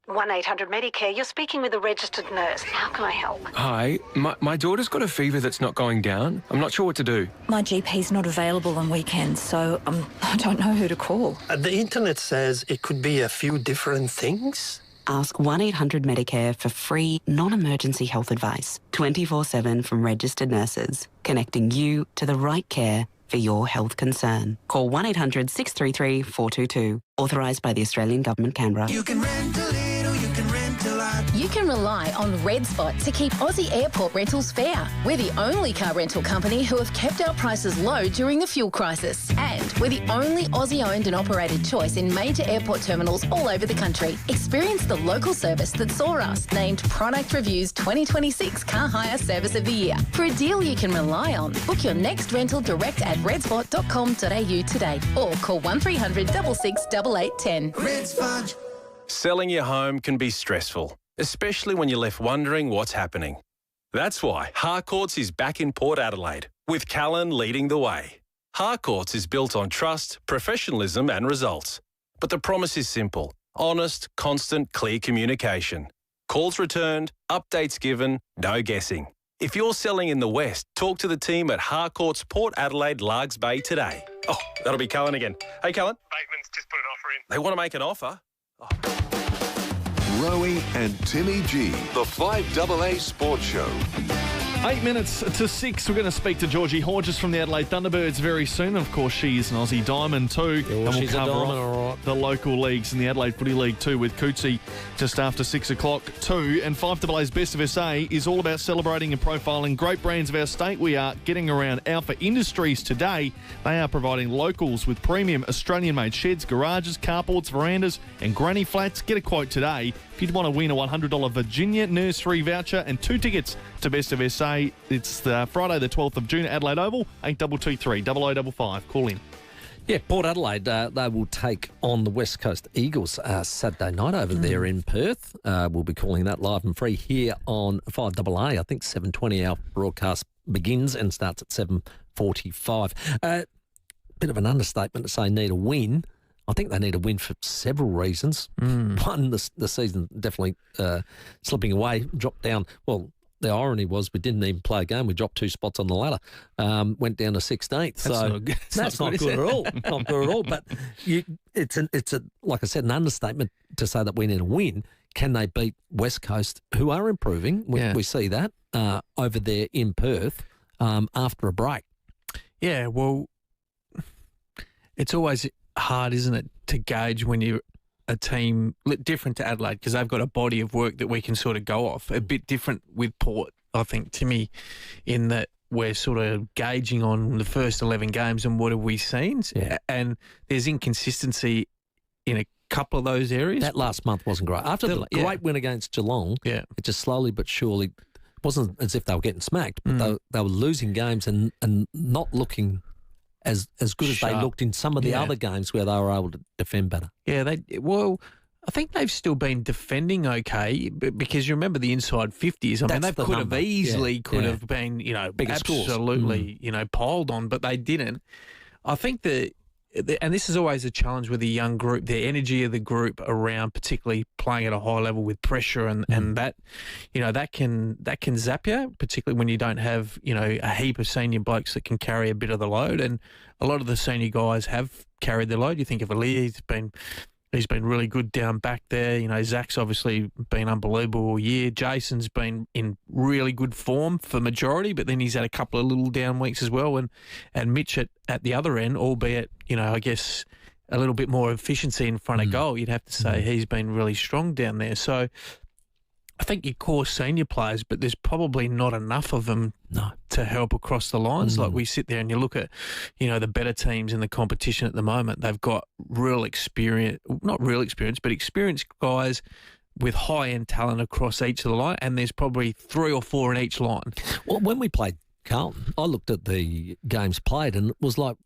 1-800-Medicare, you're speaking with a registered nurse. How can I help? Hi, my daughter's got a fever that's not going down. I'm not sure what to do. My GP's not available on weekends, so I don't know who to call. The internet says it could be a few different things. Ask 1-800-Medicare for free, non-emergency health advice, 24/7 from registered nurses, connecting you to the right care for your health concern. Call 1-800-633-422. Authorised by the Australian Government, Canberra. You can rent a little, you can rent a lot. You can rely on Red Spot to keep Aussie airport rentals fair. We're the only car rental company who have kept our prices low during the fuel crisis. And we're the only Aussie-owned and operated choice in major airport terminals all over the country. Experience the local service that saw us named Product Review's 2026 Car Hire Service of the Year. For a deal you can rely on, book your next rental direct at redspot.com.au today or call 1300 66 8810. Red Spot. Selling your home can be stressful, especially when you're left wondering what's happening. That's why Harcourts is back in Port Adelaide, with Callan leading the way. Harcourts is built on trust, professionalism and results. But the promise is simple: honest, constant, clear communication. Calls returned, updates given, no guessing. If you're selling in the West, talk to the team at Harcourts Port Adelaide Largs Bay today. Oh, that'll be Callan again. Hey, Callan. Bateman's just put an offer in. They want to make an offer? Rowie and Timmy G. The 5AA Sports Show. 8 minutes to 6. We're going to speak to Georgie Hodges from the Adelaide Thunderbirds very soon. Of course, she is an Aussie Diamond too. Yeah, well, and she's we'll a cover Diamond, off all right. the local leagues in the Adelaide Footy League too with Cootsie just after 6 o'clock too. And 5AA's Best of SA is all about celebrating and profiling great brands of our state. We are getting around Alpha Industries today. They are providing locals with premium Australian-made sheds, garages, carports, verandas and granny flats. Get a quote today. If you'd want to win a $100 Virginia nursery voucher and 2 tickets to Best of SA, it's Friday the 12th of June at Adelaide Oval, 8223 0055. Call in. Yeah, Port Adelaide, they will take on the West Coast Eagles Saturday night over there in Perth. We'll be calling that live and free here on 5AA. I think 7:20 our broadcast begins and starts at 7:45. Bit of an understatement to say need a win. I think they need a win for several reasons. One, the season definitely slipping away, dropped down. Well, the irony was we didn't even play a game. We dropped 2 spots on the ladder, went down to 16th. That's not good at all. Not good at all. But it's like I said, an understatement to say that we need a win. Can they beat West Coast, who are improving? We see that over there in Perth after a break. Yeah, well, it's always hard, isn't it, to gauge when you're a team different to Adelaide, because they've got a body of work that we can sort of go off. A bit different with Port, I think, Timmy, in that we're sort of gauging on the first 11 games and what have we seen. Yeah. And there's inconsistency in a couple of those areas. That last month wasn't great. After the great win against Geelong, it just slowly but surely, it wasn't as if they were getting smacked, but they were losing games and not looking as good as they looked in some of the other games where they were able to defend better. Yeah, I think they've still been defending okay, because you remember the inside 50s. I mean, they could have easily have been, bigger absolutely, piled on, but they didn't. I think and this is always a challenge with a young group, the energy of the group around, particularly playing at a high level with pressure, and that, that can zap you, particularly when you don't have, a heap of senior blokes that can carry a bit of the load. And a lot of the senior guys have carried the load. You think of Ali, he's been really good down back there. Zach's obviously been unbelievable all year. Jason's been in really good form for majority, but then he's had a couple of little down weeks as well. And Mitch at the other end, albeit, I guess a little bit more efficiency in front of goal, you'd have to say he's been really strong down there. So I think your core senior players, but there's probably not enough of them to help across the lines. Like we sit there and you look at, the better teams in the competition at the moment. They've got not real experience, but experienced guys with high-end talent across each of the line, and there's probably 3 or 4 in each line. Well, when we played Carlton, I looked at the games played and it was like,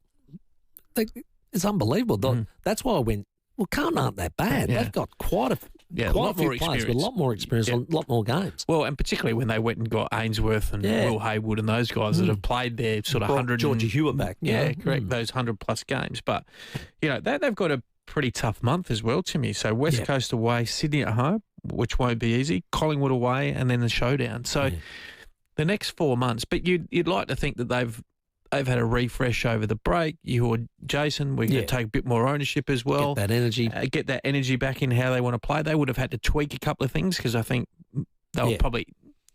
it's unbelievable. That's why I went, well, Carlton aren't that bad. They've got quite a lot more experience. With a lot more experience, a lot more games. Well, and particularly when they went and got Ainsworth and Will Haywood and those guys that have played their sort of 100. Georgie Hewitt back. Correct. Those 100+ games. But, they've got a pretty tough month as well, Timmy. So West Coast away, Sydney at home, which won't be easy, Collingwood away, and then the showdown. So the next 4 months. But you'd like to think that they've had a refresh over the break. You or Jason, we're going to take a bit more ownership as well. Get that energy back in how they want to play. They would have had to tweak a couple of things, because I think they were probably,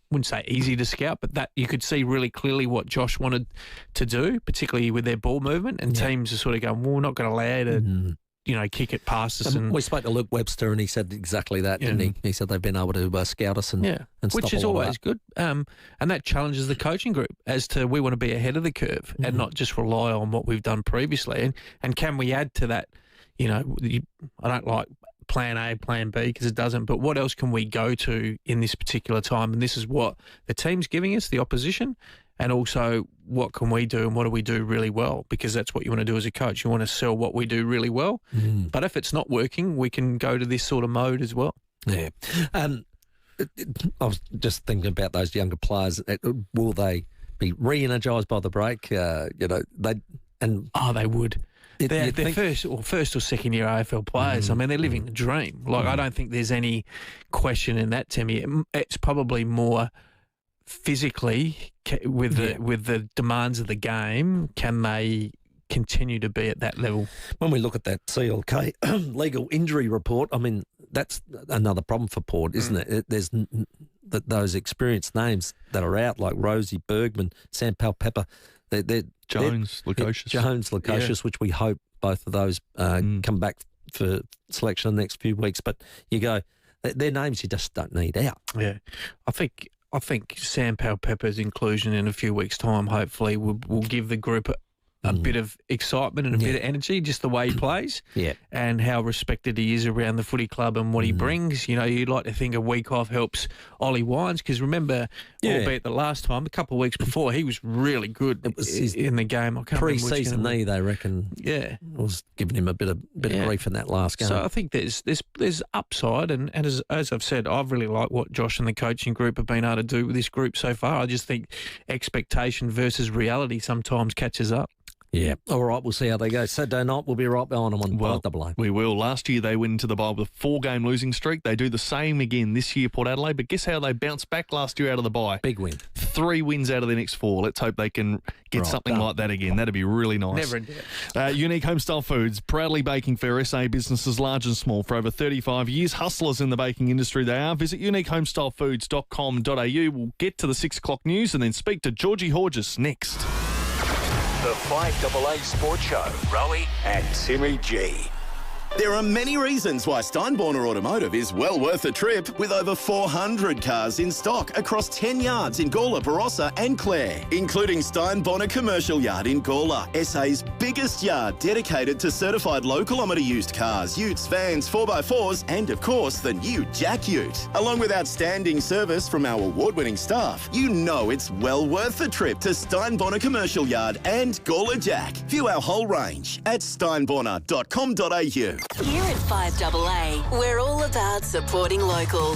wouldn't say easy to scout, but that you could see really clearly what Josh wanted to do, particularly with their ball movement, and teams are sort of going, well, we're not going to allow you to kick it past us. And we spoke to Luke Webster and he said exactly that, didn't he? He said they've been able to scout us and stuff, which is always good. And that challenges the coaching group as to we want to be ahead of the curve and not just rely on what we've done previously. And can we add to that? I don't like plan A, plan B, because it doesn't, but what else can we go to in this particular time? And this is what the team's giving us, the opposition. And also, what can we do and what do we do really well? Because that's what you want to do as a coach. You want to sell what we do really well. But if it's not working, we can go to this sort of mode as well. Yeah. I was just thinking about those younger players. Will they be re-energised by the break? They would. They're first or second year AFL players. I mean, they're living the dream. I don't think there's any question in that, Timmy. It's probably more physically with the demands of the game. Can they continue to be at that level? When we look at that CLK legal injury report, I mean, that's another problem for Port, isn't it? There's those experienced names that are out, like Rosie Bergman, Sam Palpepper, Jones, Lukosius, which we hope both of those come back for selection in the next few weeks. But you go, they're names you just don't need out. Yeah, I think Sam Palpepper's inclusion in a few weeks' time hopefully will give the group a bit of excitement and a bit of energy, just the way he plays and how respected he is around the footy club and what he brings. You'd like to think a week off helps Ollie Wines, because remember, albeit the last time, a couple of weeks before, he was really good in the game. I can't pre-season knee, they reckon, was giving him a bit of grief in that last game. So I think there's upside, and as I've said, I've really liked what Josh and the coaching group have been able to do with this group so far. I just think expectation versus reality sometimes catches up. Yeah. All right, we'll see how they go. Saturday night, we'll be right behind them on 5AA. We will. Last year they went into the bye with a 4-game losing streak. They do the same again this year, Port Adelaide. But guess how they bounced back last year out of the bye? Big win. 3 wins out of their next 4. Let's hope they can get something like that again. That'd be really nice. Never in doubt. Unique Homestyle Foods, proudly baking for SA businesses large and small for over 35 years. Hustlers in the baking industry they are. Visit uniquehomestylefoods.com.au. We'll get to the 6 o'clock news and then speak to Georgie Horges next. The 5AA Sports Show, Rowie and Timmy G. There are many reasons why Steinborner Automotive is well worth a trip, with over 400 cars in stock across 10 yards in Gawler, Barossa and Clare, including Steinborner Commercial Yard in Gawler, SA's biggest yard dedicated to certified low-kilometre used cars, utes, vans, 4x4s and, of course, the new Jack Ute. Along with outstanding service from our award-winning staff, you know it's well worth the trip to Steinborner Commercial Yard and Gawler Jack. View our whole range at steinborner.com.au. Here at 5AA, we're all about supporting local.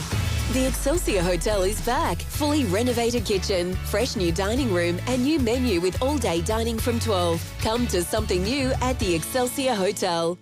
The Excelsior Hotel is back. Fully renovated kitchen, fresh new dining room and new menu with all-day dining from 12. Come to something new at the Excelsior Hotel.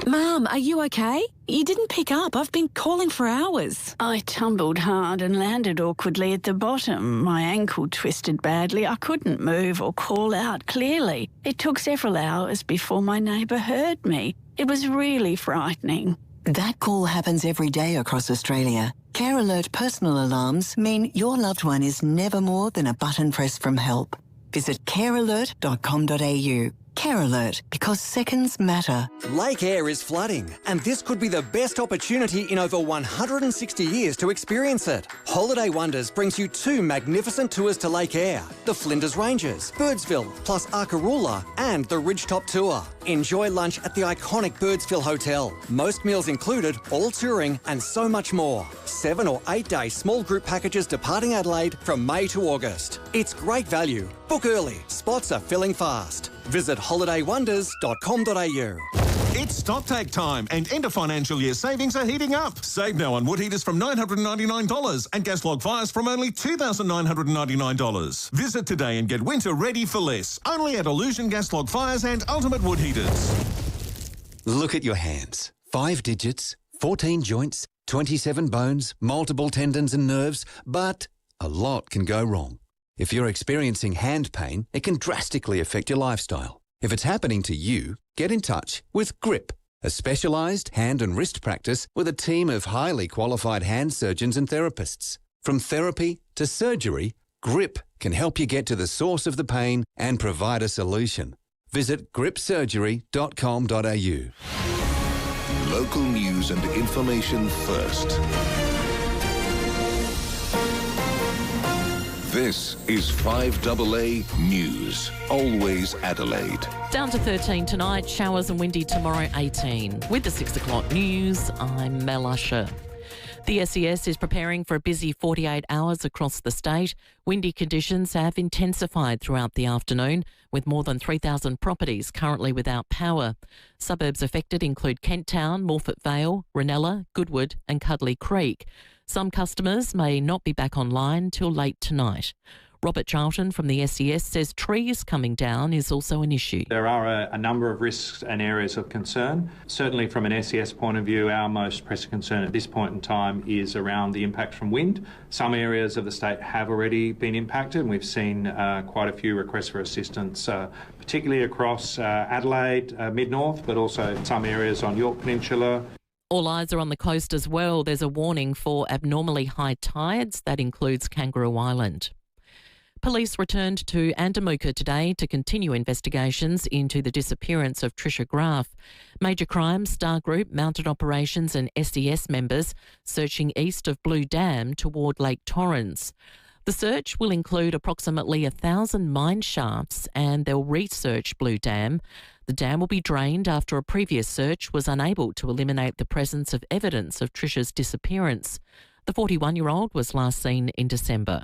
Mum, are you okay? You didn't pick up. I've been calling for hours. I tumbled hard and landed awkwardly at the bottom. My ankle twisted badly. I couldn't move or call out clearly. It took several hours before my neighbour heard me. It was really frightening. That call happens every day across Australia. Care Alert personal alarms mean your loved one is never more than a button press from help. Visit carealert.com.au. Care Alert, because seconds matter. Lake Eyre is flooding, and this could be the best opportunity in over 160 years to experience it. Holiday Wonders brings you 2 magnificent tours to Lake Eyre, the Flinders Ranges, Birdsville, plus Arkaroola, and the Ridgetop Tour. Enjoy lunch at the iconic Birdsville Hotel. Most meals included, all touring, and so much more. 7 or 8 day small group packages departing Adelaide from May to August. It's great value. Book early. Spots are filling fast. Visit holidaywonders.com.au. It's stocktake time and end of financial year savings are heating up. Save now on wood heaters from $999 and gas log fires from only $2,999. Visit today and get winter ready for less. Only at Illusion Gas Log Fires and Ultimate Wood Heaters. Look at your hands. 5 digits, 14 joints, 27 bones, multiple tendons and nerves, but a lot can go wrong. If you're experiencing hand pain, it can drastically affect your lifestyle. If it's happening to you, get in touch with GRIP, a specialised hand and wrist practice with a team of highly qualified hand surgeons and therapists. From therapy to surgery, GRIP can help you get to the source of the pain and provide a solution. Visit gripsurgery.com.au. Local news and information first. This is 5AA News. Always Adelaide. Down to 13 tonight, showers and windy tomorrow 18. With the 6 o'clock news, I'm Mel Usher. The SES is preparing for a busy 48 hours across the state. Windy conditions have intensified throughout the afternoon, with more than 3,000 properties currently without power. Suburbs affected include Kent Town, Morfett Vale, Ranella, Goodwood and Cuddly Creek. Some customers may not be back online till late tonight. Robert Charlton from the SES says trees coming down is also an issue. There are a number of risks and areas of concern. Certainly from an SES point of view, our most pressing concern at this point in time is around the impact from wind. Some areas of the state have already been impacted, and we've seen quite a few requests for assistance, particularly across Adelaide, mid-north, but also some areas on York Peninsula. All eyes are on the coast as well. There's a warning for abnormally high tides. That includes Kangaroo Island. Police returned to Andamuka today to continue investigations into the disappearance of Trisha Graf. Major Crimes, Star Group, Mounted Operations and SES members searching east of Blue Dam toward Lake Torrens. The search will include approximately 1,000 mine shafts and they'll research Blue Dam. The dam will be drained after a previous search was unable to eliminate the presence of evidence of Trisha's disappearance. The 41-year-old was last seen in December.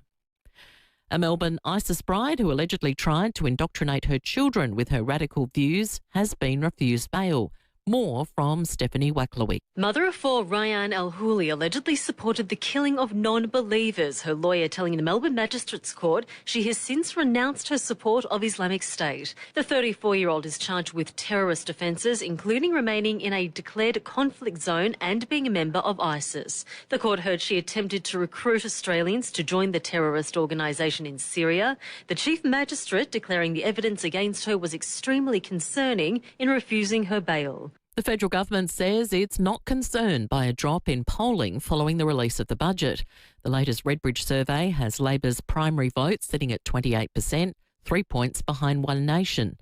A Melbourne ISIS bride who allegedly tried to indoctrinate her children with her radical views has been refused bail. More from Stephanie Wacklowick. Mother of four Ryan Al-Houli allegedly supported the killing of non-believers, her lawyer telling the Melbourne Magistrates Court she has since renounced her support of Islamic State. The 34-year-old is charged with terrorist offences, including remaining in a declared conflict zone and being a member of ISIS. The court heard she attempted to recruit Australians to join the terrorist organisation in Syria. The chief magistrate declaring the evidence against her was extremely concerning in refusing her bail. The federal government says it's not concerned by a drop in polling following the release of the budget. The latest Redbridge survey has Labor's primary vote sitting at 28%, 3 points behind One Nation.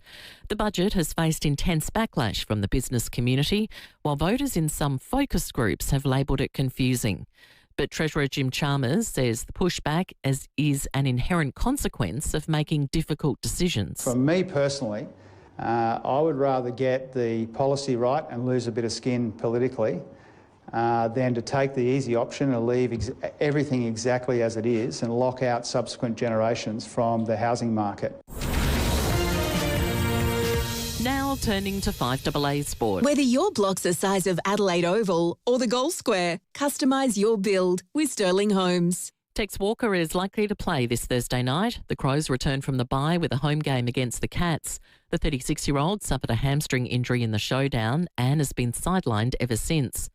The budget has faced intense backlash from the business community, while voters in some focus groups have labelled it confusing. But Treasurer Jim Chalmers says the pushback is an inherent consequence of making difficult decisions. For me personally, I would rather get the policy right and lose a bit of skin politically than to take the easy option and leave everything exactly as it is and lock out subsequent generations from the housing market. Now turning to 5AA Sport. Whether your block's the size of Adelaide Oval or the Gold Square, customise your build with Sterling Homes. Tex Walker is likely to play this Thursday night. The Crows return from the bye with a home game against the Cats. The 36-year-old suffered a hamstring injury in the showdown and has been sidelined ever since.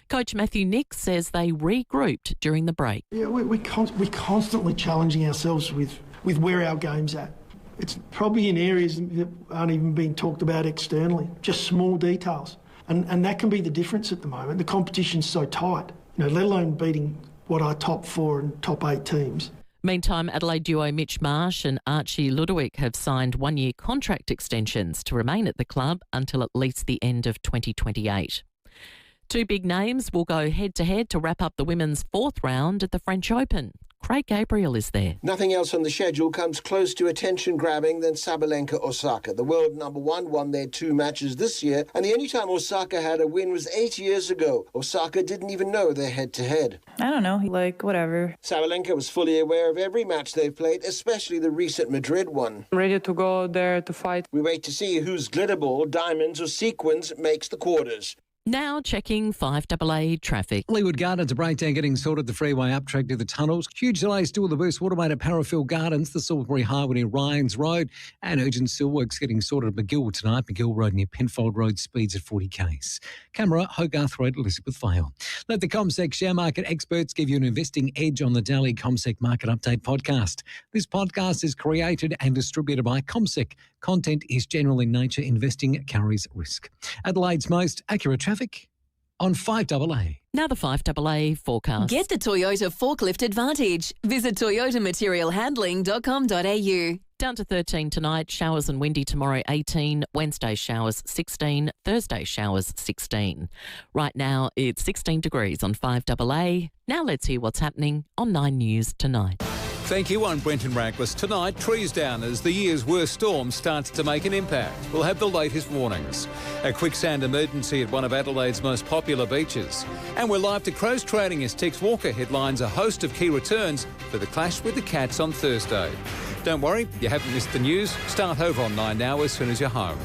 Coach Matthew Nix says they regrouped during the break. Yeah, we're constantly challenging ourselves with where our game's at. It's probably in areas that aren't even being talked about externally, just small details. And that can be the difference at the moment. The competition's so tight, let alone beating what are top 4 and top 8 teams. Meantime, Adelaide duo Mitch Marsh and Archie Ludowick have signed one-year contract extensions to remain at the club until at least the end of 2028. Two big names will go head-to-head to wrap up the women's fourth round at the French Open. Craig Gabriel is there. Nothing else on the schedule comes close to attention-grabbing than Sabalenka Osaka. The world number one won their 2 matches this year, and the only time Osaka had a win was 8 years ago. Osaka didn't even know their head-to-head. I don't know, whatever. Sabalenka was fully aware of every match they've played, especially the recent Madrid one. I'm ready to go there to fight. We wait to see whose glitter ball, diamonds or sequins makes the quarters. Now checking 5AA traffic. Leeward Gardens, a breakdown getting sorted. The freeway up track to the tunnels. Huge delays still the Boost Waterway to Parafield Gardens, the Salisbury Highway near Ryans Road, and urgent steelworks getting sorted at McGill tonight. McGill Road near Penfold Road, speeds at 40 k's. Camera, Hogarth Road, Elizabeth Vale. Let the CommSec share market experts give you an investing edge on the daily CommSec Market Update podcast. This podcast is created and distributed by CommSec. Content is general in nature. Investing carries risk. Adelaide's most accurate traffic on 5AA. Now the 5AA forecast. Get the Toyota Forklift Advantage. Visit toyotamaterialhandling.com.au. Down to 13 tonight, showers and windy tomorrow 18, Wednesday showers 16, Thursday showers 16. Right now it's 16 degrees on 5AA. Now let's hear what's happening on 9 News tonight. Thank you. I'm Brenton Rackless. Tonight, trees down as the year's worst storm starts to make an impact. We'll have the latest warnings. A quicksand emergency at one of Adelaide's most popular beaches. And we're live to Crows Trading as Tex Walker headlines a host of key returns for the clash with the Cats on Thursday. Don't worry, you haven't missed the news. Start over on 9 now as soon as you're home.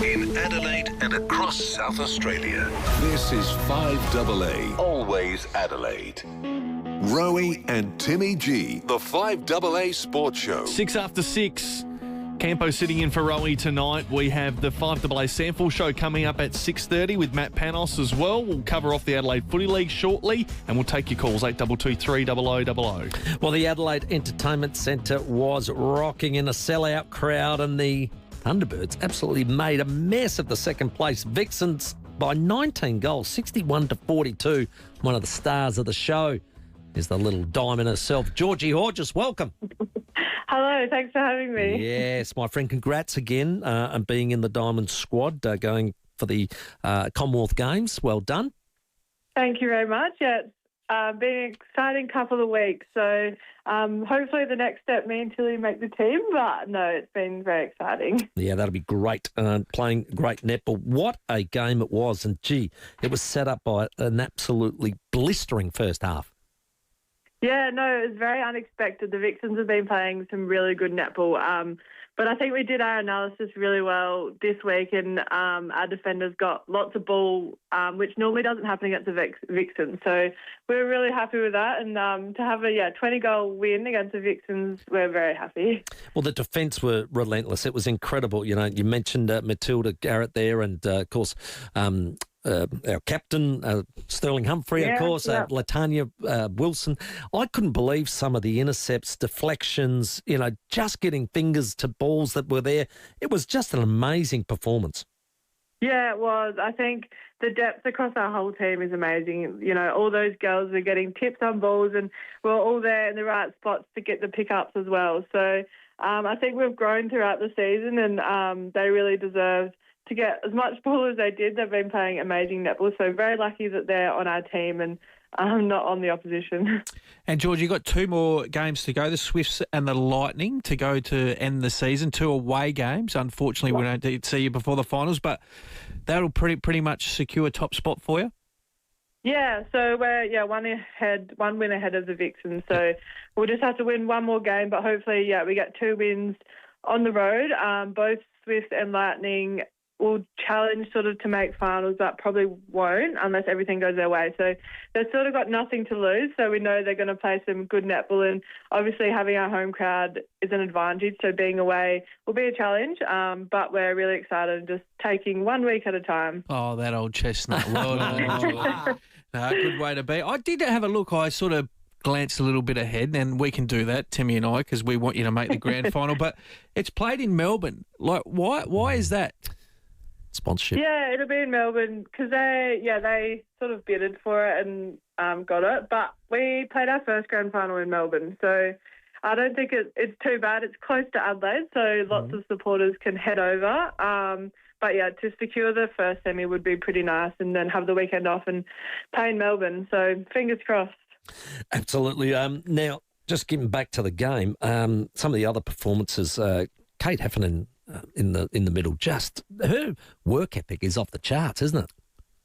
In Adelaide and across South Australia, this is 5AA, always Adelaide. Rowie and Timmy G, the 5AA Sports Show. 6 after 6. Campo sitting in for Rowie tonight. We have the 5AA Sample Show coming up at 6:30 with Matt Panos as well. We'll cover off the Adelaide Footy League shortly and we'll take your calls, 8223 0000. Well, the Adelaide Entertainment Centre was rocking in a sellout crowd and the Thunderbirds absolutely made a mess of the second place Vixens by 19 goals, 61-42. One of the stars of the show is the little diamond herself, Georgie Hodges. Welcome. Hello, thanks for having me. Yes, my friend, congrats again on being in the Diamond squad, going for the Commonwealth Games. Well done. Thank you very much. Yeah, it's been an exciting couple of weeks. So hopefully the next step, me and Tilly make the team. But no, it's been very exciting. Yeah, that'll be great. Playing great netball. What a game it was. And, gee, it was set up by an absolutely blistering first half. Yeah, no, it was very unexpected. The Vixens have been playing some really good netball, but I think we did our analysis really well this week, and our defenders got lots of ball, which normally doesn't happen against the Vixens. So we're really happy with that, and to have a 20-goal win against the Vixens, we're very happy. Well, the defence were relentless. It was incredible. You know, you mentioned Matilda Garrett there, and of course. Our captain, Sterling Humphrey, of course, Latanya Wilson. I couldn't believe some of the intercepts, deflections, you know, just getting fingers to balls that were there. It was just an amazing performance. Yeah, it was. I think the depth across our whole team is amazing. You know, all those girls are getting tips on balls, and we're all there in the right spots to get the pickups as well. So I think we've grown throughout the season, and they really deserved to get as much ball as they did. They've been playing amazing netball, so very lucky that they're on our team and not on the opposition. And George, you've got 2 more games to go, the Swifts and the Lightning, to go to end the season. 2 away games. Unfortunately, we don't see you before the finals, but that'll pretty much secure a top spot for you. Yeah, so we're one win ahead of the Vixens. So we'll just have to win one more game, but hopefully, we get 2 wins on the road. Both Swifts and Lightning will challenge sort of to make finals, but probably won't unless everything goes their way. So they've sort of got nothing to lose. So we know they're going to play some good netball, and obviously having our home crowd is an advantage. So being away will be a challenge, but we're really excited, just taking 1 week at a time. Oh, that old chestnut. Well done. No, good way to be. I did have a look. I sort of glanced a little bit ahead, and we can do that, Timmy and I, because we want you to make the grand final. But it's played in Melbourne. Like, why is that? Sponsorship. Yeah, it'll be in Melbourne because they sort of bidded for it and got it. But we played our first grand final in Melbourne, so I don't think it's too bad. It's close to Adelaide, so lots of supporters can head over. But yeah, to secure the first semi would be pretty nice, and then have the weekend off and play in Melbourne. So fingers crossed. Absolutely. Now, just getting back to the game, some of the other performances, Kate Heffernan in the middle, just her work ethic is off the charts, isn't it?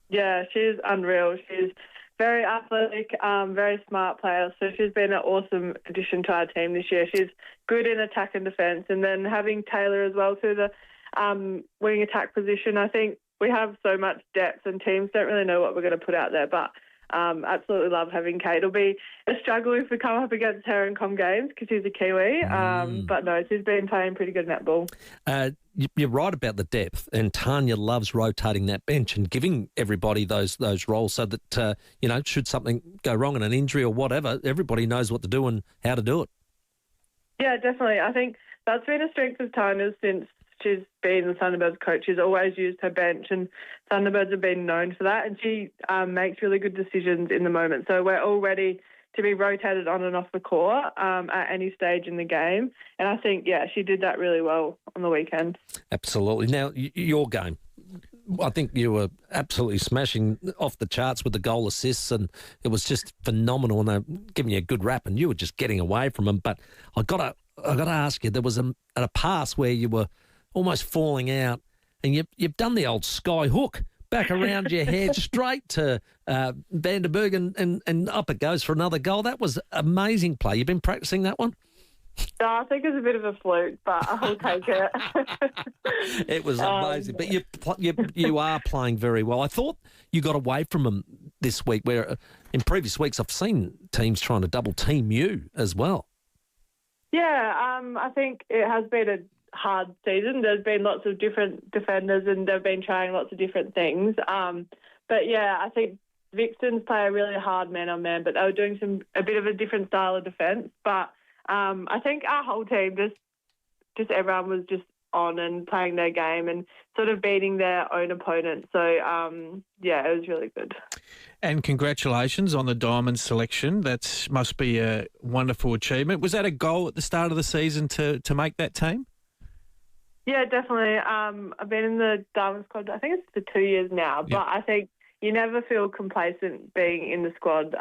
Yeah, she's unreal. She's very athletic, very smart player. So she's been an awesome addition to our team this year. She's good in attack and defence, and then having Taylor as well to the wing attack position. I think we have so much depth, and teams don't really know what we're going to put out there, but absolutely love having Kate. It'll be a struggle if we come up against her in Com Games because she's a Kiwi, but no, she's been playing pretty good netball. You're right about the depth, and Tanya loves rotating that bench and giving everybody those roles so that, should something go wrong in an injury or whatever, everybody knows what to do and how to do it. Yeah, definitely. I think that's been a strength of Tanya's since she's been the Thunderbirds coach. She's always used her bench, and Thunderbirds have been known for that, and she makes really good decisions in the moment. So we're all ready to be rotated on and off the court at any stage in the game. And I think, she did that really well on the weekend. Absolutely. Now, your game, I think you were absolutely smashing off the charts with the goal assists, and it was just phenomenal, and they're giving you a good rap, and you were just getting away from them. But I got to ask you, there was a pass where you were almost falling out, and you've done the old sky hook back around your head straight to Vandenberg, and up it goes for another goal. That was amazing play. You've been practicing that one? No, I think it's a bit of a fluke, but I'll take it. It was amazing. But you are playing very well. I thought you got away from them this week, where in previous weeks I've seen teams trying to double team you as well. Yeah, I think it has been a hard season. There's been lots of different defenders, and they've been trying lots of different things. But yeah, I think Vixens play a really hard man-on-man, but they were doing a bit of a different style of defence. But I think our whole team, just everyone was just on and playing their game and sort of beating their own opponent. So, it was really good. And congratulations on the Diamond selection. That must be a wonderful achievement. Was that a goal at the start of the season to make that team? Yeah, definitely. I've been in the Diamond squad, I think it's for 2 years now, but I think you never feel complacent being in the squad.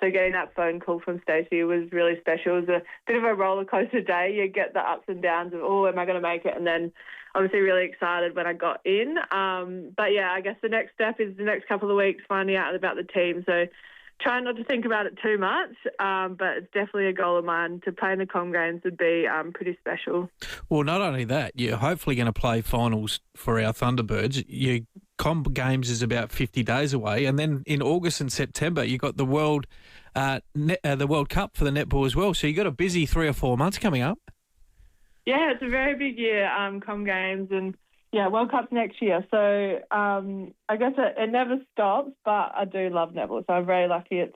So getting that phone call from Stacey was really special. It was a bit of a roller coaster day. You get the ups and downs of, am I going to make it? And then obviously really excited when I got in. But yeah, I guess the next step is the next couple of weeks finding out about the team. So try not to think about it too much, but it's definitely a goal of mine. To play in the Com Games would be pretty special. Well, not only that, you're hopefully going to play finals for our Thunderbirds. Your Com Games is about 50 days away, and then in August and September you got the World Cup for the netball as well. So you got a busy 3 or 4 months coming up. Yeah, it's a very big year, Com Games, and World Cup's next year. So I guess it never stops, but I do love netball, so I'm very lucky. It's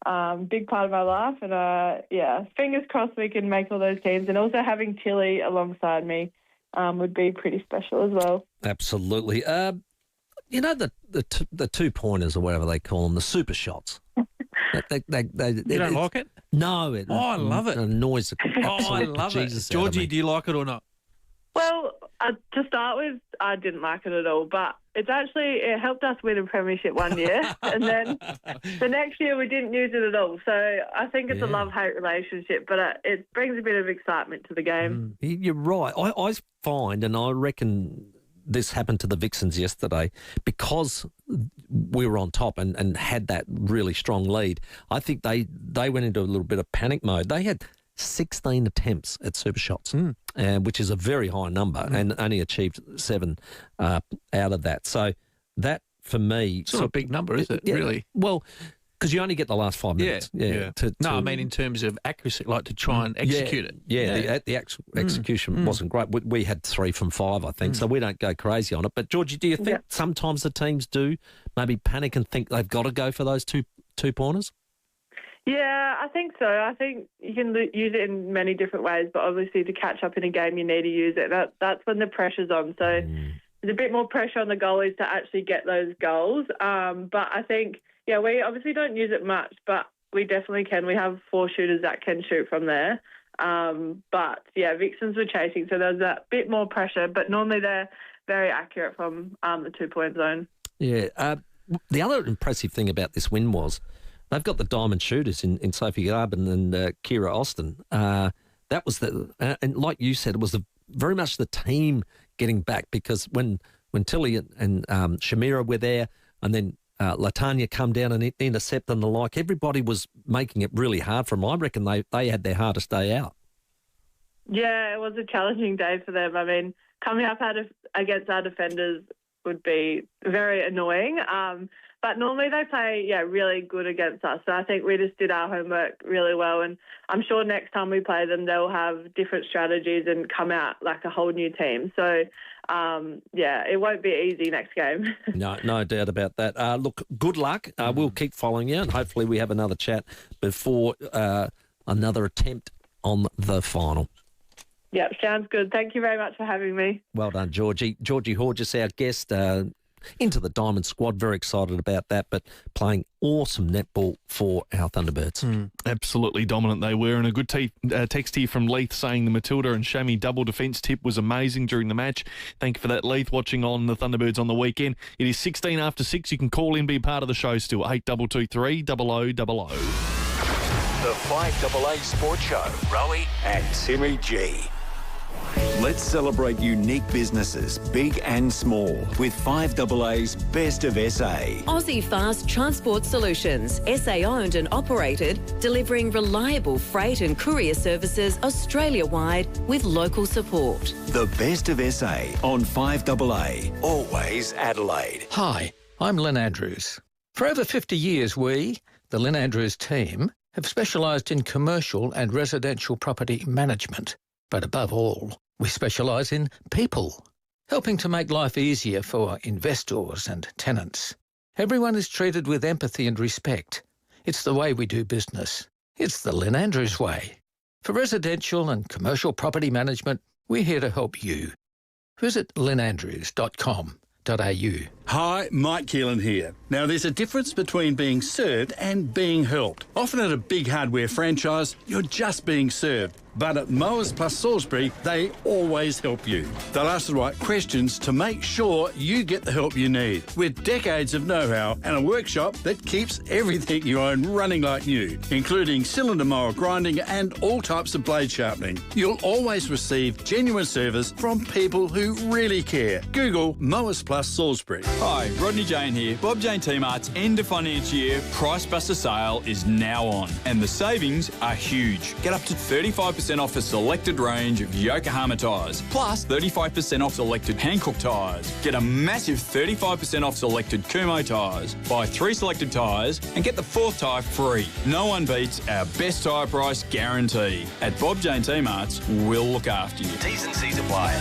a big part of my life, and fingers crossed we can make all those teams. And also having Tilly alongside me would be pretty special as well. Absolutely. You know the 2-pointers or whatever they call them, the super shots. You don't like it? No. I love it. It annoys the I love Jesus it. Georgie, do you like it or not? Well, to start with, I didn't like it at all, but it helped us win a premiership one year, and then the next year we didn't use it at all. So I think it's a love-hate relationship, but it brings a bit of excitement to the game. You're right. I find, and I reckon this happened to the Vixens yesterday, because we were on top and had that really strong lead. I think they went into a little bit of panic mode. They had 16 attempts at super shots, which is a very high number, and only achieved 7 out of that. So that, for me... It's not a big number, is it, really? Well, because you only get the last 5 minutes. I mean in terms of accuracy, like to try and execute it. The actual execution wasn't great. We had 3 from 5, I think, so we don't go crazy on it. But, Georgie, do you think sometimes the teams do maybe panic and think they've got to go for those two-pointers? Yeah, I think so. I think you can use it in many different ways, but obviously to catch up in a game you need to use it. That's when the pressure's on. So there's a bit more pressure on the goalies to actually get those goals. But I think, we obviously don't use it much, but we definitely can. We have 4 shooters that can shoot from there. But, Vixens were chasing, so there's a bit more pressure, but normally they're very accurate from the 2-point zone. Yeah. The other impressive thing about this win was they've got the diamond shooters in Sophie Garben and Kira Austin. That was and like you said, it was very much the team getting back, because when Tilly and Shamira were there, and then Latanya come down and intercept and the like, everybody was making it really hard for them. I reckon they had their hardest day out. Yeah, it was a challenging day for them. I mean, coming up against our defenders would be very annoying. But normally they play, really good against us. So I think we just did our homework really well. And I'm sure next time we play them, they'll have different strategies and come out like a whole new team. So, it won't be easy next game. No doubt about that. Look, good luck. We'll keep following you, and hopefully we have another chat before another attempt on the final. Yep, sounds good. Thank you very much for having me. Well done, Georgie. Georgie Horgis, our guest, into the Diamond squad. Very excited about that, but playing awesome netball for our Thunderbirds. Absolutely dominant they were. And a good text here from Leith saying the Matilda and Shammy double defence tip was amazing during the match. Thank you for that, Leith, watching on the Thunderbirds on the weekend. It is 16 after 6. You can call in, be a part of the show still. 8223 0000. The 5AA Sports Show. Rowie and Timmy G. Let's celebrate unique businesses, big and small, with 5AA's Best of SA. Aussie Fast Transport Solutions, SA owned and operated, delivering reliable freight and courier services Australia-wide with local support. The Best of SA on 5AA, always Adelaide. Hi, I'm Lynn Andrews. For over 50 years, we, the Lynn Andrews team, have specialised in commercial and residential property management. But above all, we specialise in people, helping to make life easier for investors and tenants. Everyone is treated with empathy and respect. It's the way we do business. It's the Lynn Andrews way. For residential and commercial property management, we're here to help you. Visit lynnandrews.com.au. Hi, Mike Keelan here. Now, there's a difference between being served and being helped. Often at a big hardware franchise, you're just being served. But at Mowers Plus Salisbury, they always help you. They'll ask the right questions to make sure you get the help you need. With decades of know-how and a workshop that keeps everything you own running like new, including cylinder mower grinding and all types of blade sharpening. You'll always receive genuine service from people who really care. Google Mowers Plus Salisbury. Hi, Rodney Jane here. Bob Jane T-Mart's end of financial year Price Buster sale is now on, and the savings are huge. Get up to 35% off a selected range of Yokohama tyres, plus 35% off selected Hankook tyres. Get a massive 35% off selected Kumho tyres. Buy 3 selected tyres and get the 4th tyre free. No one beats our best tyre price guarantee. At Bob Jane T-Mart's, we'll look after you. T's and C's apply.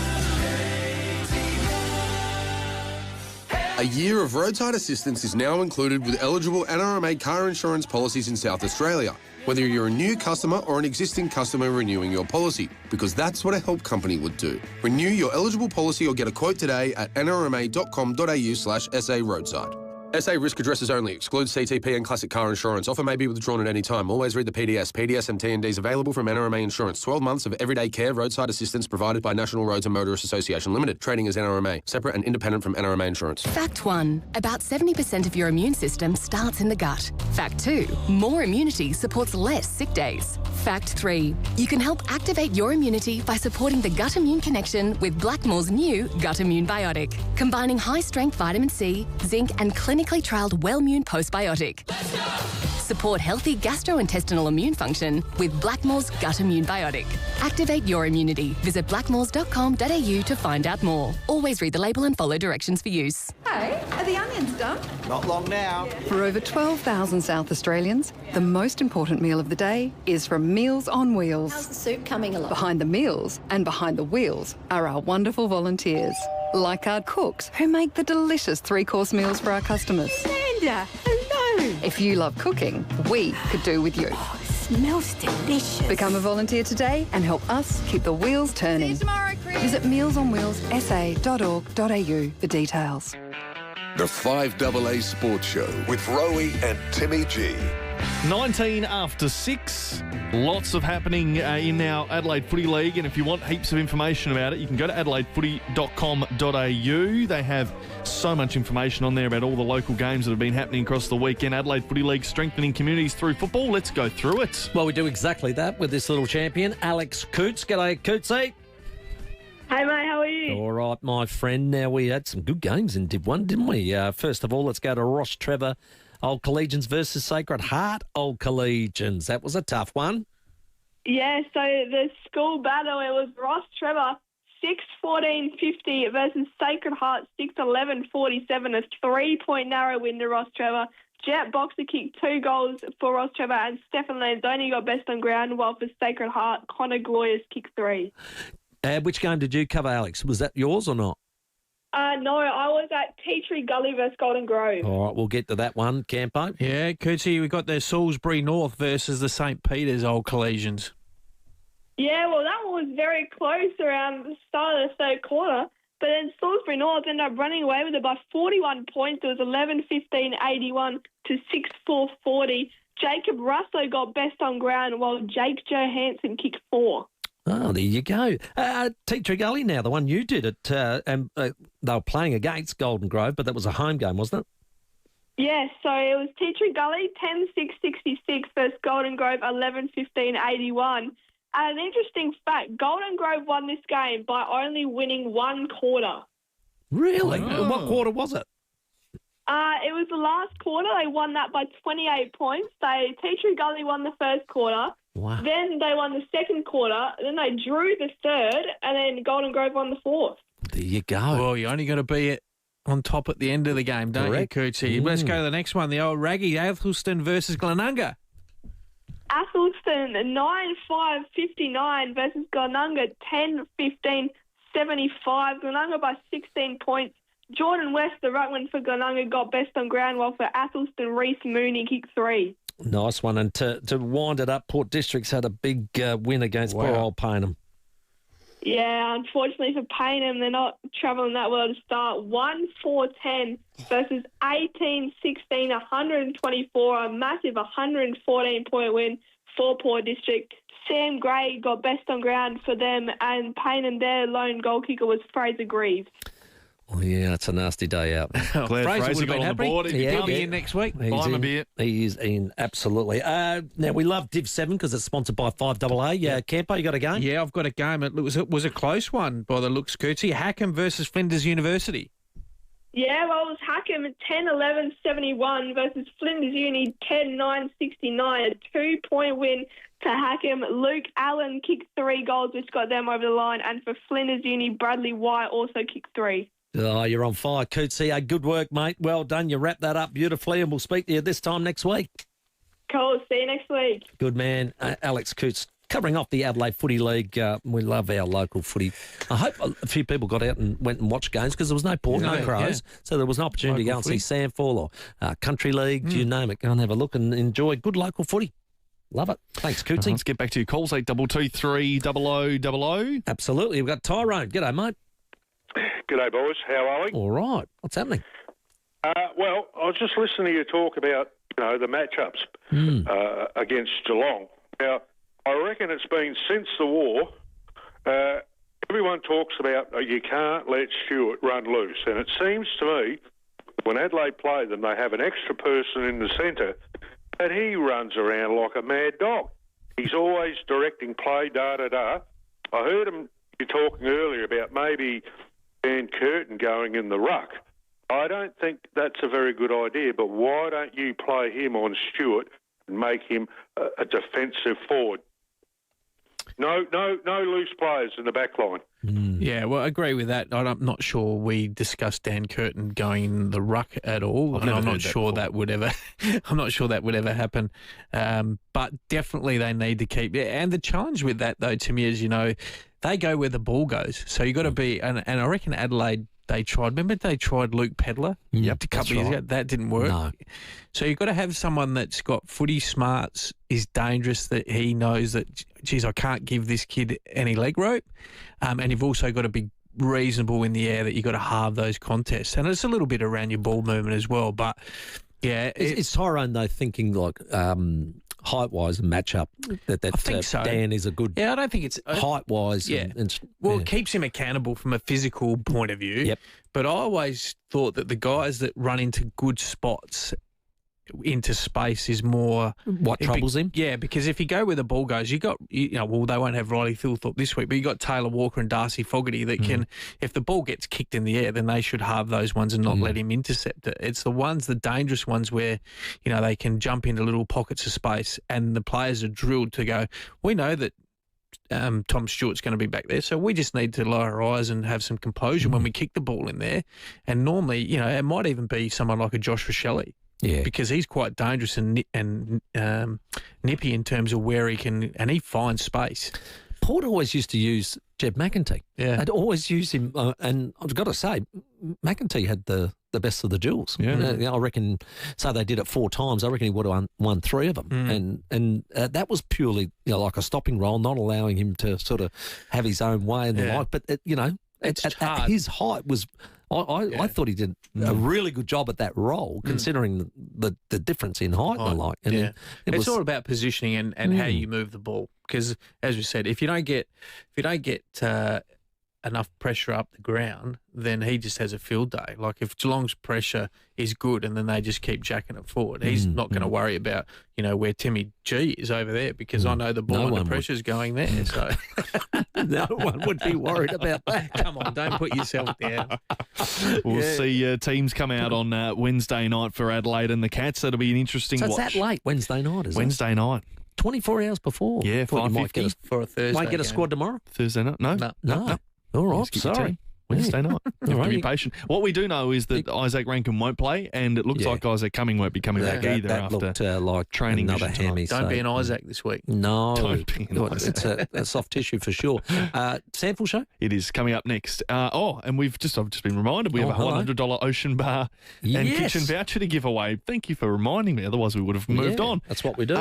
A year of roadside assistance is now included with eligible NRMA car insurance policies in South Australia, whether you're a new customer or an existing customer renewing your policy, because that's what a help company would do. Renew your eligible policy or get a quote today at nrma.com.au/SA roadside. SA risk addresses only. Excludes CTP and classic car insurance. Offer may be withdrawn at any time. Always read the PDS. PDS and T&Ds available from NRMA Insurance. 12 months of everyday care roadside assistance provided by National Roads and Motorists Association Limited. Trading as NRMA. Separate and independent from NRMA Insurance. Fact 1. About 70% of your immune system starts in the gut. Fact 2. More immunity supports less sick days. Fact 3. You can help activate your immunity by supporting the gut immune connection with Blackmore's new Gut Immune Biotic, combining high-strength vitamin C, zinc and clinically trialled Wellmune Postbiotic. Support healthy gastrointestinal immune function with Blackmore's Gut Immune Biotic. Activate your immunity. Visit blackmores.com.au to find out more. Always read the label and follow directions for use. Hey, are the onions done? Not long now. For over 12,000 South Australians, the most important meal of the day is from Meals on Wheels. How's the soup coming along? Behind the meals and behind the wheels are our wonderful volunteers, like our cooks who make the delicious 3-course meals for our customers. Amanda, hello. If you love cooking, we could do with you. Oh, it smells delicious. Become a volunteer today and help us keep the wheels turning. See you tomorrow, Chris. Visit mealsonwheelsa.org.au for details. The 5AA Sports Show with Rowie and Timmy G. 19 after 6. Lots of happening in our Adelaide Footy League, and if you want heaps of information about it, you can go to adelaidefooty.com.au. They have so much information on there about all the local games that have been happening across the weekend. Adelaide Footy League, strengthening communities through football. Let's go through it. Well, we do exactly that with this little champion, Alex Coots. G'day, Cootsy. Hey, mate, how are you? All right, my friend. Now, we had some good games in Div 1, didn't we? First of all, let's go to Ross Trevor Old Collegians versus Sacred Heart Old Collegians. That was a tough one. Yeah, so the school battle, it was Ross Trevor 6-14-50 versus Sacred Heart 6-11-47. A 3-point narrow win to Ross Trevor. Jet Boxer kicked 2 goals for Ross Trevor, and Stefan Lanzoni got best on ground, while for Sacred Heart, Connor Gloyers kicked 3. Which game did you cover, Alex? Was that yours or not? No, I was at Tea Tree Gully versus Golden Grove. All right, we'll get to that one, Campo. Yeah, Cootsy, we got the Salisbury North versus the St. Peter's Old Collegians. Yeah, well, that one was very close around the start of the third quarter, but then Salisbury North ended up running away with it by 41 points. It was 11-15-81 to 6-4-40. Jacob Russo got best on ground, while Jake Johansson kicked 4. Oh, there you go. Tea Tree Gully now, the one you did it, and they were playing against Golden Grove, but that was a home game, wasn't it? Yeah, so it was Tea Tree Gully 10-6-66 versus Golden Grove 11-15-81. And an interesting fact, Golden Grove won this game by only winning 1 quarter. Really? Oh. What quarter was it? It was the last quarter. They won that by 28 points. Tea Tree Gully won the first quarter. Wow. Then they won the second quarter. Then they drew the third, and then Golden Grove won the fourth. There you go. Well, you only got to be on top at the end of the game, don't Correct. you, Cootsy? Let's go to the next one, the old Raggy, Athelston versus Glenunga. Athelston 9-5-59 versus Glenunga 10-15-75. Glenunga by 16 points. Jordan West, the ruckman for Glenunga, got best on ground, while for Athelston, Reece Mooney kicked 3. Nice one. And to wind it up, Port District's had a big win against poor old Payneham. Yeah, unfortunately for Payneham, they're not travelling that well to start. 1-4-10 versus 18-16, 124, a massive 114-point win for Port District. Sam Gray got best on ground for them, and Payne and their lone goal kicker was Fraser Greaves. Oh, yeah, it's a nasty day out. Glad Fraser got on the board. He'll be in next week. He's Buy him a in. beer. He is in, absolutely. Now, we love Div 7 because it's sponsored by FIVEAA. Campo, you got a game? Yeah, I've got a game. It was a close one by the looks, Cootsy. Hackham versus Flinders University. Yeah, well, it was Hackham 10-11-71 versus Flinders Uni 10-9-69. A 2-point win to Hackham. Luke Allen kicked 3 goals, which got them over the line. And for Flinders Uni, Bradley White also kicked 3. Oh, you're on fire, Cootsy. Good work, mate. Well done. You wrapped that up beautifully, and we'll speak to you this time next week. Cool. See you next week. Good man. Alex Coots covering off the Adelaide Footy League. We love our local footy. I hope a few people got out and went and watched games because there was no Port, no Crows. Yeah. So there was an opportunity to go and see Sandfall or Country League, you name it. Go and have a look and enjoy good local footy. Love it. Thanks, Cootsy. Let's get back to your calls, 8223 0000. Absolutely. We've got Tyrone. G'day, mate. G'day, boys. How are we? All right. What's happening? Well, I was just listening to you talk about, the matchups against Geelong. Now, I reckon it's been since the war, everyone talks about you can't let Stewart run loose. And it seems to me, when Adelaide play them, they have an extra person in the centre, and he runs around like a mad dog. He's always directing play, da-da-da. I heard you talking earlier about maybe Van Curtin going in the ruck. I don't think that's a very good idea, but why don't you play him on Stewart and make him a defensive forward? No loose players in the back line. Yeah, well, I agree with that. I'm not sure we discussed Dan Curtin going in the ruck at all, and I'm not sure that would ever. I'm not sure that would ever happen. But definitely they need to keep. And the challenge with that, though, Timmy, is they go where the ball goes. So you got to be. And I reckon Adelaide. They tried. Remember, they tried Luke Pedler a couple of years ago. That didn't work. No. So you've got to have someone that's got footy smarts, is dangerous, that he knows that, geez, I can't give this kid any leg rope. And you've also got to be reasonable in the air, that you've got to halve those contests. And it's a little bit around your ball movement as well. But, yeah. Is Tyrone, though, thinking like height-wise and match-up that I think so. Dan is a good I don't think it's height-wise. Yeah. It keeps him accountable from a physical point of view. Yep. But I always thought that the guys that run into good spots into space is more what troubles him. Yeah, because if you go where the ball goes, they won't have Riley Thilthorpe this week, but you got Taylor Walker and Darcy Fogarty that can, if the ball gets kicked in the air, then they should halve those ones and not let him intercept it. It's the dangerous ones where, they can jump into little pockets of space, and the players are drilled to go, we know that Tom Stewart's going to be back there, so we just need to lower our eyes and have some composure when we kick the ball in there. And normally, it might even be someone like a Josh Rochelle. Yeah, because he's quite dangerous and nippy in terms of where he can, and he finds space. Port always used to use Jeb McEntee. Yeah, they'd always use him, and I've got to say, McEntee had the best of the duels. Yeah, I reckon. So they did it 4 times. I reckon he would have won 3 of them, and that was purely like a stopping role, not allowing him to sort of have his own way and the like. But at his height was. I thought he did a really good job at that role, considering the difference in height and the like. And it's all about positioning and how you move the ball. Because, as we said, if you don't get enough pressure up the ground, then he just has a field day. Like if Geelong's pressure is good and then they just keep jacking it forward, he's not going to worry about where Timmy G is over there, because I know the ball and the pressure's going there. So no one would be worried about that. Come on, don't put yourself down. We'll see teams come out on Wednesday night for Adelaide and the Cats. That'll be an interesting watch. So it's that late Wednesday night, is it? Wednesday night. 24 hours before. Yeah, 5:50 for a Thursday. Might get a squad tomorrow. Thursday night? No. All right, sorry. Wednesday night. You have to be patient. What we do know is that Isaac Rankin won't play, and it looks like Isaac Cumming won't be coming back either after looked, like training another hammy. Don't be an Isaac this week. No. Don't be an Isaac. It's a soft tissue for sure. Sample show? It is coming up next. And I've just been reminded we have a $100 Ocean Bar and Kitchen voucher to give away. Thank you for reminding me. Otherwise, we would have moved on. That's what we do.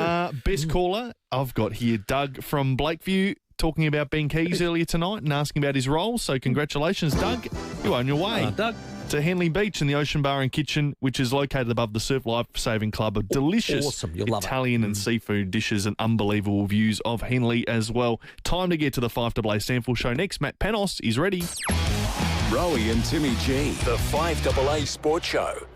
Best caller, I've got here Doug from Blakeview, talking about Ben Keys earlier tonight and asking about his role. So congratulations, Doug. You own your way. Doug. to Henley Beach in the Ocean Bar and Kitchen, which is located above the Surf Life Saving Club. Of delicious Awesome. You'll love it. Italian and seafood dishes and unbelievable views of Henley as well. Time to get to the 5AA Sample Show next. Matt Panos is ready. Rowie and Timmy G, the 5AA Sports Show.